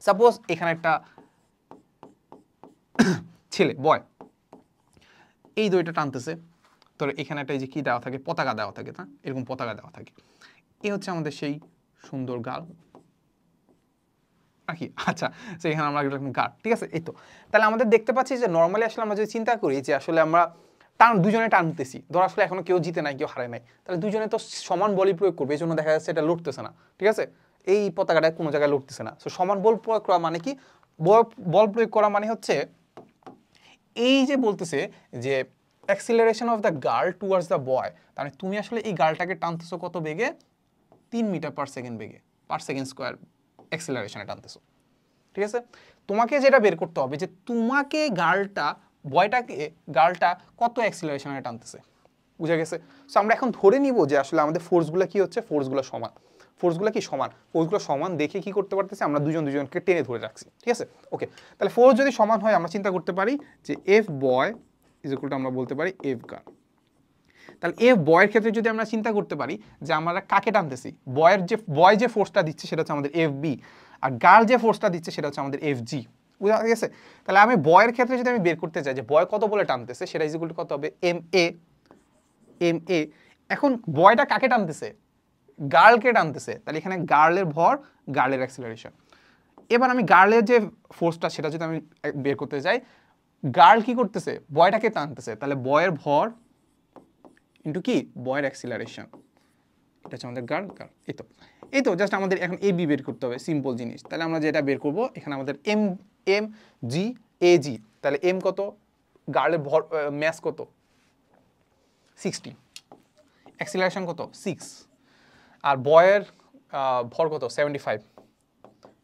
suppose এখানে একটা ছেলে বয় এই দড়িটা টানতেছে, তো এখানে একটা এই যে কি দেওয়া থাকে, পতাকা দেওয়া থাকে না, এরকম পতাকা দেওয়া থাকে, এই হচ্ছে আমাদের সেই সুন্দর গার্ল আর কি। আচ্ছা, তো এখানে আমরা গার্ল, ঠিক আছে, এই তো। তাহলে আমাদের দেখতে পাচ্ছি যে নর্মালি আসলে আমরা যদি চিন্তা করি যে আসলে আমরা দুজনে টানতেছি, ধর আসলে এখনো কেউ জিতে নাই, কেউ হারে নাই, তাহলে দুজনে তো সমান বলই প্রয়োগ করবে, এই জন্য দেখা যাচ্ছে এটা লড়তেছে না, ঠিক আছে, এই পতাকাটা কোনো জায়গায় লড়তেছে না। সো সমান বল প্রয়োগ করা মানে কি, বল প্রয়োগ করা মানে হচ্ছে এই যে বলতেছে যে acceleration of the girl towards the বয়, তাহলে তুমি আসলে এই গার্লটাকে টানতেছো কত বেগে, 3 মিটার পার সেকেন্ড বেগে, পার সেকেন্ড স্কোয়ার অ্যাক্সিলারেশনে টানতেছো, ঠিক আছে। তোমাকে যেটা বের করতে হবে যে তোমাকে গার্লটা কত অ্যাক্সিলারেশনে টানতেছে, বুঝা গেছে। সো আমরা এখন ধরে নিব যে আসলে আমাদের ফোর্সগুলো কি হচ্ছে, ফোর্সগুলো সমান দেখে কি করতে পারতেছি, আমরা দুজনকে টেনে ধরে রাখছি, ঠিক আছে, ওকে। তাহলে ফোর্স যদি সমান হয় আমরা চিন্তা করতে পারি যে F boy is equal to আমরা বলতে পারি এফ গার্ল। তাহলে এফ বয়ের ক্ষেত্রে যদি আমরা চিন্তা করতে পারি যে আমরা কাকে টানতেছি, বয় যে ফোর্সটা দিচ্ছে সেটা হচ্ছে আমাদের এফ বি, আর গার্ল যে ফোর্সটা দিচ্ছে সেটা হচ্ছে আমাদের এফ জি, বুঝা গেছে। তাহলে আমি বয়ের ক্ষেত্রে যদি আমি বের করতে চাই যে বয় কত বলে টানতেছে, সেটা ইজ ইকুয়াল টু কত হবে এম এ। এখন বয়টা কাকে টানতেছে, গার্লকে টানতেছে, তাহলে এখানে গার্লের ভর, গার্লের অ্যাক্সিলারেশন। এবার আমি গার্লের যে ফোর্সটা সেটা যদি আমি বের করতে চাই, গার্ল কি করতেছে, বয়টাকে টানতেছে, তাহলে বয়ের ভর ইন্টু কি বয়ের অ্যাক্সিলারেশন, এটা হচ্ছে আমাদের গার্ল। এই তো জাস্ট আমাদের এখন এ বি বের করতে হবে, সিম্পল জিনিস। তাহলে আমরা যেটা বের করব এখানে আমাদের এম জি এ জি, তাহলে এম কত, গার্লের ভর ম্যাস কত 60, অ্যাক্সিলারেশন কত 6, আর বয়ের ভর কত 75,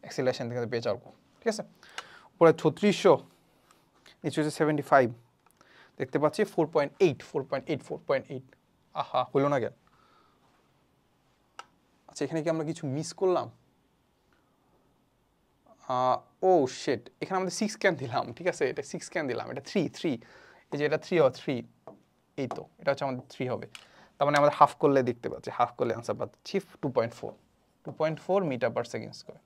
অ্যাক্সিলারেশন থেকে পেয়ে যাবো, ঠিক আছে। উপরে 3600, নিচে হচ্ছে 75, দেখতে পাচ্ছি 4.8, আহা হলো না কেন। আচ্ছা, এখানে কি আমরা কিছু মিস করলাম, ও শিট, এখানে আমাদের 6 কেন দিলাম, ঠিক আছে, এটা 6 কেন দিলাম, এটা 3, এই যে এটা 3, এই তো এটা হচ্ছে আমাদের 3 হবে। তার মানে আমাদের হাফ করলে দেখতে পাচ্ছি, হাফ করলে আনসার পাচ্ছি 2.4 মিটার পার সেকেন্ড স্কোয়ার,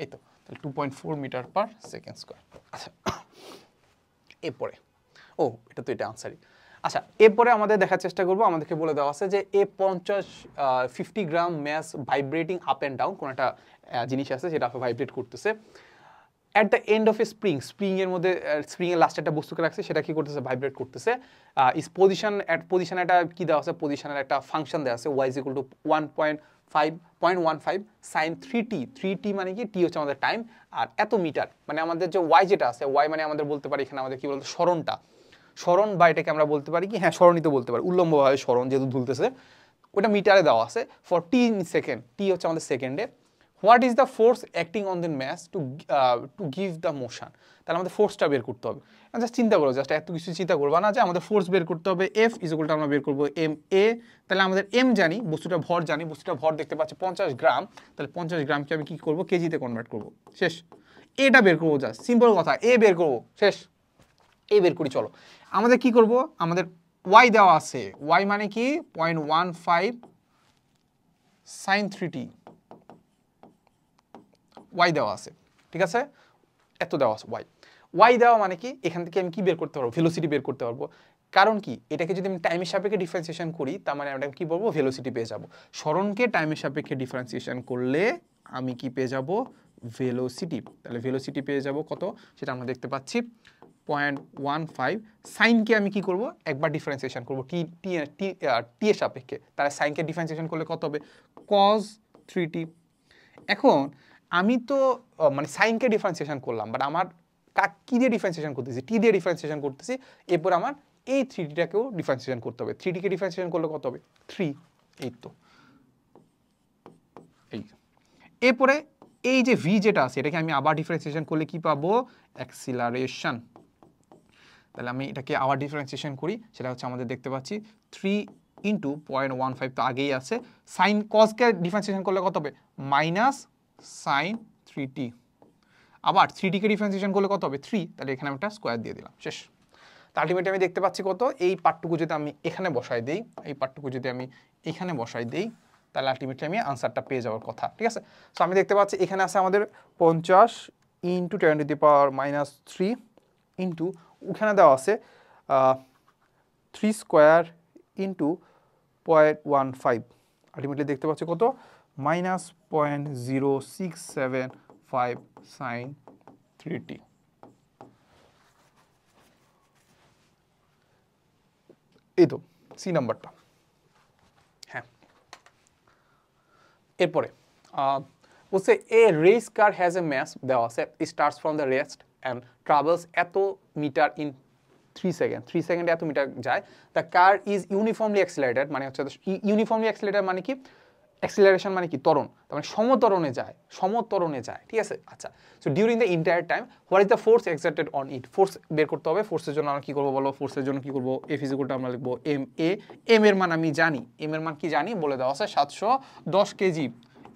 এই তো। তাহলে 2.4 মিটার পার সেকেন্ড স্কোয়ার। আচ্ছা, এরপরে এটা তো এটা আনসারই। আচ্ছা, এরপরে আমাদের দেখার চেষ্টা করবো, আমাদেরকে বলে দেওয়া আছে যে 50 gram mass vibrating up and down, কোনো একটা জিনিস আছে যেটা ভাইব্রেট করতেছে at the end of a spring এর মধ্যে, স্প্রিং এর লাস্টে একটা বস্তুকে রাখছে, সেটা কি করতেছে, ভাইব্রেট করতেছে। ইস পজিশন একটা কি দেওয়া আছে, পজিশনের একটা ফাংশন দেওয়া আছে y = 1.15 sin 3t মানে কি, টি হচ্ছে আমাদের টাইম, আর এত মিটার মানে আমাদের যে y যেটা আছে, y মানে আমাদের বলতে পারি এখানে আমাদের কি বলতো সরণটা, সরণ বা এটাকে আমরা বলতে পারি কি, হ্যাঁ সরণই তো বলতে পারি, উল্লম্বভাবে সরণ যেহেতু ঝুলতেছে, ওটা মিটারে দেওয়া আছে for t in second, t হচ্ছে আমাদের সেকেন্ডে। What is the force acting on the mass to give the motion, তাহলে আমাদের ফোর্সটা বের করতে হবে। জাস্ট চিন্তা করো, জাস্ট এত কিছু চিন্তা করবা না, যে আমাদের ফোর্স বের করতে হবে, এফ ইকুয়াল টু আমরা বের করবো এম এ, তাহলে আমাদের এম জানি, বস্তুটা ভর জানি, বস্তুটা ভর দেখতে পাচ্ছি 50 গ্রাম, তাহলে 50 গ্রামকে আমি কি করবো, কেজিতে কনভার্ট করবো, শেষ। এটা বের করবো, জাস্ট সিম্পল কথা, এ বের করবো, শেষ। এ বের করি, চলো আমাদের কি করব, আমাদের ওয়াই দেওয়া আছে, ওয়াই মানে কি 0.15 sin 3t, ওয়াই দেওয়া আছে, ঠিক আছে, এত দেওয়া আছে ওয়াই। ওয়াই দেওয়া মানে কি, এখান থেকে আমি কি বের করতে পারবো, ভেলোসিটি বের করতে পারবো। কারণ কি, এটাকে যদি আমি টাইমের সাপেক্ষে ডিফারেন্সিয়েশন করি, তার মানে আমরা কি বলবো, ভেলোসিটি পেয়ে যাব। সরণকে টাইমের সাপেক্ষে ডিফারেন্সিয়েশন করলে আমি কি পেয়ে যাব, ভেলোসিটি। তাহলে ভেলোসিটি পেয়ে যাব কত, সেটা আমরা দেখতে পাচ্ছি 0.15। সাইনকে আমি কি করব, একবার ডিফারেন্সিয়েশন করব টি টি টি এর সাপেক্ষে, তাহলে সাইনকে ডিফারেন্সিয়েশন করলে কত হবে, cos 3t। এখন আমি তো মানে সাইনকে ডিফারেন্সিয়েশন করলাম, বাট আমার কি দিয়ে ডিফারেন্সিয়েশন করতেছি, টি দিয়ে ডিফারেন্সিয়েশন করতেছি, এরপর আমার এই 3tটাকেও ডিফারেন্সিয়েশন করতে হবে। 3tকে ডিফারেন্সিয়েশন করলে কত হবে, 3, এই তো এই। এরপরে এই যে ভি যেটা আছে, এটাকে আমি আবার ডিফারেন্সিয়েশন করলে কি পাবো, অ্যাক্সিলারেশন। তাহলে আমি এটাকে আবার ডিফারেন্সিয়েশন করি, সেটা হচ্ছে আমাদের দেখতে পাচ্ছি 3 × 0.15 তো আগেই আছে, সাইন কসকে ডিফারেন্সিয়েশন করলে কত হবে, মাইনাস সাইন 3t। আবার 3tকে ডিফারেন্সিয়েশন করলে কত হবে, 3, তাহলে এখানে আমি একটা স্কোয়ার দিয়ে দিলাম, শেষ। তো আলটিমেটলি আমি দেখতে পাচ্ছি কত, এই পার্টটুকু যদি আমি এখানে বসাই দিই, এই পার্টটুকু যদি আমি এখানে বসাই দিই, তাহলে আলটিমেটলি আমি আনসারটা পেয়ে যাওয়ার কথা, ঠিক আছে। সো আমি দেখতে পাচ্ছি এখানে আছে আমাদের 50 × 10⁻³ ইন্টু, ওখানে দেওয়া আছে 3² × 0.15, আলটিমেটলি দেখতে পাচ্ছি কত, -0.0675 sin 3t। এই তো সি নাম্বারটা, হ্যাঁ। এরপরে বলছে a race car has a mass দেওয়া আছে, starts from the rest and travels এত মিটার ইন 3 সেকেন্ড, 3 সেকেন্ডে এত মিটার যায়। The car is uniformly accelerated, মানে হচ্ছে ইউনিফর্মলি অ্যাক্সিলারেটেড মানে কি, অ্যাক্সিলারেশন মানে কি, ত্বরণ, তার মানে সমত্বরণে যায়, সমত্বরণে যায়, ঠিক আছে। আচ্ছা, so during the entire time what is the force exerted on it, force বের করতে হবে। ফোর্সের জন্য আমরা কি করবো বলো, ফোর্সের জন্য কি করবো, এফ ইকুয়াল টু আমরা লিখবো এম এ, এম এর মান আমি জানি, এম এর মান কি জানি বলে দেওয়া আছে 710 কেজি,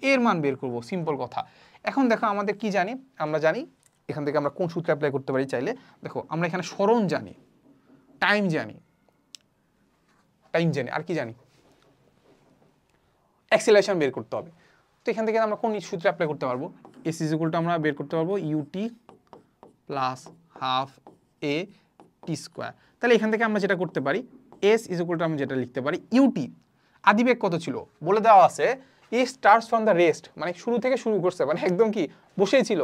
এর মান বের করবো, সিম্পল কথা। এখন দেখো আমাদের কি জানি, আমরা জানি এখান থেকে আমরা কোন সূত্র অ্যাপ্লাই করতে পারি চাইলে, দেখো আমরা এখানে সরণ জানি, টাইম জানি, আর কি জানি, অ্যাক্সিলারেশন বের করতে হবে। তো এখান থেকে আমরা কোন সূত্রে অ্যাপ্লাই করতে পারবো, এস ইজ ইকুয়াল টু আমরা বের করতে পারবো ইউটি প্লাস হাফ এ টি স্কোয়ার। তাহলে এখান থেকে আমরা যেটা করতে পারি, এস ইজ ইকুয়াল টু আমরা যেটা লিখতে পারি ইউটি, আদিবেগ কত ছিল বলে দেওয়া আছে, ই স্টার্টস ফ্রম দ্য রেস্ট, মানে শুরু থেকে শুরু করছে, মানে একদম কি বসেই ছিল,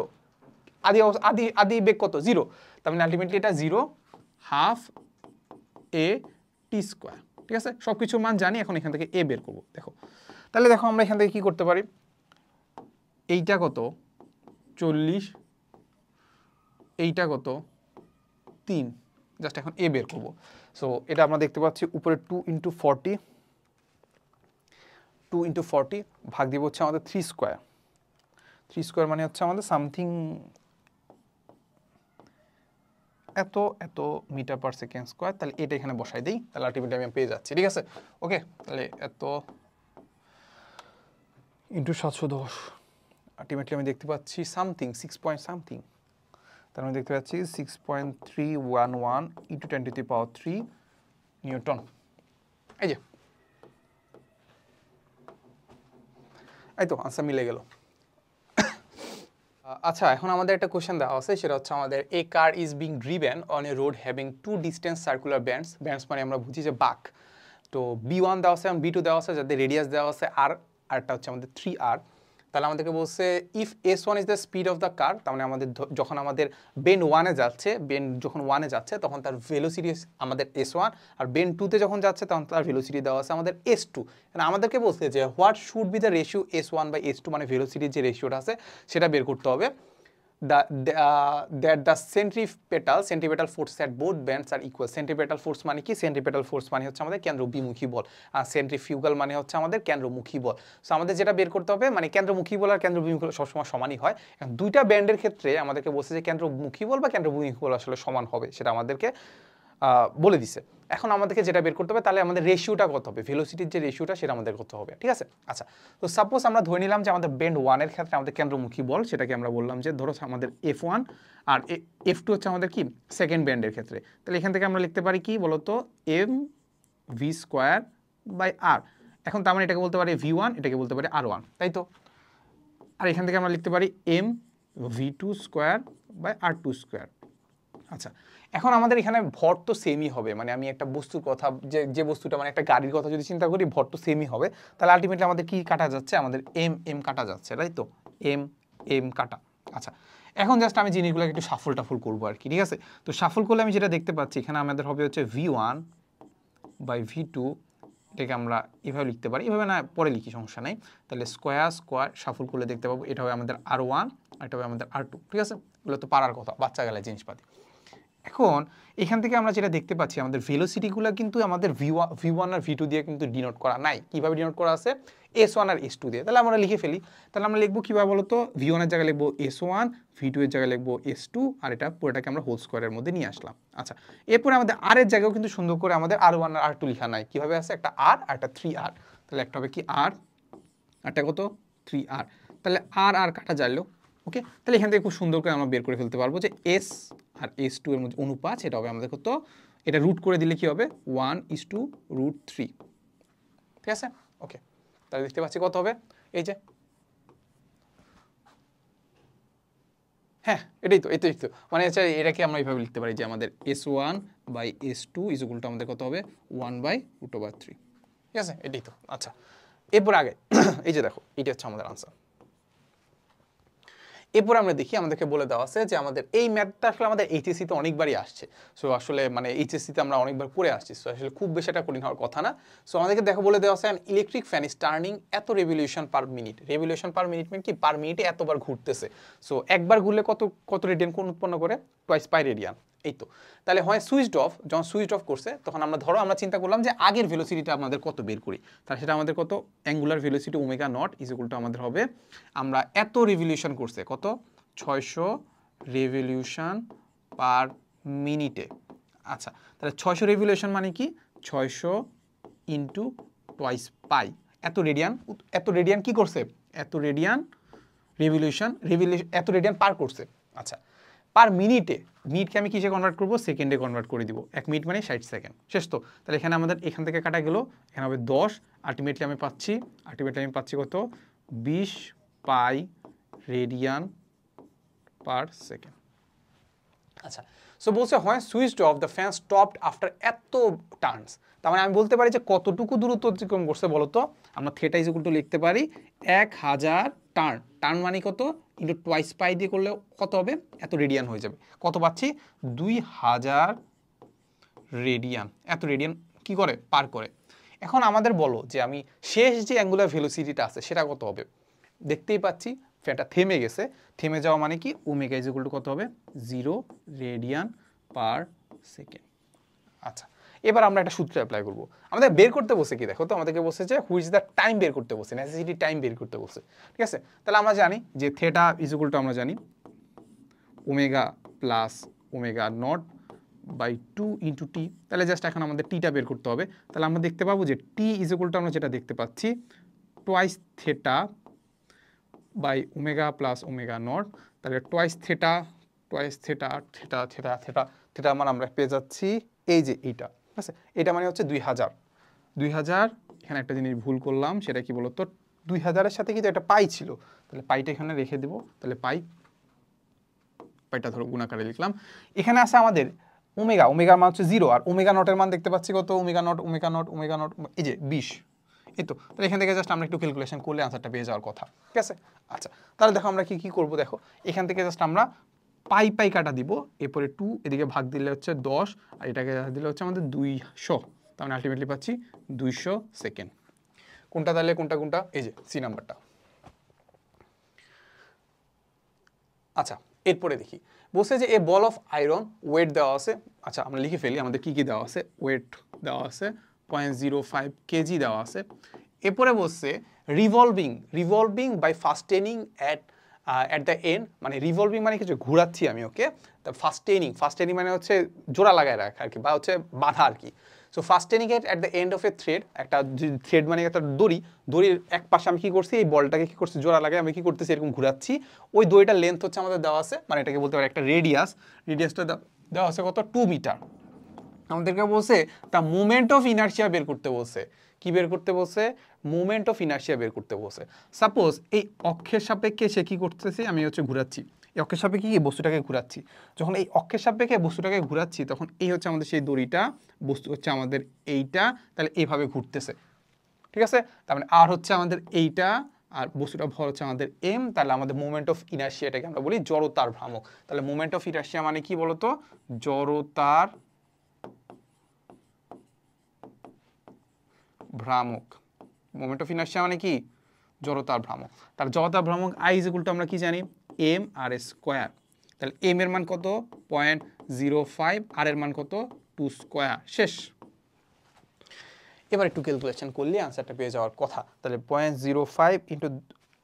আদি বেগ কত, 0, তার মানে আলটিমেটলি এটা 0 হাফ এ টি স্কোয়ার, ঠিক আছে। সব কিছুর মান জানি, এখন এখান থেকে এ বের করবো। দেখো তাহলে দেখো আমরা এখান থেকে কি করতে পারি, এইটা কত 40, এইটা কত 3, জাস্ট এখন এ বের করবো। সো এটা আমরা দেখতে পাচ্ছি উপরে 2 × 40, 2 × 40 ভাগ দিব হচ্ছে আমাদের 3 স্কোয়ার, 3 স্কোয়ার মানে হচ্ছে আমাদের সামথিং এত এত মিটার পার সেকেন্ড স্কোয়ার। তাহলে এটা এখানে বসাই দিই, তাহলে আলটিমেটলি আমি পেয়ে যাচ্ছি, ঠিক আছে। ওকে, তাহলে এত ইন্টু 710, আলটিমেটলি আমি দেখতে পাচ্ছি সামথিং 6 পয়েন্ট সামথিং, তার মানে দেখতে পাচ্ছি 6.311 × 10⁻³ নিউটন। এই যে এই তো আনসার মিলে গেল। আচ্ছা, এখন আমাদের একটা কোশ্চেন দেওয়া আছে, সেটা হচ্ছে আমাদের a car is being driven on a road having two distance circular bands, bands মানে আমরা বুঝি যে বাক। তো B1 দেওয়া আছে এবং B2 দেওয়া আছে, যাদের রেডিয়াস দেওয়া আছে আর, আরটা হচ্ছে আমাদের 3R। তাহলে আমাদেরকে বলছে if S1 is the speed of the car, তার মানে আমাদের যখন আমাদের বেন্ড 1-এ যাচ্ছে, বেন্ড যখন 1-এ যাচ্ছে তখন তার ভেলোসিটি আমাদের S1, আর বেন্ড 2-তে যখন যাচ্ছে তখন তার ভেলোসিটি দেওয়া আছে আমাদের S2। মানে আমাদেরকে বলছে যে what should be the ratio S1 by S2, মানে ভেলোসিটির যে রেশিওটা আছে সেটা বের করতে হবে। that the centripetal force at both bands are equal. centripetal force মানে কি? centripetal force মানে হচ্ছে আমাদের কেন্দ্রবিমুখী বল, আর centrifugal মানে হচ্ছে আমাদের কেন্দ্রমুখী বল। সো আমাদের যেটা বের করতে হবে, মানে কেন্দ্রমুখী বল আর কেন্দ্রবিমুখী বল সবসময় সমানই হয়। দুইটা ব্যান্ডের ক্ষেত্রে আমাদেরকে বলছে যে কেন্দ্রমুখী বল বা কেন্দ্রবিমুখী বল আসলে সমান হবে, সেটা আমাদেরকে বলে দিছে। এখন আমাদেরকে যেটা বের করতে হবে, তাহলে আমাদের রেশিওটা কত হবে, ভেলোসিটির যে রেশিওটা সেটা আমাদের করতে হবে, ঠিক আছে? আচ্ছা, তো সাপোজ আমরা ধরে নিলাম যে আমাদের বেন্ড 1-এর ক্ষেত্রে আমাদের কেন্দ্রমুখী বল, সেটাকে আমরা বললাম যে ধরো আমাদের F1 আর F2 হচ্ছে আমাদের কি সেকেন্ড ব্যান্ডের ক্ষেত্রে। তাহলে এখান থেকে আমরা লিখতে পারি কি বলতো, mv²/r। এখন তার মানে এটাকে বলতে পারি V1, এটাকে বলতে পারি R1, তাই তো? আর এখান থেকে আমরা লিখতে পারি mv²/r²। আচ্ছা, এখন আমাদের এখানে ভর তো সেমই হবে, মানে আমি একটা বস্তুর কথা, যে বস্তুটা মানে একটা গাড়ির কথা যদি চিন্তা করি, ভর তো সেমই হবে। তাহলে আলটিমেটলি আমাদের কি কাটা যাচ্ছে, আমাদের এম কাটা যাচ্ছে, তাই তো? এম কাটা। আচ্ছা, এখন জাস্ট আমি জিনিসগুলো একটু শাফল টাফল করবো আর কি, ঠিক আছে? তো শাফল করলে আমি যেটা দেখতে পাচ্ছি, এখানে আমাদের হবে হচ্ছে V1/V2, এটাকে আমরা এভাবে লিখতে পারি, এভাবে না পরে লিখি, সমস্যা নেই। তাহলে স্কোয়ার শাফল করলে দেখতে পাবো এটা হবে আমাদের R1, এটা হবে আমাদের R2, ঠিক আছে? এগুলো তো পারার কথা, বাচ্চা গেলে জিনিসপাতি। এখন এখান থেকে আমরা যেটা দেখতে পাচ্ছি, আমাদের ভেলোসিটিগুলো কিন্তু আমাদের V1 আর V2 দিয়ে কিন্তু ডিনোট করা নাই। কিভাবে ডিনোট করা আছে? S1 আর S2 দিয়ে। তাহলে আমরা লিখে ফেলি। তাহলে আমরা লিখবো কিভাবে বলতো, V1 এর জায়গায় লিখবো S1, V2 এর জায়গায় লিখবো S2, আর এটা পুরোটাকে আমরা হোল স্কোয়ারের মধ্যে নিয়ে আসলাম। আচ্ছা, এরপরে আমাদের R এর জায়গাও কিন্তু সুন্দর করে আমাদের R1 আর R2 লেখা নাই। কিভাবে আছে? একটা R আর একটা 3R। তাহলে একটা হবে কি R, আরটা কত 3R। তাহলে আর কাটা যাইলো, ওকে? তাহলে এখান থেকে খুব সুন্দর করে আমরা বের করে ফেলতে পারবো যে S আর S2 এর মধ্যে অনুপাত, সেটা হবে আমাদের কত, এটা রুট করে দিলে কি হবে 1:√3, ঠিক আছে? ওকে, তাহলে দেখতে পাচ্ছি কত হবে, এই যে, হ্যাঁ এটাই তো, এটাই তো, মানে আচ্ছা এটাকে আমরা এইভাবে লিখতে পারি যে আমাদের S1/S2 ইকুয়াল টু আমাদের কত হবে 1/√3, ঠিক আছে? এটাই তো। আচ্ছা, এরপর আগে এই যে দেখো, এটা হচ্ছে আমাদের আনসার। এরপর আমরা দেখি, আমাদেরকে বলে দেওয়া আছে যে আমাদের এই ম্যাথটা আসলে আমাদের এইচএসসিতে অনেকবারই আসছে। সো আসলে মানে এইচএসসিতে আমরা অনেকবার করে আসছি, সো আসলে খুব বেশি একটা কঠিন হওয়ার কথা না। সো আমাদেরকে দেখো বলে দেওয়া আছে ইলেকট্রিক ফ্যান ইজ টার্নিং এত revolution per minute. Revolution per minute মানে কি, পার মিনিটে এতবার ঘুরতেছে। সো একবার ঘুরলে কত কত রেডিয়ান কোণ উৎপন্ন করে, টুয়াইস পাই রেডিয়ান, এই তো। তাহলে হয় সুইচড অফ, যখন সুইচড অফ করছে তখন আমরা ধরো আমরা চিন্তা করলাম যে আগের ভেলোসিটিটা আমাদের কত বের করি, তাহলে সেটা আমাদের কত, angular velocity omega not is equal to আমাদের হবে, আমরা এত রেভলিউশন করছে, কত 600 রেভলিউশন পার মিনিটে। আচ্ছা, তাহলে 600 রেভলিউশন মানে কি, 600 ইন্টু টুয়াইস পাই, এত রেডিয়ান কি করছে, এত রেডিয়ান রেভলিউশন এত রেডিয়ান পার করছে। আচ্ছা, পার মিনিটে, মিনিটকে আমি কিসে কনভার্ট করবো, সেকেন্ডে কনভার্ট করে দিব। 1 মিনিট মানে 60 সেকেন্ড, শেষ তো। তাহলে এখানে আমাদের এখান থেকে কাটা গেল, এখানে হবে 10, আলটিমেটলি আমি পাচ্ছি কত, 20 পাই রেডিয়ান পার সেকেন্ড। আচ্ছা, সো বলছে হয় switched off the fan stopped after এত টার্নস। তার মানে আমি বলতে পারি যে কতটুকু দূরত্ব অতিক্রম করছে বলতো, আমরা থিটা ইজ ইকুয়াল টু লিখতে পারি 1000 টার্ন। টার্ন মানে কত, ইন্টু টুয়াইস পাই দিয়ে করলে কত হবে, এত রেডিয়ান হয়ে যাবে। কত পাচ্ছি, 2000 রেডিয়ান, এত রেডিয়ান কি করে, পার করে। এখন আমাদের বলো যে আমি শেষ যে অ্যাঙ্গুলার ভেলোসিটিটা আছে সেটা কত হবে। দেখতেই পাচ্ছি ফ্যানটা থেমে গেছে, থেমে যাওয়া মানে কি, ওমেগা ইজ ইকুয়াল টু কত হবে, 0 রেডিয়ান পার সেকেন্ড। আচ্ছা, এবার আমরা একটা সূত্র অ্যাপ্লাই করবো। আমাদের বের করতে বসে কি, দেখো তো আমাদেরকে বসে যে হুইচ দ্য টাইম বের করতে বসে, নেসেসিটি টাইম বের করতে বসে, ঠিক আছে? তাহলে আমরা জানি যে থেটা ইজ ইকুয়াল টু আমরা জানি omega plus omega not by 2 into T. তাহলে জাস্ট এখন আমাদের টিটা বের করতে হবে। তাহলে আমরা দেখতে পাবো যে টি ইজ ইকুয়াল টু আমরা যেটা দেখতে পাচ্ছি twice theta by omega plus omega nought. তাহলে টুয়াইস থেটা থেটা মানে আমরা পেয়ে যাচ্ছি এই যে এইটা, ঠিক আছে? এটা মানে হচ্ছে 2000। এখানে একটা জিনিস ভুল করলাম, সেটা কি বলতো, 2000-এর সাথে কিন্তু একটা পাই ছিল, তাহলে পাইটা এখানে রেখে দেবো। তাহলে পাই পাইটা ধরো গুণাকারে লিখলাম। এখানে আছে আমাদের ওমেগা, ওমেগার মান হচ্ছে 0 আর ওমেগা নটের মান দেখতে পাচ্ছি কত, omega not omega not omega not এই যে 20। এই তো তাহলে এখান থেকে জাস্ট আমরা একটু ক্যালকুলেশন করলে আনসারটা পেয়ে যাওয়ার কথা, ঠিক আছে। আচ্ছা তাহলে দেখো আমরা কি করব, দেখো এখান থেকে জাস্ট আমরা পাই পাই কাটা দিব, এরপরে 2 এদিকে ভাগ দিলে হচ্ছে 10 আর এটাকে দিলে হচ্ছে আমাদের 200, তার মানে আলটিমেটলি পাচ্ছি 200 সেকেন্ড। কোনটা তাহলে কোনটা এই যে সি নাম্বারটা। আচ্ছা এরপরে দেখি বলছে যে এ বল অফ আয়রন ওয়েট দেওয়া আছে, আচ্ছা আমরা লিখে ফেলি আমাদের কি দেওয়া আছে, ওয়েট দেওয়া আছে 0.05 কেজি দেওয়া আছে। এরপরে বলছে revolving by fastening at the end, মানে রিভলভিং মানে কিছু ঘোরাচ্ছি আমি ওকে, তা ফাস্টেনিং মানে হচ্ছে জোড়া লাগায় রাখা আর কি, বা হচ্ছে বাঁধা আর কি। So fastening at the end of a thread, একটা থ্রেড মানে একটা দড়ির এক পাশে আমি কি করছি, এই বলটাকে কি করছি জোড়া লাগাই আমি কি করতেছি এরকম ঘোরাচ্ছি। ওই দড়িটার লেন্থ হচ্ছে আমাদের দেওয়া আছে, মানে এটাকে বলতে পারি একটা রেডিয়াসটা দেওয়া আছে কত 2 মিটার। আমাদেরকে বলছে তা মোমেন্ট অফ ইনার্শিয়া বের করতে বলছে, কি বের করতে বলছে, মোমেন্ট অফ ইনার্শিয়া বের করতে বলছে। সাপোজ এই অক্ষের সাপেক্ষে সে কি করতেছে, আমি হচ্ছে ঘুরাচ্ছি এই অক্ষের সাপেক্ষে কি বস্তুটাকে ঘুরাচ্ছি, যখন এই অক্ষের সাপেক্ষে বস্তুটাকে ঘুরাচ্ছি তখন এই হচ্ছে আমাদের সেই দড়িটা, বস্তু হচ্ছে আমাদের এইটা, তাহলে এইভাবে ঘুরতেছে, ঠিক আছে। তার মানে আর হচ্ছে আমাদের এইটা আর বস্তুটা ভর হচ্ছে আমাদের এম, তাহলে আমাদের মোমেন্ট অফ ইনার্শিয়াটাকে আমরা বলি জড়তার ভ্রামক। তাহলে মোমেন্ট অফ ইনার্শিয়া মানে কি বলতো, জড়তার ভ্রামক। মোমেন্ট অফ ইনার্শিয়া মানে কি, জড়তার ভ্রামক। তার জড়তার ভ্রামক আই ইজ ইকুয়াল টু আমরা কি জানি, এম আর স্কোয়ার। তাহলে এম এর মান কত 0.05, আর এর মান কত 2 স্কোয়ার, শেষ। এবার একটু ক্যালকুলেশন করলে আনসারটা পেয়ে যাওয়ার কথা। তাহলে 0.05 ইন্টু,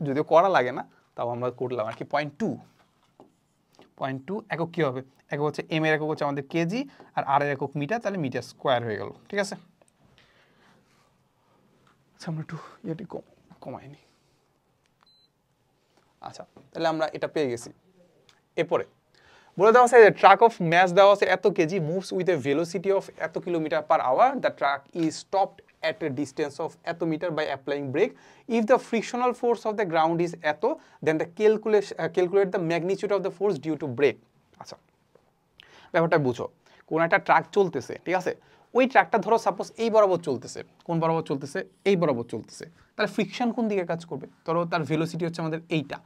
যদিও করা লাগে না তাও আমরা করলাম আর কি 0.2 একক কী হবে, একক হচ্ছে এম এর একক হচ্ছে আমাদের কেজি আর আর এর একক মিটার, তাহলে মিটার স্কোয়ার হয়ে গেল, ঠিক আছে। আমরা একটু এটি কমাইনি। আচ্ছা তাহলে আমরা এটা পেয়ে গেছি। এরপরে বলে দেওয়া আছে ট্রাক অফ ম্যাস দেওয়া আছে এত KG, moves with a velocity of এত kilometre per hour, the truck is stopped at a distance of এত metre by applying brake. If the frictional force of the ground is এত, then the calculate the magnitude of the force due to brake. আচ্ছা ব্যাপারটা বুঝো, কোন একটা truck চলতেছে, ঠিক আছে, ওই ট্রাকটা ধরো সাপোজ এই বরাবর চলতেছে, কোন বরাবর চলতেছে, এই বরাবর চলতেছে, তাহলে ফ্রিকশন কোন দিকে কাজ করবে, ধরো তার ভেলোসিটি হচ্ছে আমাদের এইটা,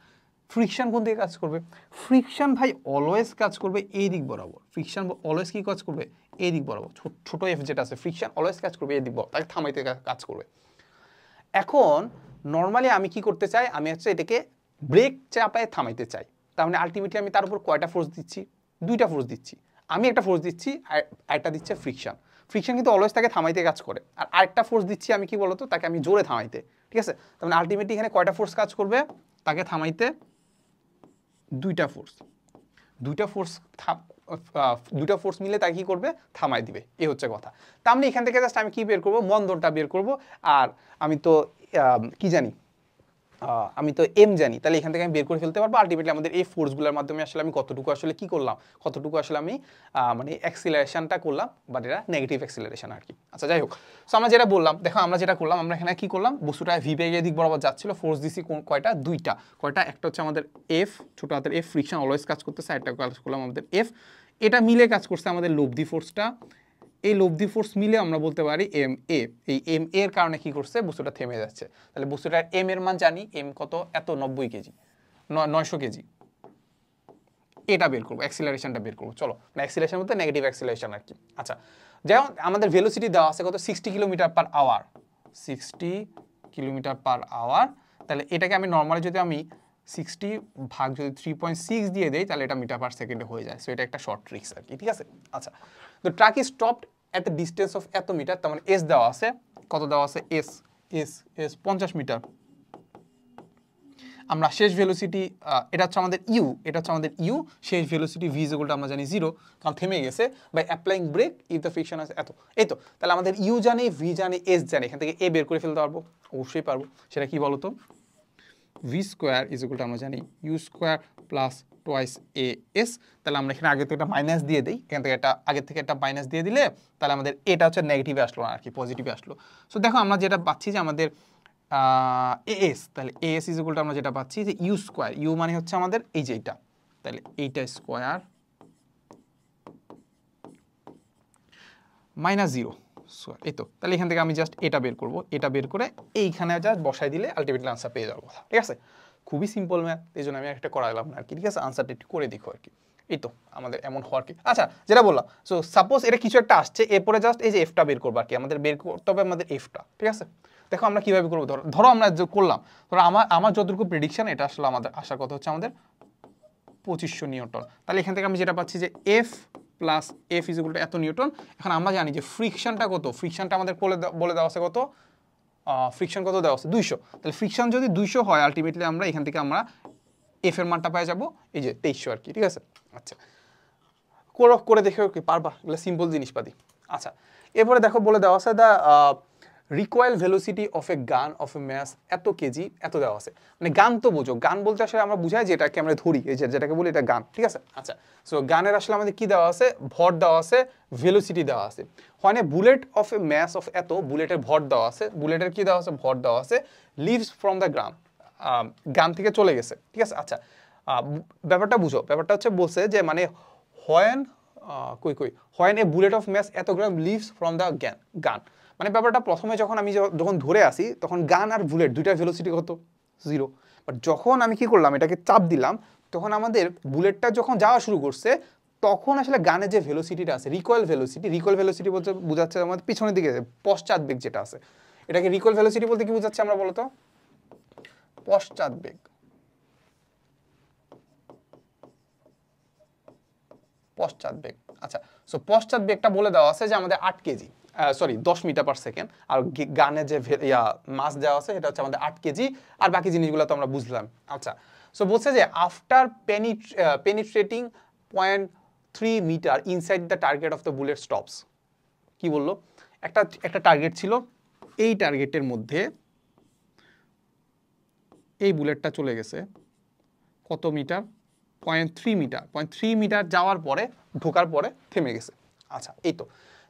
ফ্রিকশন কোন দিকে কাজ করবে, ফ্রিকশন ভাই অলওয়েজ কাজ করবে এই দিক বরাবর, ফ্রিকশন অলওয়েজ কি কাজ করবে এই দিক বরাবর, ছোট এফ যেটা আছে ফ্রিকশন অলওয়েজ কাজ করবে এই দিক বরাবর, তাকে থামাইতে কাজ করবে। এখন নর্মালি আমি কি করতে চাই, আমি হচ্ছে এটাকে ব্রেক চাপায় থামাইতে চাই, তার মানে আলটিমেটলি আমি তার উপর কয়টা ফোর্স দিচ্ছি, দুইটা ফোর্স দিচ্ছি, আমি একটা ফোর্স দিচ্ছি আর একটা দিচ্ছে ফ্রিকশন, ফ্রিকশন কিন্তু অলওয়েজ তাকে থামাইতে কাজ করে, আর আরেকটা ফোর্স দিচ্ছি আমি কি বলতো, তাকে আমি জোরে থামাইতে, ঠিক আছে। তার মানে আলটিমেটলি এখানে কয়টা ফোর্স কাজ করবে, তাকে থামাইতে দুইটা ফোর্স মিলে তাকে কি করবে, থামাই দিবে, এই হচ্ছে কথা। তা আমি এখান থেকে জাস্ট আমি কি বের করবো, মন্দনটা বের করব, আর আমি তো কি জানি, আমি তো এম জানি, তাহলে এখান থেকে আমি বের করে ফেলতে পারবো আলটিমেটলি আমাদের এই ফোর্সগুলোর মাধ্যমে আসলে আমি কতটুকু আসলে কি করলাম, কতটুকু আসলে আমি মানে অ্যাক্সিলারেশনটা করলাম, বাট এটা নেগেটিভ অ্যাক্সিলারেশন আর কি। আচ্ছা যাই হোক, সো আমরা যেটা বললাম, দেখো আমরা যেটা করলাম, আমরা এখানে কি করলাম, বস্তুটা ভি বেগের দিক বরাবর যাচ্ছিল, ফোর্স দিছি কয়টা, দুইটা, কয়টা, একটা হচ্ছে আমাদের এফ, ছোট হাতের এফ, ফ্রিকশন অলওয়েজ কাজ করতেছে, একটা কাজ করলাম আমাদের এফ, এটা মিলে কাজ করছে আমাদের লব্ধি ফোর্সটা, এই লব্ধি ফোর্স মিলে আমরা বলতে পারি এম এ, এই এম এর কারণে কি করছে, বস্তুটা থেমে যাচ্ছে। তাহলে বস্তুটার এম এর মান জানি, এম কত, এত 90 কেজি, 900 কেজি, এটা বের করবো, অ্যাক্সিলারেশনটা বের করবো, চলো, মানে অ্যাক্সিলারেশন বলতে নেগেটিভ অ্যাক্সিলারেশন আর কি। আচ্ছা যেমন আমাদের ভেলোসিটি দেওয়া আছে কত, 60 kilometre per hour, 60 kilometre per hour, তাহলে এটাকে আমি নর্মালি যদি আমি 60 ভাগ যদি 3.6 দিয়ে দেই, তাহলে এটা মিটার পার সেকেন্ডে হয়ে যায়। সো এটা একটা শর্ট ট্রিক্স আর কি, ঠিক আছে। আচ্ছা তো truck is stopped at the distance of এত মিটার, তার মানে এস দেওয়া আছে, কত দেওয়া আছে, এস 50 মিটার। আমরা শেষ ভেলোসিটি, এটা হচ্ছে আমাদের ইউ, এটা হচ্ছে আমাদের ইউ, শেষ velocity v is equal to আমরা জানি 0, কারণ থেমে গেছে, by applying brake if the friction আছে এত, এই তো। তাহলে আমাদের ইউ জানি, ভি জানি, এস জানি, এখান থেকে এ বের করে ফেলতে পারবো, অবশ্যই পারবো। সেটা কি বলতো, v square is equal to আমরা জানি u square plus twice a s. তাহলে আমরা এখানে আগে থেকে একটা মাইনাস দিয়ে দিই, এখান থেকে একটা আগের থেকে একটা মাইনাস দিয়ে দিলে তাহলে আমাদের এটা হচ্ছে নেগেটিভে আসলো না আর কি, পজিটিভে আসলো। সো দেখো আমরা যেটা পাচ্ছি যে আমাদের এস, তাহলে এস ইজ ইকুয়াল টু আমরা যেটা পাচ্ছি যে ইউ স্কোয়ার, ইউ মানে হচ্ছে আমাদের এই যে এইটা, তাহলে এইটা স্কোয়ার মাইনাস 0 এই তো। তাহলে এখান থেকে আমি জাস্ট এটা বের করব, এটা বের করে এইখানে জাস্ট বসাই দিলে আলটিমেটলি আনসার পেয়ে যাবো কথা, ঠিক আছে। খুবই সিম্পল ম্যাথ, এই জন্য আমি একটা করাইলাম না আর কি, ঠিক আছে। আনসারটা একটু করে দেখো আর কি। এই তো আমাদের এমন হওয়ার কি। আচ্ছা যেটা বললাম, সো সাপোজ এটা কিছু একটা আসছে, এরপরে জাস্ট এই যে এফটা বের করবো আর কি, আমাদের বের করতে হবে আমাদের এফটা, ঠিক আছে। দেখো আমরা কিভাবে করবো, ধরো আমরা করলাম, ধরো আমার যতটুকু প্রেডিকশন, এটা আসলে আমাদের আসার কথা হচ্ছে আমাদের 2500 নিউটন। তাহলে এখান থেকে আমি যেটা পাচ্ছি যে F plus F is equal two এত নিউটন। এখন আমরা জানি যে ফ্রিকশনটা কত, ফ্রিকশনটা আমাদের বলে দেওয়া আছে কত, ফ্রিকশন কত দেওয়া আছে 200। তাহলে ফ্রিকশন যদি 200 হয়, আলটিমেটলি আমরা এখান থেকে আমরা এফ এর মানটা পেয়ে যাবো এই যে 2300 আর কি, ঠিক আছে। আচ্ছা করে দেখো কি পারবা, এগুলো সিম্পল জিনিসপাতি। আচ্ছা এরপরে দেখো বলে দেওয়া আছে দ্য রিকয়েল ভেলোসিটি অফ এ গান অফ এ ম্যাস এত কেজি, এত দেওয়া আছে। মানে গান তো বোঝো, গান বলতে আসলে আমরা বুঝাই যে এটাকে আমরা ধরি, এই যেটাকে বলি এটা গান, ঠিক আছে। আচ্ছা সো গানের আসলে আমাদের কি দেওয়া আছে, ভর দেওয়া আছে, ভেলোসিটি দেওয়া আছে। হয় bullet of a mass of এত, বুলেটের ভর দেওয়া আছে, বুলেটের কি দেওয়া আছে, ভর দেওয়া আছে, লিভস ফ্রম দ্য গ্রাম, গান থেকে চলে গেছে, ঠিক আছে। আচ্ছা ব্যাপারটা বুঝো, ব্যাপারটা হচ্ছে বলছে যে মানে when when a bullet of mass এত gram lives from the gun, মানে ব্যাপারটা প্রথমে যখন আমি যখন ধরে আসি, তখন গান আর বুলেট দুইটার ভেলোসিটি কত, 0। বাট যখন আমি কি করলাম, এটাকে চাপ দিলাম, তখন আমাদের বুলেটটা যখন যাওয়া শুরু করছে, তখন আসলে গানের যে ভেলোসিটিটা আছে, রিকয়েল ভেলোসিটি বলতে বোঝাচ্ছে আমাদের পিছনের দিকে পশ্চাৎ বেগ যেটা আছে, এটাকে রিকয়েল ভেলোসিটি বলতে কি বোঝাচ্ছে আমরা বলতো, পশ্চাৎ বেগ। পশ্চাৎ বেগ। আচ্ছা সো পশ্চাৎ বেগটা বলে দেওয়া আছে যে আমাদের 8 KG, sorry 10 metre per second. আর গানের যে মাস দেওয়া আছে এটা হচ্ছে আমাদের 8 কেজি। আর বাকি জিনিসগুলো তো আমরা বুঝলাম। আচ্ছা সো বলছে যে after penetrating 0.3 metre inside the target of the bullet stops. কি বললো, একটা টার্গেট ছিল, এই টার্গেটের মধ্যে এই বুলেটটা চলে গেছে কত মিটার, 0.3 মিটার যাওয়ার পরে, ঢোকার পরে থেমে গেছে। আচ্ছা এই তো।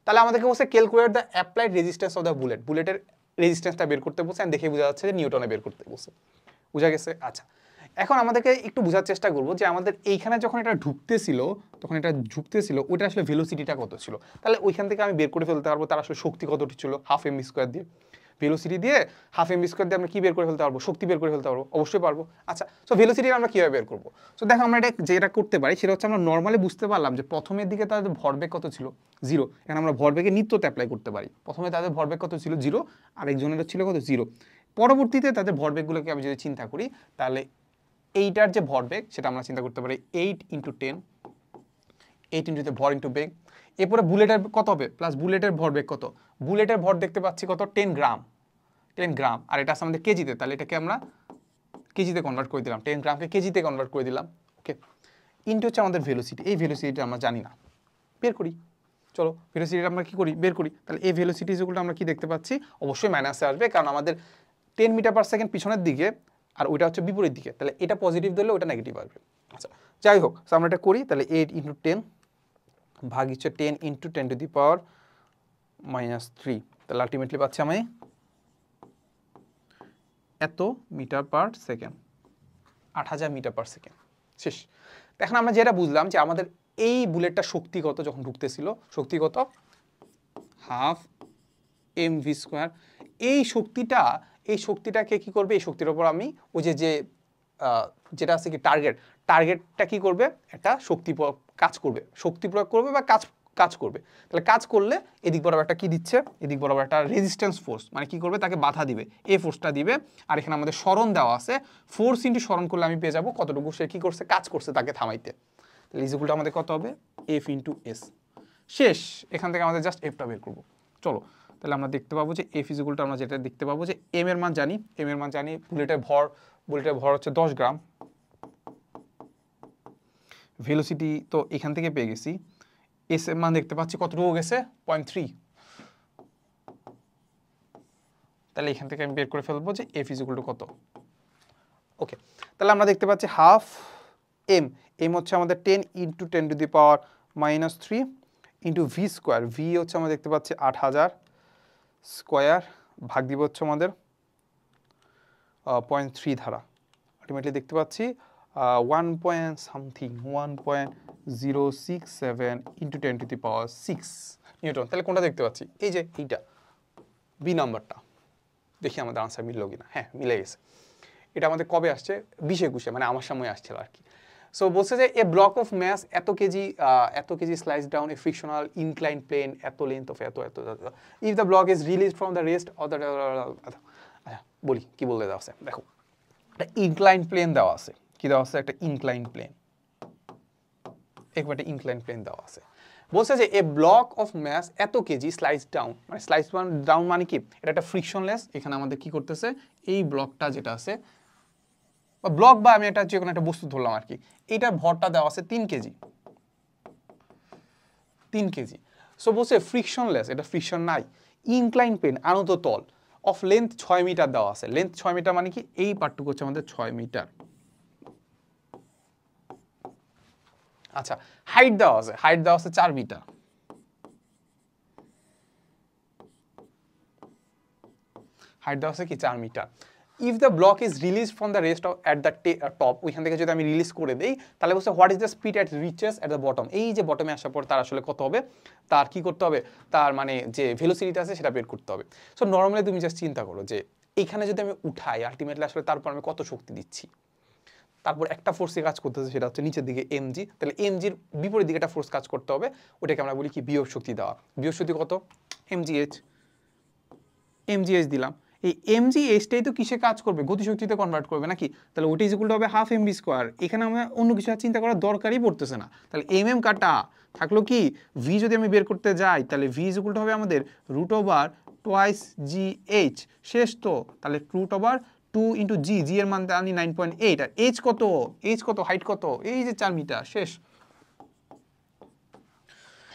তাহলে আমাদেরকে বলছে calculate the applied resistance of the bullet, বুলেটের রেজিস্ট্যান্সটা বের করতে বলছে, দেখে বোঝা যাচ্ছে যে নিউটনে বের করতে বলছে, বোঝা গেছে। আচ্ছা এখন আমাদেরকে একটু বোঝার চেষ্টা করবো যে আমাদের এইখানে যখন এটা ঢুকতেছিল, ওইটা আসলে ভেলোসিটিটা কত ছিল। তাহলে ওইখান থেকে আমি বের করে ফেলতে পারবো তার আসলে শক্তি কতটি ছিল, হাফ এম স্কোয়ার দিয়ে, ভেলোসিটি দিয়ে হাফ এম স্কোয়ার দিয়ে আমরা কি বের করে ফেলতে পারবো, শক্তি বের করে ফেলতে পারবো, অবশ্যই পারবো। আচ্ছা সো ভেলোসিটি আমরা কীভাবে বের করবো, সো দেখো আমরা যেটা করতে পারি সেটা হচ্ছে আমরা নর্মালি বুঝতে পারলাম যে প্রথমের দিকে তাদের ভরবেগ কত ছিল, 0। এখানে আমরা ভরবেগের নিত্যতে অ্যাপ্লাই করতে পারি। প্রথমে তাদের ভরবেগ কত ছিল, 0, আরেকজনের ছিল কত, 0। পরবর্তীতে তাদের ভরবেগগুলোকে আমি যদি চিন্তা করি, তাহলে এইটার যে ভরবেগ সেটা আমরা চিন্তা করতে পারি 8 × 10, 8 × ভর ইন্টু বেগ। এরপরে বুলেটের কত হবে, প্লাস বুলেটের ভরবেগ কত, বুলেটের ভর দেখতে পাচ্ছি কত, 10 গ্রাম, আর এটা আছে আমাদের কেজিতে, তাহলে এটাকে আমরা কেজিতে কনভার্ট করে দিলাম, 10 গ্রামকে কেজিতে কনভার্ট করে দিলাম, ওকে। ইন্টু হচ্ছে আমাদের ভেলোসিটি, এই ভেলোসিটিটা আমরা জানি না, বের করি। চলো ভেলোসিটিটা আমরা কি করি, বের করি। তাহলে এই ভেলোসিটি যেগুলো আমরা কি দেখতে পাচ্ছি, অবশ্যই মাইনাসে আসবে, কারণ আমাদের 10 মিটার পার সেকেন্ড পিছনের দিকে, আর ওইটা হচ্ছে বিপরীত দিকে, তাহলে এটা পজিটিভ ধরলে ওটা নেগেটিভ আসবে। আচ্ছা যাই হোক, আমরা এটা করি, তাহলে 8 × 10 ভাগ হচ্ছে 10 × 10⁻³ তাহলে আলটিমেটলি পাচ্ছি আমি এত metre per second, 8000 metre per second, শেষ। এখন আমরা যেটা বুঝলাম যে আমাদের এই বুলেটটা শক্তি কত যখন ঢুকতেছিল, শক্তি কত, হাফ mv²। এই শক্তিটাকে কি করবে, এই শক্তির উপর আমি ওই যেটা আছে কি টার্গেটটা কি করবে, একটা কাজ করবে, শক্তি প্রয়োগ করবে বা কাজ করবে। তাহলে কাজ করলে এদিক বরাবর একটা কি দিচ্ছে, এদিক বরাবর একটা রেজিস্ট্যান্স ফোর্স, মানে কি করবে, তাকে বাধা দিবে, এই ফোর্সটা দিবে। আর এখানে আমাদের সরণ দেওয়া আছে, ফোর্স ইন্টু সরণ করলে আমি পেয়ে যাবো কতটুকু সে কি করছে, কাজ করছে তাকে থামাইতে। তাহলে ইজিকুলটা আমাদের কত হবে, F × S, শেষ। এখান থেকে আমাদের জাস্ট এফটা বের করবো। চলো তাহলে আমরা দেখতে পাবো যে এফ ইজিকুলটা আমরা যেটা দেখতে পাবো যে এম এর মান জানি, বুলেটের ভর হচ্ছে 10 গ্রাম, ভেলোসিটি তো এখান থেকে পেয়ে গেছি, এস এর মান দেখতে পাচ্ছি কতটুকু গেছে, 0.3। তাহলে এখান থেকে আমি বের করে ফেলবো যে এফ ইজিকুল কত, ওকে। তাহলে আমরা দেখতে পাচ্ছি হাফ এম হচ্ছে আমাদের 10 × 10⁻³ ইন্টু v² ভি হচ্ছে আমরা দেখতে পাচ্ছি 8000 স্কোয়ার, ভাগ দিব হচ্ছে আমাদের 0.3 ধারা, আলটিমেটলি দেখতে পাচ্ছি 1 something 1.067 into 10 to the power 6 Newton. তাহলে কোনটা দেখতে পাচ্ছি? এই যে এইটা বি নাম্বারটা। দেখি আমাদের আনসার মিললো কিনা। হ্যাঁ, মিলে গেছে। এটা আমাদের কবে আসছে? 20-21 মানে আমার সময় আসছিল আর কি। সো বলছে যে এ ব্লক অফ ম্যাস এত কেজি স্লাইস ডাউন এ ফ্রিকশনাল ইনক্লাইন প্লেন এত লেন্থ অফ এত if the block is release from the rest of the আচ্ছা বলি কি বলতে দেওয়া আছে। দেখো একটা ইনক্লাইন প্লেন দেওয়া আছে। কি দেওয়া আছে? একটা ইনক্লাইন প্লেন। একটা ইনক্লাইন প্লেন দেওয়া আছে। বলছে যে এ ব্লক অফ ম্যাস এত কেজি স্লাইস ডাউন, মানে স্লাইস ডাউন মানে কি? এটা একটা ফ্রিকশনলেস। এখানে আমাদের কি করতেছে? এই ব্লকটা যেটা আছে বা ব্লক বা আমি এটা যে কোনো একটা বস্তু ধরলাম আর কি, এইটার ভরটা দেওয়া আছে 3 কেজি। 3 কেজি। সো বলছে ফ্রিকশনলেস, এটা ফ্রিকশন নাই। ইনক্লাইন প্লেন আনত তল অফ লেন্থ 6 মিটার দেওয়া আছে। লেন্থ 6 মিটার মানে কি? এই পার্টটুকু হচ্ছে আমাদের 6 মিটার। আচ্ছা, হাইট দেওয়া আছে। হাইট দেওয়া আছে 4 মিটার। হাইট দেওয়া আছে কি? 4 metre. If the block is release from the rest of at the top, ওইখান থেকে যদি আমি রিলিজ করে দেই তাহলে বলছে what is the speed at reaches at the bottom. এই যে বটমে আসার পর তার আসলে কত হবে, তার কি করতে হবে, তার মানে যে ভেলোসিটিটা আছে সেটা বের করতে হবে। সো নর্মালি তুমি জাস্ট চিন্তা করো যে এইখানে যদি আমি উঠাই আলটিমেটলি আসলে তারপর আমি কত শক্তি দিচ্ছি। তারপর একটা ফোর্সে কাজ করতেছে, সেটা হচ্ছে নিচের দিকে এমজি। তাহলে এমজির বিপরীত দিকে একটা ফোর্স কাজ করতে হবে, ওটাকে আমরা বলি কি? বিয়োগ শক্তি দেওয়া। বিয়োগ শক্তি কত? এমজিএইচ। এমজিএইচ দিলাম। এই এমজিএইচটাই তো কিসে কাজ করবে? গতিশক্তিতে কনভার্ট করবে নাকি? তাহলে ওটা ইজ ইকুয়াল টু হবে হাফ এমবি স্কোয়ার। এখানে আমরা অন্য কিছু আর চিন্তা করার দরকারই পড়তেছে না। তাহলে এম কাটা থাকলো কি? ভি যদি আমি বের করতে যাই তাহলে ভি ইজ ইকুয়াল টু হবে আমাদের root over twice g h. শেষ তো? তাহলে root over 2 into g. G এর মান আনি 9.8। আর এইচ কত? এইচ কত? হাইট কত? এই যে 4 মিটার। শেষ।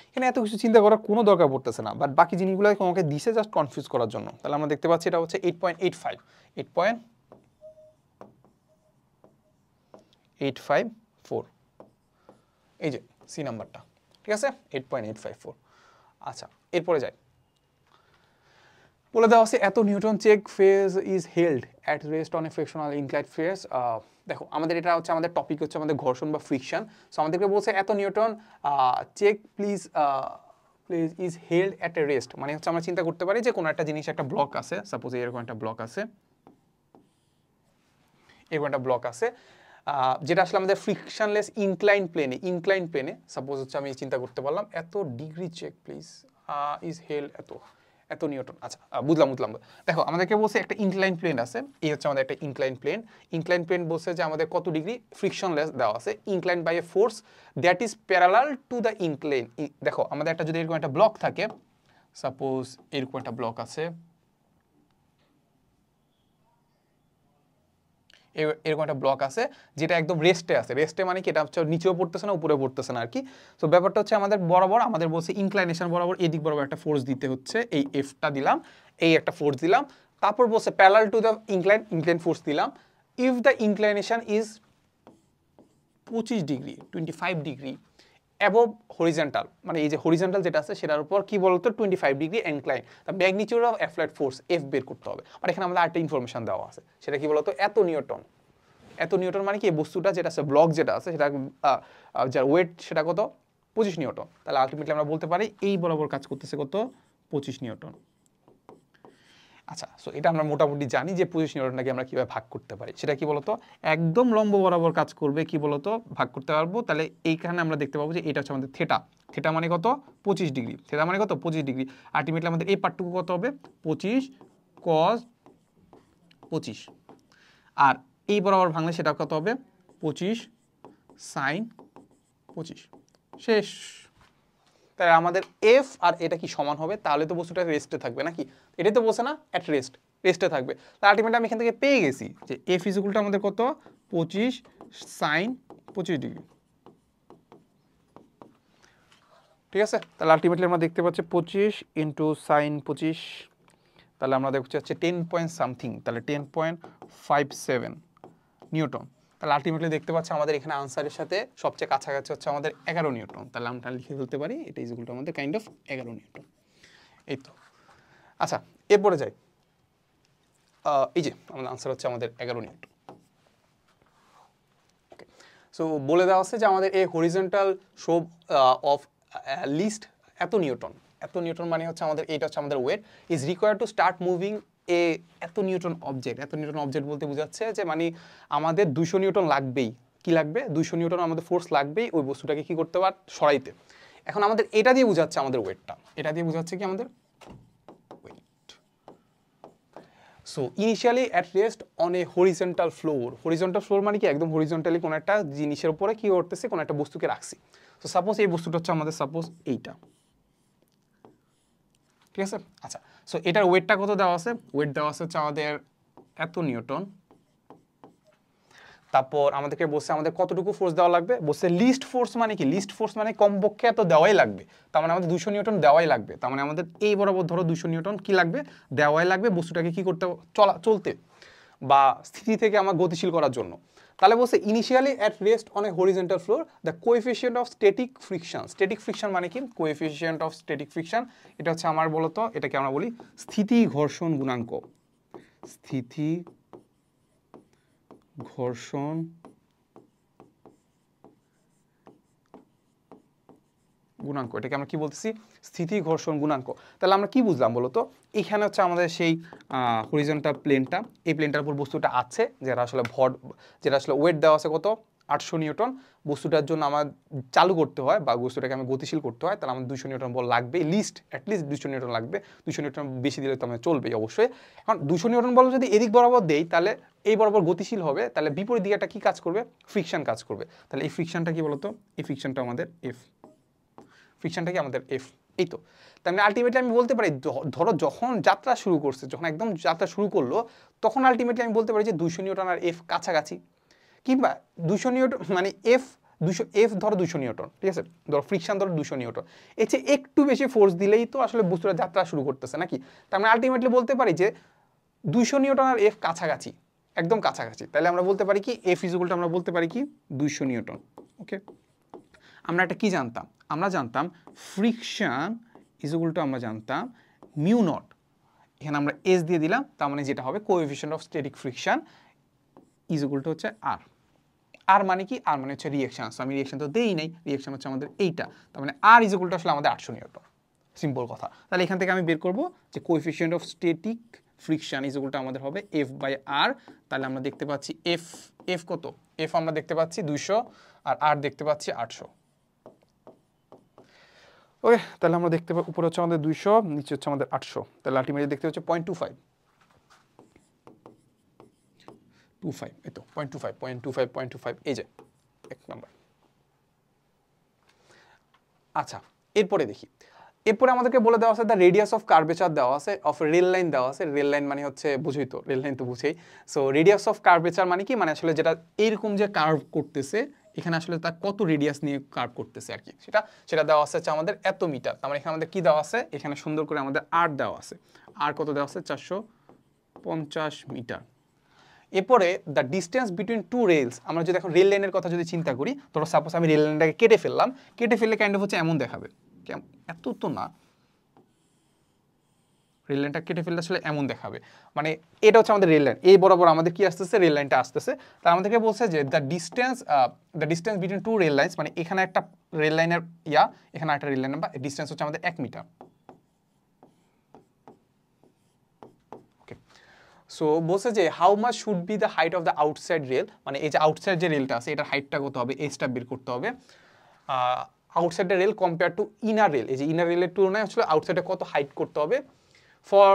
এখানে এত কিছু চিন্তা করার কোনো দরকার পড়তেছে না, বাট বাকি জিনিসগুলো আমাকে দিছে জাস্ট কনফিউজ করার জন্য। তাহলে আমরা দেখতে পাচ্ছি এটা হচ্ছে 8.85 8.854 এই যে সি নাম্বারটা। ঠিক আছে, 8.854। আচ্ছা, এরপরে যাই। বলে দেওয়া আছে এত newton check phase is held at rest on a frictional inclined phase. দেখো আমাদের এটা হচ্ছে আমাদের টপিক হচ্ছে আমাদের ঘর্ষণ বা ফ্রিকশন। সো আমাদেরকে বলছে এত newton check please is held at a rest, মানে হচ্ছে আমরা চিন্তা করতে পারি যে কোনো একটা জিনিস একটা ব্লক আছে, সাপোজ এরকম একটা ব্লক আছে, এরকম একটা ব্লক আছে যেটা আসলে আমাদের ফ্রিকশনলেস ইনক্লাইন প্লেনে সাপোজ হচ্ছে আমি চিন্তা করতে পারলাম এত degree check please is held এত নিউটন। আচ্ছা, বুঝলাম। দেখো আমাদেরকে বলছে একটা ইনক্লাইন প্লেন আছে, এই হচ্ছে আমাদের একটা ইনক্লাইন প্লেন বলছে যে আমাদের কত ডিগ্রি ফ্রিকশনলেস দেওয়া আছে, incline by a force that is parallel to the incline. দেখো আমাদের একটা যদি এরকম একটা ব্লক থাকে, সাপোজ এরকম একটা ব্লক আছে, এরকম একটা ব্লক আছে যেটা একদম রেস্টে আছে। রেস্টে মানে কি? এটা হচ্ছে নিচেও পড়তেছে না উপরেও পড়তেছে না আর কি। সো ব্যাপারটা হচ্ছে আমাদের বরাবর আমাদের বলছে ইনক্লাইনেশন বরাবর এদিক বরাবর একটা ফোর্স দিতে হচ্ছে। এই এফটা দিলাম, এই একটা ফোর্স দিলাম। তারপর বলছে parallel to the incline force দিলাম if the inclination is 25 degree 25 degree above horizontal, মানে এই যে হরিজন্টাল যেটা আছে সেটার উপর কি বলতো 25 degree incline, the magnitude of applied force F বের করতে হবে। আর এখানে আমাদের আরেকটা ইনফরমেশন দেওয়া আছে, সেটা কি বলতো এত নিউটন মানে কি? এই বস্তুটা যেটা আছে ব্লক যেটা আছে সেটা যার ওয়েট সেটা কত? 25 নিউটন। তাহলে আলটিমেটলি আমরা বলতে পারি এই বরাবর কাজ করতেছে কত? 25 নিউটন। আচ্ছা, সো এটা আমরা মোটামুটি জানি যে 25 নিউটনটাকে আমরা কিভাবে ভাগ করতে পারি। সেটা কি বলতো? একদম লম্ব বরাবর কাজ করবে কি বলতো? ভাগ করতে পারবো। তাহলে এইখানে আমরা দেখতে পাবো যে এটা হচ্ছে আমাদের থেটা মানে কত? 25 ডিগ্রি। থেটা মানে কত? 25 ডিগ্রি। আলটিমেটলি আমাদের এই পার্টটুকু কত হবে? 25 cos 25। আর এই বরাবর ভাঙলে সেটা কত হবে? 25 sin 25। শেষ। তাহলে আমাদের এফ আর এটা কি সমান হবে? তাহলে তো বস্তুটা রেস্টে থাকবে নাকি? এটাই তো বলছে না অ্যাট রেস্টে থাকবে। তাহলে আলটিমেটলি আমি এখান থেকে পেয়ে গেছি যে এফ ইজ ইকুয়াল টু আমাদের কত? 25 sin 25 ডিগ্রি। ঠিক আছে, তাহলে আলটিমেটলি আমরা দেখতে পাচ্ছি 25 ইন্টু sin 25, তাহলে আমরা দেখতে পাচ্ছি 10 পয়েন্ট সামথিং, তাহলে 10.57 নিউটন। তাহলে আলটিমেটলি দেখতে পাচ্ছি আমাদের এখানে আনসারের সাথে সবচেয়ে কাছাকাছি হচ্ছে আমাদের 11 নিউটন। তাহলে আমরা লিখে ফেলতে পারি এটা ইজ ইকুয়াল টু আমাদের কাইন্ড অফ 11 নিউটন। এই তো। আচ্ছা, এরপরে যাই। এই যে আমাদের আনসার হচ্ছে আমাদের 11 নিউটন। সো বলে দেওয়া আছে যে আমাদের এই হরিজন্টাল শো অফ লিস্ট এত নিউটন মানে হচ্ছে আমাদের এইটা হচ্ছে আমাদের weight is required to start moving এত নিউটন অবজেক্ট বলতে বোঝাচ্ছে যে মানে আমাদের 200 নিউটন লাগবেই। কি লাগবে? 200 নিউটন আমাদের ফোর্স লাগবেই ওই বস্তুটাকে কি করতে পার সরাইতে। এখন আমাদের এটা দিয়ে বোঝাচ্ছে আমাদের ওয়েটটা, এটা দিয়ে বোঝাচ্ছে কি আমাদের weight. So initially at rest on a horizontal floor মানে কি একদম হরিজন্টালি কোনো একটা জিনিসের উপরে কি করতেছে, কোনো একটা বস্তুকে রাখছি। সো সাপোজ এই বস্তুটা হচ্ছে আমাদের সাপোজ এইটা, ঠিক আছে? আচ্ছা, সো এটার ওয়েটটা কত দেওয়া আছে? ওয়েট দেওয়া আছে হচ্ছে আমাদের এত নিউটন। তারপর আমাদেরকে বলছে আমাদের কতটুকু ফোর্স দেওয়া লাগবে, বলছে লিস্ট ফোর্স মানে কি? লিস্ট ফোর্স মানে কমপক্ষে এত দেওয়াই লাগবে, তার মানে আমাদের 200 নিউটন দেওয়াই লাগবে। তার মানে আমাদের এই বরাবর ধরো 200 নিউটন কি লাগবে? দেওয়াই লাগবে বস্তুটাকে কি করতে, চলতে বা স্থিতি থেকে আমার গতিশীল করার জন্য। তাহলে বলছে initially at rest on a horizontal floor the coefficient of static friction মানে কি? কোএফিসিয়েন্ট অফ স্ট্যাটিক ফ্রিকশন এটা হচ্ছে আমার বলতো, এটাকে আমরা বলি স্থিতি ঘর্ষণ গুণাঙ্ক। স্থিতি ঘর্ষণ গুণাঙ্ক, এটাকে আমরা কি বলতেছি? স্থিতি ঘর্ষণ গুণাঙ্ক। তাহলে আমরা কি বুঝলাম বলতো? এখানে হচ্ছে আমাদের সেই হরিজন্টাল প্লেনটা, এই প্লেনটার উপর বস্তুটা আছে, যেটা আসলে ওয়েট দেওয়া আছে কত? 800 নিউটন। বস্তুটার জন্য আমার চালু করতে হয় বা বস্তুটাকে আমি গতিশীল করতে হয়, তাহলে আমার 200 নিউটন বল লাগবে, অ্যাটলিস্ট 200 নিউটন লাগবে। 200 নিউটন বেশি দিলে তো আমার চলবেই অবশ্যই। এখন 200 নিউটন বল যদি এদিক বরাবর দেই, তাহলে এই বরাবর গতিশীল হবে, তাহলে বিপরীত দিকে একটা কি কাজ করবে? ফ্রিকশন কাজ করবে। তাহলে এই ফ্রিকশনটা কি বলতো? এই ফ্রিকশনটা আমাদের এফ, ফ্রিকশনটা কি আমাদের এফ। এই তো, তার মানে আলটিমেটলি আমি বলতে পারি ধরো যখন যাত্রা শুরু করছে, যখন একদম যাত্রা শুরু করলো, তখন আলটিমেটলি আমি বলতে পারি যে 200 নিউটন আর এফ কাছাকাছি, কিংবা 200 নিউটন মানে এফ ধরো 200 নিউটন, ঠিক আছে? ধরো ফ্রিকশন ধরো 200 নিউটন, এর চেয়ে একটু বেশি ফোর্স দিলেই তো আসলে বস্তুটা যাত্রা শুরু করতেছে নাকি? তার মানে আলটিমেটলি বলতে পারি যে 200 নিউটন আর এফ কাছাকাছি, একদম কাছাকাছি। তাহলে আমরা বলতে পারি কি এফ ইকুয়ালটা আমরা বলতে পারি কি 200 নিউটন। ওকে, আমরা একটা কি জানতাম? আমরা জানতাম ফ্রিকশন ইকুয়াল টু আমরা জানতাম মিউ নট, এখানে আমরা এস দিয়ে দিলাম, তার মানে যেটা হবে coefficient of static friction equal to হচ্ছে আর। আর মানে কি? আর মানে হচ্ছে রিঅ্যাকশন। আমি রিঅ্যাকশন তো দেই নাই, রিঅ্যাকশন হচ্ছে আমাদের এইটা, তার মানে আর ইকুয়াল টু আসলে আমাদের 800 নিউটন। সিম্পল কথা। তাহলে এখান থেকে আমি বের করব যে coefficient of static friction equal to আমাদের হবে এফ বাই আর। তাহলে আমরা দেখতে পাচ্ছি এফ কত? এফ আমরা দেখতে পাচ্ছি 200 আর আর দেখতে পাচ্ছি 800। ওকে, তাহলে আমরা দেখতে পাই উপরে হচ্ছে আমাদের 200, নিচে হচ্ছে আমাদের 800, তাহলে আলটিমেটলি দেখতে হচ্ছে 0.25, এই তো 0.25, এই যে এক নাম্বার। আচ্ছা, এরপরে দেখি, এরপরে আমাদেরকে বলে দেওয়া আছে দ্য রেডিয়াস অফ কার্ভেচার দেওয়া আছে, অফ রেল লাইন দেওয়া আছে। রেল লাইন মানে হচ্ছে বুঝই তো, রেল লাইন তো বুঝেই। সো রেডিয়াস অফ কার্ভেচার মানে কি? মানে আসলে যেটা এইরকম যে কার্ভ করতেছে, এখানে আসলে তার কত রেডিয়াস নিয়ে কার্ভ করতেছে আর কি, সেটা দেওয়া আছে আমাদের এত মিটার। তার মানে এখানে আমাদের কি দেওয়া আছে? এখানে সুন্দর করে আমাদের আর দেওয়া আছে। আর কত দেওয়া আছে? 450 মিটার। এরপরে the distance between two rails, আমরা যদি এখন রেল লাইনের কথা যদি চিন্তা করি, ধরো সাপোজ আমি রেল লাইনটাকে কেটে ফেললে কাইন্ড অফ হচ্ছে এমন দেখাবে, এত তো না, রেল লাইনটা কেটে ফেললে আসলে এমন দেখাবে, মানে এটা হচ্ছে আমাদের রেল লাইন, এই বরাবর আমাদের কি আসতেছে? রেল লাইনটা আসতেছে। তার আমাদেরকে বলছে যে the distance between two rail lines, মানে এখানে একটা রেল লাইনের এখানে একটা রেল লাইন, বা ডিস্টেন্স হচ্ছে আমাদের 1 মিটার। ওকে, সো বলছে যে how much should be the height of the outside rail, মানে এই যে আউটসাইড যে রেলটা আছে এটার হাইটটা কত হবে? এসটা বের করতে হবে। আউটসাইডের rail compare to inner rail, এই যে ইনার রেলের তুলনায় আসলে আউটসাইডে কত হাইট করতে হবে for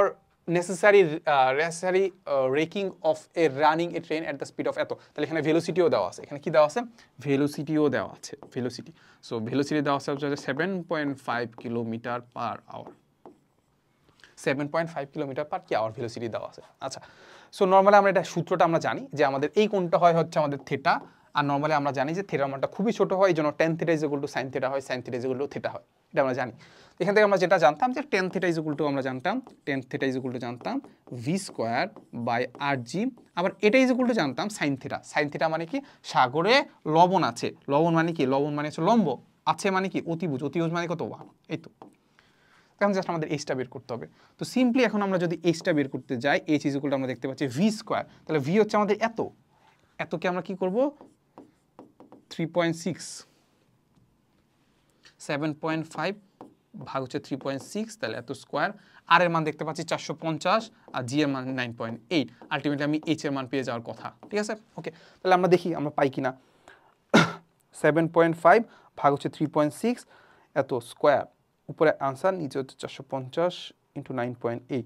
necessary racking of a running a train at the speed of এত। তাহলে এখানে ভেলোসিটিও দেওয়া আছে, এখানে কি দেওয়া আছে? ভেলোসিটিও দেওয়া আছে, ভেলোসিটি। সো ভেলোসিটি দেওয়া আছে হচ্ছে 7.5 kilometre per hour, 7.5 kilometre per কি আওয়ার ভেলোসিটি দেওয়া আছে। আচ্ছা, সো নর্মালি আমরা এটা সূত্রটা আমরা জানি যে আমাদের এই কোণটা হয় হচ্ছে আমাদের থিটা, আর নর্মালি আমরা জানি যে থিটার মানটা খুবই ছোট হয়, এই জন্য tan theta is equal two sin theta হয়, sin theta is equal two theta হয়, এটা আমরা জানি। এখান থেকে আমরা যেটা জানতাম যে tan theta is equal to আমরা জানতাম tan theta is equal two জানতাম v²/rg, আবার এটা ইজ ইকুয়াল টু জানতাম sin থিটা। sin থিটা মানে কি? সাগরে লবণ আছে, লবণ মানে কি? লবণ মানে হচ্ছে লম্ব, আছে মানে কি? অতিভুজ, অতিভুজ মানে কত? 1। এই তো, এখন জাস্ট আমাদের এইচটা বের করতে হবে। তো সিম্পলি এখন আমরা যদি এইচটা বের করতে যাই, এইচ ইজ ইকুয়াল টু আমরা দেখতে পাচ্ছি v², তাহলে v হচ্ছে আমাদের এতকে আমরা কি করব? 3.6 7.5 ভাগ হচ্ছে 3.6 তাহলে এত স্কোয়ার আর এর মান দেখতে পাচ্ছি 450 আর জি এর মান 9.8 আলটিমেটলি আমি এইচ এর মান পেয়ে যাওয়ার কথা ঠিক আছে ওকে তাহলে আমরা দেখি আমরা পাই কিনা 7.5 ভাগ হচ্ছে 3.6 এত স্কোয়ার উপরে আনসার নিচে হচ্ছে 450 ইন্টু 9.8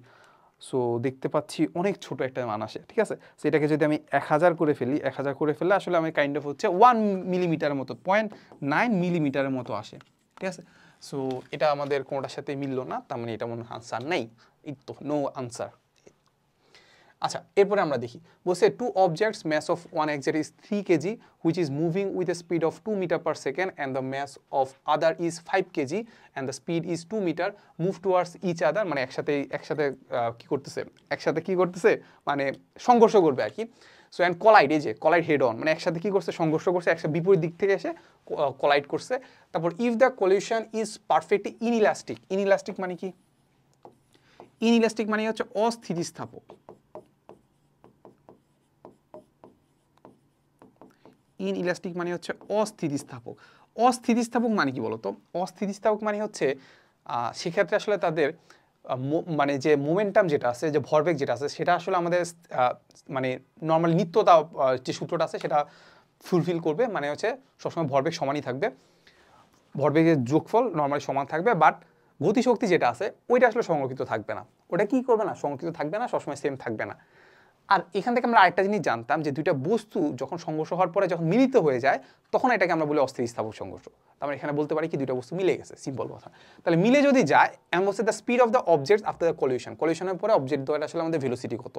সো দেখতে পাচ্ছি অনেক ছোট একটা মান আসে ঠিক আছে সো এটাকে যদি আমি 1000 করে ফেলি 1000 করে ফেললে আসলে আমি কাইন্ড অফ হচ্ছে 1 মিলিমিটারের মতো 0.9 মিলিমিটারের মতো আসে ঠিক আছে সো এটা আমাদের কোনোটার সাথে মিললো না তার মানে এটা মনে হয় আনসার নেই এই তো নো আনসার আচ্ছা এরপরে আমরা দেখি বলছে two objects mass of one object is 3 kg which is moving with a speed of 2 meter per second and the mass of other is 5 kg and the speed is 2 meter move towards each other মানে একসাথে কি করতেছে মানে সংঘর্ষ করবে আর কি so and colloid এই যে কলাইড হেড অন মানে একসাথে কি করছে সংঘর্ষ করছে একসাথে বিপরীত দিক থেকে এসে কলাইড করছে তারপর if the collision is perfectly inelastic মানে কি ইনইলাস্টিক মানে হচ্ছে অস্থিতিস্থাপক ইনইলাস্টিক মানে হচ্ছে অস্থিতিস্থাপক মানে কি বলতো অস্থিতিস্থাপক মানে হচ্ছে সেক্ষেত্রে আসলে তাদের মানে যে মোমেন্টাম যেটা আছে যে ভরবেগ যেটা আছে সেটা আসলে আমাদের মানে নর্মালি নিত্যতা যে সূত্রটা আছে সেটা ফুলফিল করবে মানে হচ্ছে সবসময় ভরবেগ সমানই থাকবে ভরবেগের যোগফল নর্মালি সমান থাকবে বাট গতিশক্তি যেটা আছে ওইটা আসলে সংরক্ষিত থাকবে না ওটা কি করবে না সংরক্ষিত থাকবে না সবসময় সেম থাকবে না আর এখান থেকে আমরা আরেকটা জিনিস জানতাম যে দুইটা বস্তু যখন সংঘর্ষ হওয়ার পরে যখন মিলিত হয়ে যায় তখন এটাকে আমরা বলি অস্থিতিস্থাপক সংঘর্ষ আমরা এখানে বলতে পারি কি দুইটা বস্তু মিলে গেছে সিম্পল কথা তাহলে মিলে যদি যায় এন্ড হচ্ছে the speed of the objects after the কলিশনের পরে অবজেক্ট দ্বয়ের আসলে আমাদের ভেলোসিটি কত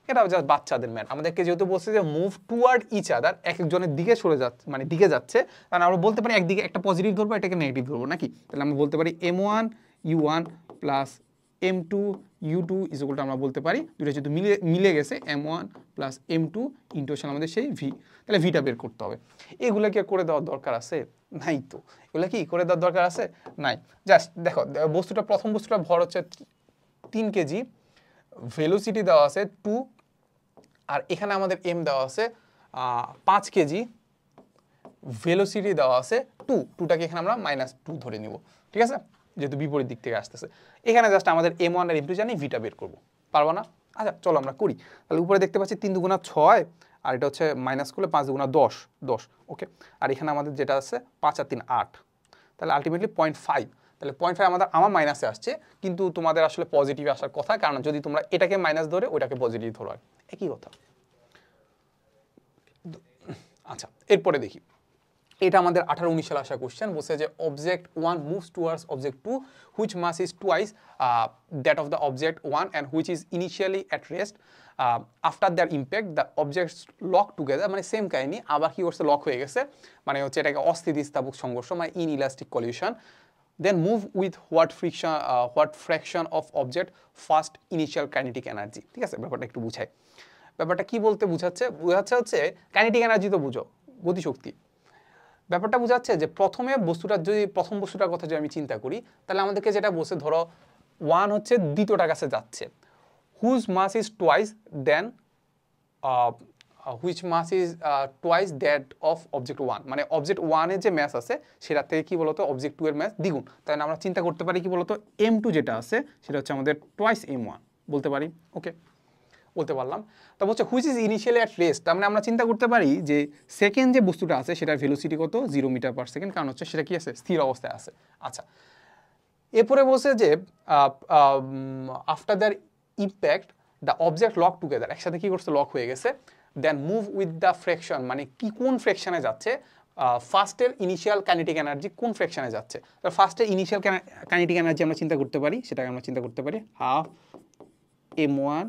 এটা জাস্ট বাচ্চাদের ম্যাথ আমাদেরকে যেহেতু বলছে যে মুভ টুয়ার্ড ইচ আদার একজনের দিকে সরে যাচ্ছে মানে দিকে যাচ্ছে কারণ আমরা বলতে পারি একদিকে একটা পজিটিভ ধরবো এটাকে নেগেটিভ ধরবো নাকি তাহলে আমরা বলতে পারি m1 u1 plus m2 u2 is equal to আমরা বলতে পারি দুটো যেহেতু মিলে গেছে m1 প্লাস m2 ইন্টু হচ্ছে আমাদের সেই v তাহলে ভিটা বের করতে হবে এগুলো কি করে দেওয়ার দরকার আছে নাই তো এগুলো কি করে দেওয়ার দরকার আছে নাই জাস্ট দেখো প্রথম বস্তুটা ভর হচ্ছে 3 কেজি ভেলোসিটি দেওয়া আছে 2 আর এখানে আমাদের m দেওয়া আছে 5 কেজি ভেলোসিটি দেওয়া আছে 2টাকে এখানে আমরা -2 ধরে নিব ঠিক আছে যেহেতু বিপরীত দিক থেকে আসতেছে এখানে জাস্ট আমাদের m1 আর m2 জানি ভিটা বের করব পারবো না আচ্ছা চলো আমরা করি তাহলে উপরে দেখতে পাচ্ছি 3 দুগুণা 6 আর এটা হচ্ছে মাইনাস করলে 5 দুগুণা 10 ওকে আর এখানে আমাদের যেটা আছে 5 আর 3 8 তাহলে আলটিমেটলি 0.5 তাহলে 0.5 আমার মাইনাসে আসছে কিন্তু তোমাদের আসলে পজিটিভে আসার কথা কারণ যদি তোমরা এটাকে মাইনাস ধরে ওটাকে পজিটিভ ধরো একই কথা আচ্ছা এরপরে দেখি এটা আমাদের 18-19 সালে আসা কোশ্চেন বলছে যে object 1 moves towards object 2 which mass is twice that of the object 1 and which is initially at rest after their impact the objects lock together মানে সেম কাহিনী আবার কি করছে লক হয়ে গেছে মানে হচ্ছে এটাকে অস্থিতিস্থাপক সংঘর্ষ মানে inelastic collision then move with what fraction of object first initial kinetic energy ঠিক আছে ব্যাপারটা একটু বুঝাই ব্যাপারটা কি বলতে বোঝাচ্ছে হচ্ছে কাইনেটিক এনার্জি তো বুঝো গতিশক্তি ব্যাপারটা বোঝাচ্ছে যে প্রথম বস্তুটার কথা যদি আমি চিন্তা করি তাহলে আমাদেরকে যেটা বলছে ধরো 1 হচ্ছে দ্বিতীয়টার কাছে যাচ্ছে whose mass is twice then which mass is twice that of object 1 মানে অবজেক্ট 1 এর যে ম্যাস আছে সেটা থেকে কি বলতো অবজেক্ট 2 এর ম্যাস দ্বিগুণ তাই আমরা চিন্তা করতে পারি কি বলতো m2 যেটা আছে সেটা হচ্ছে আমাদের টুয়াইস m1 বলতে পারি ওকে বলতে পারলাম তারপর হচ্ছে which is initially at rest তার মানে আমরা চিন্তা করতে পারি যে সেকেন্ড যে বস্তুটা আছে সেটার ভেলোসিটি কত 0 মিটার পার সেকেন্ড কারণ হচ্ছে সেটা কি আছে স্থির অবস্থায় আছে আচ্ছা এরপরে বলছে যে after their impact the object lock together একসাথে কি করছে লক হয়ে গেছে then move with the fraction মানে কি কোন ফ্র্যাকশনে যাচ্ছে ফার্স্টের ইনিশিয়াল কাইনেটিক এনার্জি কোন ফ্র্যাকশনে যাচ্ছে তো ফার্স্টের ইনিশিয়াল কাইনেটিক এনার্জি আমরা চিন্তা করতে পারি সেটাকে আমরা চিন্তা করতে পারি হাফ m1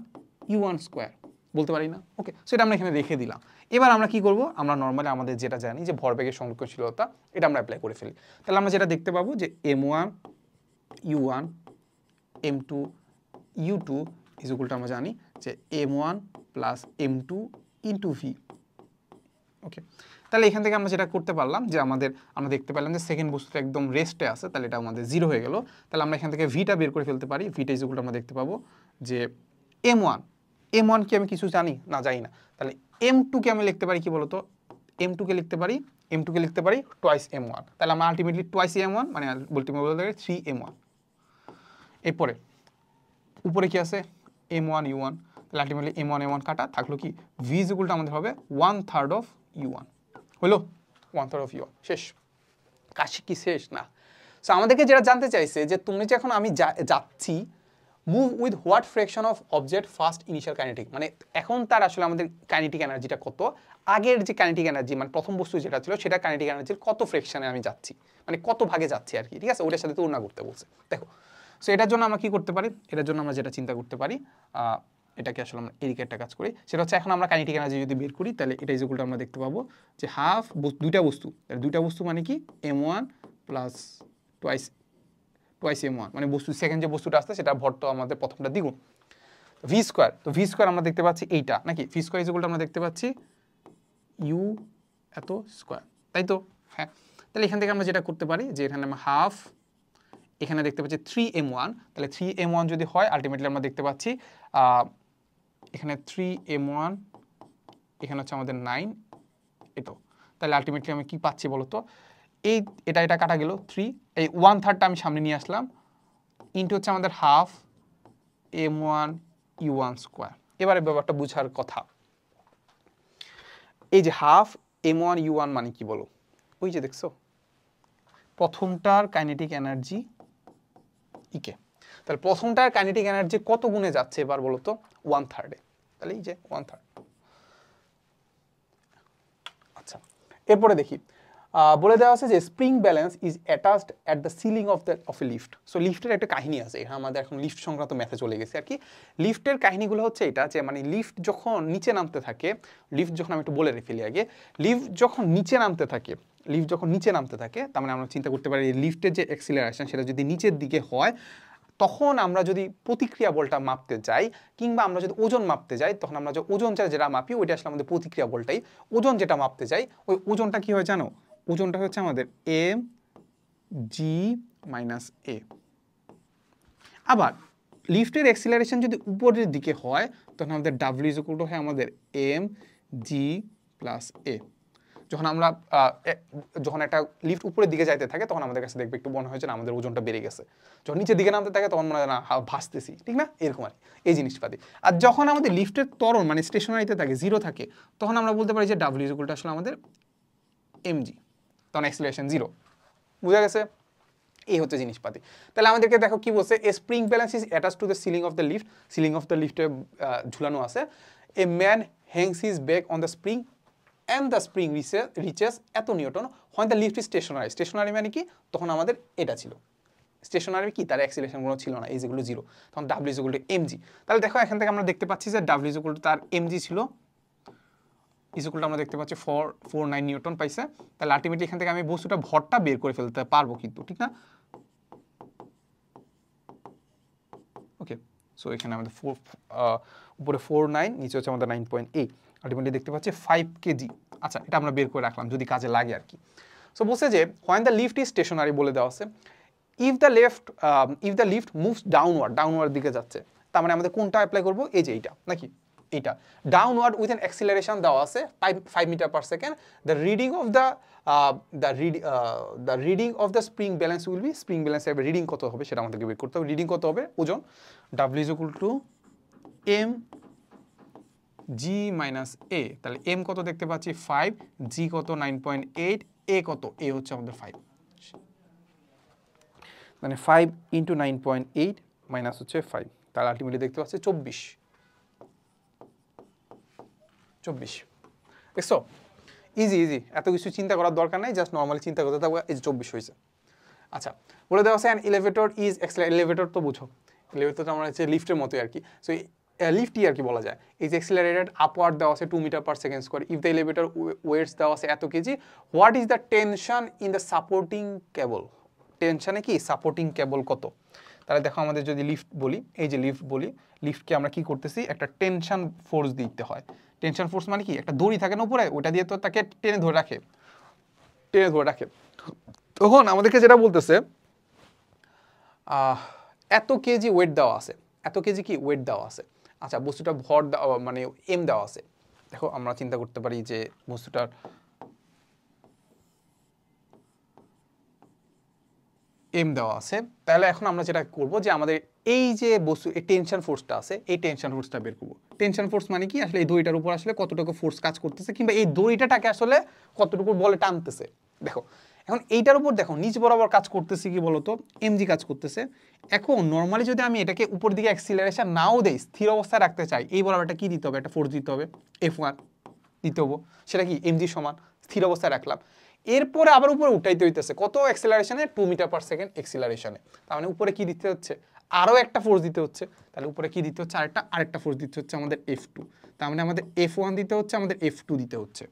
u1 স্কোয়ার বলতে পারি না ওকে সেটা আমরা এখানে রেখে দিলাম এবার আমরা কি করব আমরা নর্মালি আমাদের যেটা জানি যে ভরবেগের সংরক্ষণশীলতা এটা আমরা অ্যাপ্লাই করে ফেলি তাহলে আমরা যেটা দেখতে পাবো যে m1 u1 m2 u2 is equal to আমরা জানি যে m1 plus m2 into v ওকে তাহলে এখান থেকে আমরা যেটা করতে পারলাম যে আমরা দেখতে পেলাম যে সেকেন্ড বস্তুটা একদম রেস্টে আছে তাহলে এটা আমাদের 0 হয়ে গেল তাহলে আমরা এখান থেকে ভিটা বের করে ফেলতে পারি ভিটা ইজ ইকুয়াল টু আমরা দেখতে পাবো যে m1 কি আমি কিছু জানি না তাহলে m2 কে আমি লিখতে পারি কি বলতো m2 কে লিখতে পারি m2 কে লিখতে পারি টোয়াইস m1, তাহলে আমরা আলটিমেটলি টোয়াইস m1 মানে আলটিমেটলি বলতে পারি 3m1। এরপরে উপরে কি আছে m1 u1, তাহলে আলটিমেটলি m1 m1 কাটা থাকলো কি v ইজ ইকুয়াল টু আমাদের হবে 1/3 অফ u1, হলো 1/3 অফ u1। শেষ, কাশি কি শেষ না। সো আমাদেরকে যেটা জানতে চাইছে যে তুমি যে এখন আমি যাচ্ছি move with what fraction of object first initial kinetic, মানে এখন তার আসলে আমাদের কাইনেটিক এনার্জিটা কত, আগের যে কাইনেটিক এনার্জি মানে প্রথম বস্তু যেটা ছিল সেটা কাইনেটিক এনার্জির কত ফ্র্যাকশনে আমি যাচ্ছি, মানে কত ভাগে যাচ্ছি আর কি, ঠিক আছে, ওটার সাথে তুলনা করতে বলছে। দেখো সো এটার জন্য আমরা কি করতে পারি, এটার জন্য আমরা যেটা চিন্তা করতে পারি, এটাকে আসলে আমরা এদিকে একটা কাজ করি, সেটা হচ্ছে এখন আমরা কাইনেটিক এনার্জি যদি বের করি তাহলে এটা ইজ ইকুয়াল টু আমরা দেখতে পাবো যে হাফ দুইটা বস্তু মানে কি m1 প্লাস টোয়াইস m1, মানে বস্তু সেকেন্ড যে বস্তুটা আসছে সেটা ভর তো আমাদের প্রথমটা দ্বিগুণ, ভি স্কোয়ার। তো ভি স্কোয়ার আমরা দেখতে পাচ্ছি এইটা নাকি, V square is equal to আমরা দেখতে পাচ্ছি ইউ এত স্কোয়ার, তাই তো? হ্যাঁ, তাহলে এখান থেকে আমরা যেটা করতে পারি যে এখানে আমরা হাফ, এখানে দেখতে পাচ্ছি 3m1, তাহলে 3m1 যদি হয় আলটিমেটলি আমরা দেখতে পাচ্ছি এখানে 3m1, এখানে হচ্ছে আমাদের 9 এটো, তাহলে আলটিমেটলি আমি কি পাচ্ছি বলতো, এটা কাটা গেল 3, এই 1/3টা আমি সামনে নিয়ে আসলাম ইন্টু হচ্ছে আমাদের হাফ m1 u1 স্কোয়ার। এবারে ব্যাপারটা বুঝার কথা, এই যে হাফ m1 u1 মানে কি বলো, ওই যে দেখছো প্রথমটার কাইনেটিক এনার্জি ইকে, তাহলে প্রথমটার কাইনেটিক এনার্জি কত গুণে যাচ্ছে এবার বলো তো 1/3, তাহলে এই যে 1/3। আচ্ছা, এরপরে দেখি বলে দেওয়া আছে যে spring balance is attached at the ceiling of A lift. So লিফটের একটা কাহিনী আছে, এখানে আমাদের এখন লিফট সংক্রান্ত ম্যাথে চলে গেছে আর কি। লিফটের কাহিনীগুলো হচ্ছে এটা যে মানে লিফট যখন নিচে নামতে থাকে, লিফট যখন আমি একটু বলে ফেলি আগে, লিফট যখন নিচে নামতে থাকে তার মানে আমরা চিন্তা করতে পারি লিফটের যে অ্যাক্সিলারেশন সেটা যদি নিচের দিকে হয়, তখন আমরা যদি প্রতিক্রিয়া বলটা মাপতে যাই কিংবা আমরা যদি ওজন মাপতে যাই, তখন আমরা যে ওজনটা যেটা মাপি ওইটা আসলে আমাদের প্রতিক্রিয়া বলটাই, ওজন যেটা মাপতে যাই ওই ওজনটা কি হয় জানো, ওজনটা হচ্ছে আমাদের এম জি মাইনাস এ। আবার লিফটের অ্যাক্সিলারেশন যদি উপরের দিকে হয় তখন আমাদের ডাব্লিউ ইজ ইকুয়াল টু হয় আমাদের এম জি প্লাস এ। যখন একটা লিফট উপরের দিকে যাইতে থাকে তখন আমাদের কাছে দেখবে একটু মনে হয় যে আমাদের ওজনটা বেড়ে গেছে, যখন নিচের দিকে নামতে থাকে তখন মনে হয় না ভাসতেছি, ঠিক না, এরকম আর এই জিনিসপাতি। আর যখন আমাদের লিফটের ত্বরণ মানে স্টেশনারিতে থাকে, জিরো থাকে, তখন আমরা বলতে পারি যে ডাব্লিউ ইজ ইকুয়াল টু আসলে আমাদের এমজি, তখন অ্যাক্সিলারেশন জিরো। বুঝা গেছে? এই হচ্ছে জিনিসপাতি। তাহলে আমাদেরকে দেখো কি বলছে, a spring balance is attach to the ceiling of the lift, ceiling of the লিফটে ঝুলানো আছে। A man hangs his back on the spring and the spring reaches এত newton when the lift is stationary। Stationary মানে কি, তখন আমাদের এটা ছিল স্টেশনারি, কি তার অ্যাক্সিলারেশন কোনো ছিল না, এই যেগুলো জিরো, তখন W is equal two MG. তাহলে দেখো এখান থেকে আমরা দেখতে পাচ্ছি যে ডাব্লিউ ইজ ইকুয়াল টু তার এমজি ছিল ইজ ইকুয়াল টু আমরা দেখতে পাচ্ছি 449 নিউটন পাইছে। তাহলে আলটিমেটলি এখান থেকে আমি বস্তুটা ভরটা বের করে ফেলতে পারবো কিন্তু, ঠিক না? ওকে, সো এখানে আমাদের উপরে 49, নিচে হচ্ছে আমাদের 9.8, আলটিমেটলি দেখতে পাচ্ছি 5 কেজি। আচ্ছা, এটা আমরা বের করে রাখলাম যদি কাজে লাগে আর কি। সো বলছে যে when the lift is stationary বলে দেওয়া আছে, if the lift moves downward দিকে যাচ্ছে, তার মানে আমাদের কোনটা অ্যাপ্লাই করব, এই যে এইটা নাকি এইটা, ডাউনওয়ার্ড উইথ অ্যান অ্যাক্সিলারেশন দেওয়া আছে 5 metre per second, the reading of the spring balance will be, spring ব্যালেন্সের রিডিং কত হবে সেটা আমাদেরকে বের করতে হবে। রিডিং কত হবে, ওজন, W is equal to M G minus A. তাহলে এম কত দেখতে পাচ্ছি 5, জি কত 9.8, এ কত, এ হচ্ছে আমাদের 5, মানে 5 ইন্টু 9.8 মাইনাস হচ্ছে 5, তাহলে আলটিমেটলি দেখতে পাচ্ছি 24। দেখছো, ইজি, এত কিছু চিন্তা করার দরকার নাই, জাস্ট নর্মালি চিন্তা করতে থাকবো, এই যে 24 হয়েছে। আচ্ছা, বলে দেওয়া আছে অ্যান এলিভেটর ইজ এলিভেটর তো বুঝো, এলিভেটরটা আমরা হচ্ছে লিফটের মতোই আর কি। সো লিফটই আর কি বলা যায়, ইজ এক্সিলারেটেড আপওয়ার্ড দেওয়া আছে 2 metre per second square, if the elevator weights দেওয়া আছে এত KG, what is the tension in the supporting cable, টেনশনে কি সাপোর্টিং কেবল কত। তাহলে দেখো আমাদের যদি লিফট বলি, এই যে লিফট বলি, লিফটকে আমরা কি করতেছি, একটা টেনশন ফোর্স দিতে হয়। টেনশন ফোর্স মানে কি, একটা দড়ি থাকে না উপরে, ওটা দিয়ে তো তাকে টেনে ধরে রাখে। তখন আমাদেরকে যেটা বলতেছে এত কেজি ওয়েট দেওয়া আছে, এত কেজি কি ওয়েট দেওয়া আছে। আচ্ছা, বস্তুটা ভর মানে এম দেওয়া আছে। দেখো আমরা চিন্তা করতে পারি যে বস্তুটার এম দেওয়া আছে, তাহলে এখন আমরা যেটা করব যে আমাদের এই যে বস্তু এই টেনশন ফোর্সটা আছে এই টেনশন ফোর্সটা বের করব। টেনশন ফোর্স মানে কি আসলে এই দড়িটার উপর আসলে কতটুকু ফোর্স কাজ করতেছে কিংবা এই দড়িটাকে আসলে কতটুকু বলে টানতেছে। দেখো এখন এইটার উপর দেখো নিচ বরাবর কাজ করতেছে কি বলতো, এমজি কাজ করতেছে। এখন নর্মালি যদি আমি এটাকে উপর দিকে অ্যাক্সিলারেশন নাও দেই, স্থির অবস্থায় রাখতে চাই, এই বরাবর একটা কি দিতে হবে, একটা ফোর্স দিতে হবে F1 দিতে হবে, সেটা কি এমজি সমান, স্থির অবস্থায় রাখলাম। এরপরে আবার উপরে উঠাইতে হইতেছে কত অ্যাক্সিলারেশনে, 2 মিটার পার সেকেন্ড অ্যাক্সিলারেশনে। তার মানে উপরে কি দিতে হচ্ছে, আরও একটা ফোর্স দিতে হচ্ছে। তাহলে উপরে কি দিতে হচ্ছে, আরেকটা ফোর্স দিতে হচ্ছে আমাদের F2। তার মানে আমাদের F1 দিতে হচ্ছে, আমাদের F2 দিতে হচ্ছে।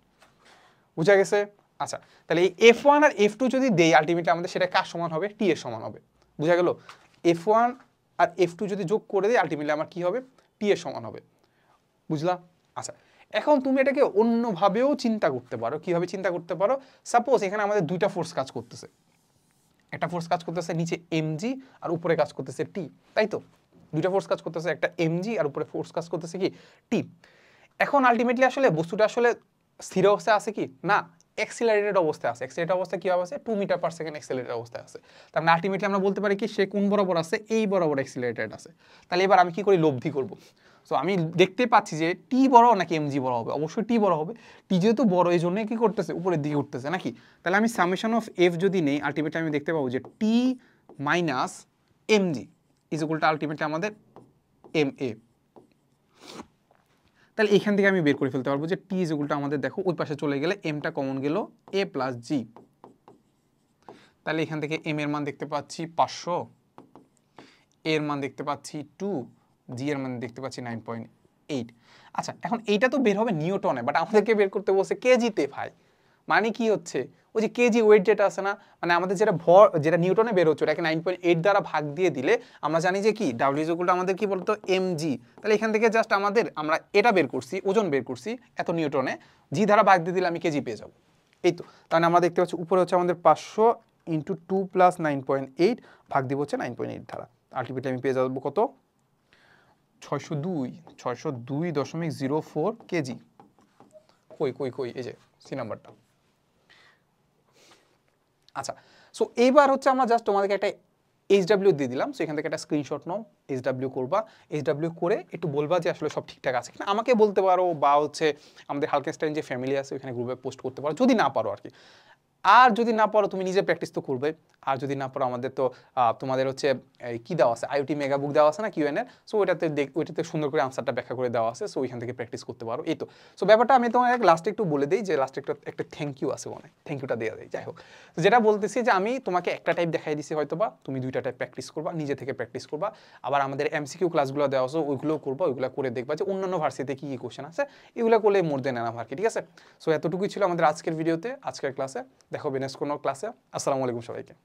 বুঝা গেছে? আচ্ছা, তাহলে এই F1 আর F2 যদি দেই আলটিমেটলি আমাদের সেটা কার সমান হবে, টি এর সমান হবে। বুঝা গেল? F1 আর F2 যদি যোগ করে দিই আলটিমেটলি আমার কি হবে, টি এর সমান হবে। বুঝলা? আচ্ছা, এখন তুমি এটাকে অন্যভাবেও চিন্তা করতে পারো। কিভাবে চিন্তা করতে পারো, সাপোজ এখানে আমাদের দুইটা ফোর্স কাজ করতেছে, একটা ফোর্স কাজ করতেছে নিচে এমজি আর উপরে কাজ করতেছে টি, তাই তো? দুইটা ফোর্স কাজ করতেছে, একটা এমজি আর উপরে ফোর্স কাজ করতেছে কি টি। এখন আলটিমেটলি আসলে বস্তুটা আসলে স্থির অবস্থায় আছে কি না, অ্যাক্সিলারেটেড অবস্থায় আছে। অ্যাক্সিলারেটেড অবস্থা কি আছে, 2 মিটার পার সেকেন্ড অ্যাক্সিলারেটেড অবস্থায় আছে। তার মানে আলটিমেটলি আমরা বলতে পারি কি সে কোন বরাবর আছে, এই বরাবর অ্যাক্সিলারেটেড আছে। তাহলে এবার আমি কি করি, লব্ধি করব। সো আমি দেখতে পাচ্ছি যে টি বড় নাকি এমজি বড় হবে, অবশ্যই টি বড় হবে। টি যেহেতু বড় এই জন্যই কি করতেছে, উপরের দিকে উঠতেছে নাকি। তাহলে আমি সামেশন অফ এফ যদি নেই আলটিমেটলি আমি দেখতে পাবো যে T minus MG is equal to ultimately আমাদের এম এ। তাহলে এখান থেকে আমি বের করে ফেলতে পারবো যে টি ইজ ইকুয়াল টু আমাদের, দেখো ওই পাশে চলে গেলে এমটা কমন গেল, এ প্লাস জি। তাহলে এখান থেকে এম এর মান দেখতে পাচ্ছি 500, এর মান দেখতে পাচ্ছি 2, জি এর মান দেখতে পাচ্ছি 9.8। আচ্ছা, এখন এইটা তো বের হবে নিউটনে, বাট আমাদেরকে বের করতে বলছে কেজিতে ভাই। মানে কি হচ্ছে, ওই যে কেজি ওয়েট যেটা আছে না, মানে আমাদের যেটা ভর যেটা নিউটনে বের হচ্ছে ওটাকে 9.8 দ্বারা ভাগ দিয়ে দিলে আমরা জানি যে কি ডাব্লিউ ইজ ইকুয়াল টু আমাদের কি বলতো এমজি। তাহলে এখান থেকে জাস্ট আমরা এটা বের করছি, ওজন বের করছি এত নিউটনে, জি দ্বারা ভাগ দিয়ে দিলে আমি কেজি পেয়ে যাবো। এই তো, তাহলে আমরা দেখতে পাচ্ছি উপরে হচ্ছে আমাদের 500 ইন্টু 2 প্লাস 9.8 ভাগ দিব হচ্ছে 9.8 দ্বারা। আলটিমেটলি আমি পেয়ে যাবো কত, 602.04 কেজি। কই কই কই, এই যে সি নাম্বারটা। আচ্ছা, সো এইবার হচ্ছে আমরা জাস্ট তোমাদেরকে একটা এইচডাব্লিউ দিয়ে দিলাম। সো এখান থেকে একটা স্ক্রিনশট নাও, এইচডাব্লিউ করবা, এইচডাব্লিউ করে একটু বলবা যে আসলে সব ঠিকঠাক আছে কিনা। আমাকে বলতে পারো বা হচ্ছে আমাদের হালকেনস্টাইন যে ফ্যামিলি আছে ওখানে গ্রুপে পোস্ট করতে পারো যদি না পারো আর কি। আর যদি না পারো তুমি নিজে প্র্যাকটিস তো করবে। আর যদি না পারো আমাদের তো তোমাদের হচ্ছে কি দেওয়া আছে, আইওটি মেগা বুক দেওয়া আছে না কিউএন এর। সো ওইটাতে সুন্দর করে আনসারটা ব্যাখ্যা করে দেওয়া আছে। সো ওইখান থেকে প্র্যাকটিস করতে পারো। এই তো, সো ব্যাপারটা আমি তোমার লাস্টে একটু বলে দিই যে লাস্টে একটা থ্যাংক ইউ আছে, মনে থ্যাংক ইউটা দেওয়া যায়। যাই হোক, তো যেটা বলতেছি যে আমি তোমাকে একটা টাইপ দেখাই দিছি হয়তো বা তুমি দুইটা টাইপ প্র্যাকটিস করবা, নিজে থেকে প্র্যাকটিস করবা। আবার আমাদের এমসিকিউ ক্লাসগুলো দেওয়া আছে ওইগুলোও করবা, ওইগুলো করে দেখবা যে অন্যান্য ভার্সিটিতে কী কী কোশ্চেন আছে, এগুলো করলে মোর দেন এনাফ আর কি। ঠিক আছে, সো এতটুকুই ছিল আমাদের আজকের ভিডিওতে, আজকের ক্লাসে। দেখো নেক্সট কোনো ক্লাসে। আসসালামু আলাইকুম সবাইকে।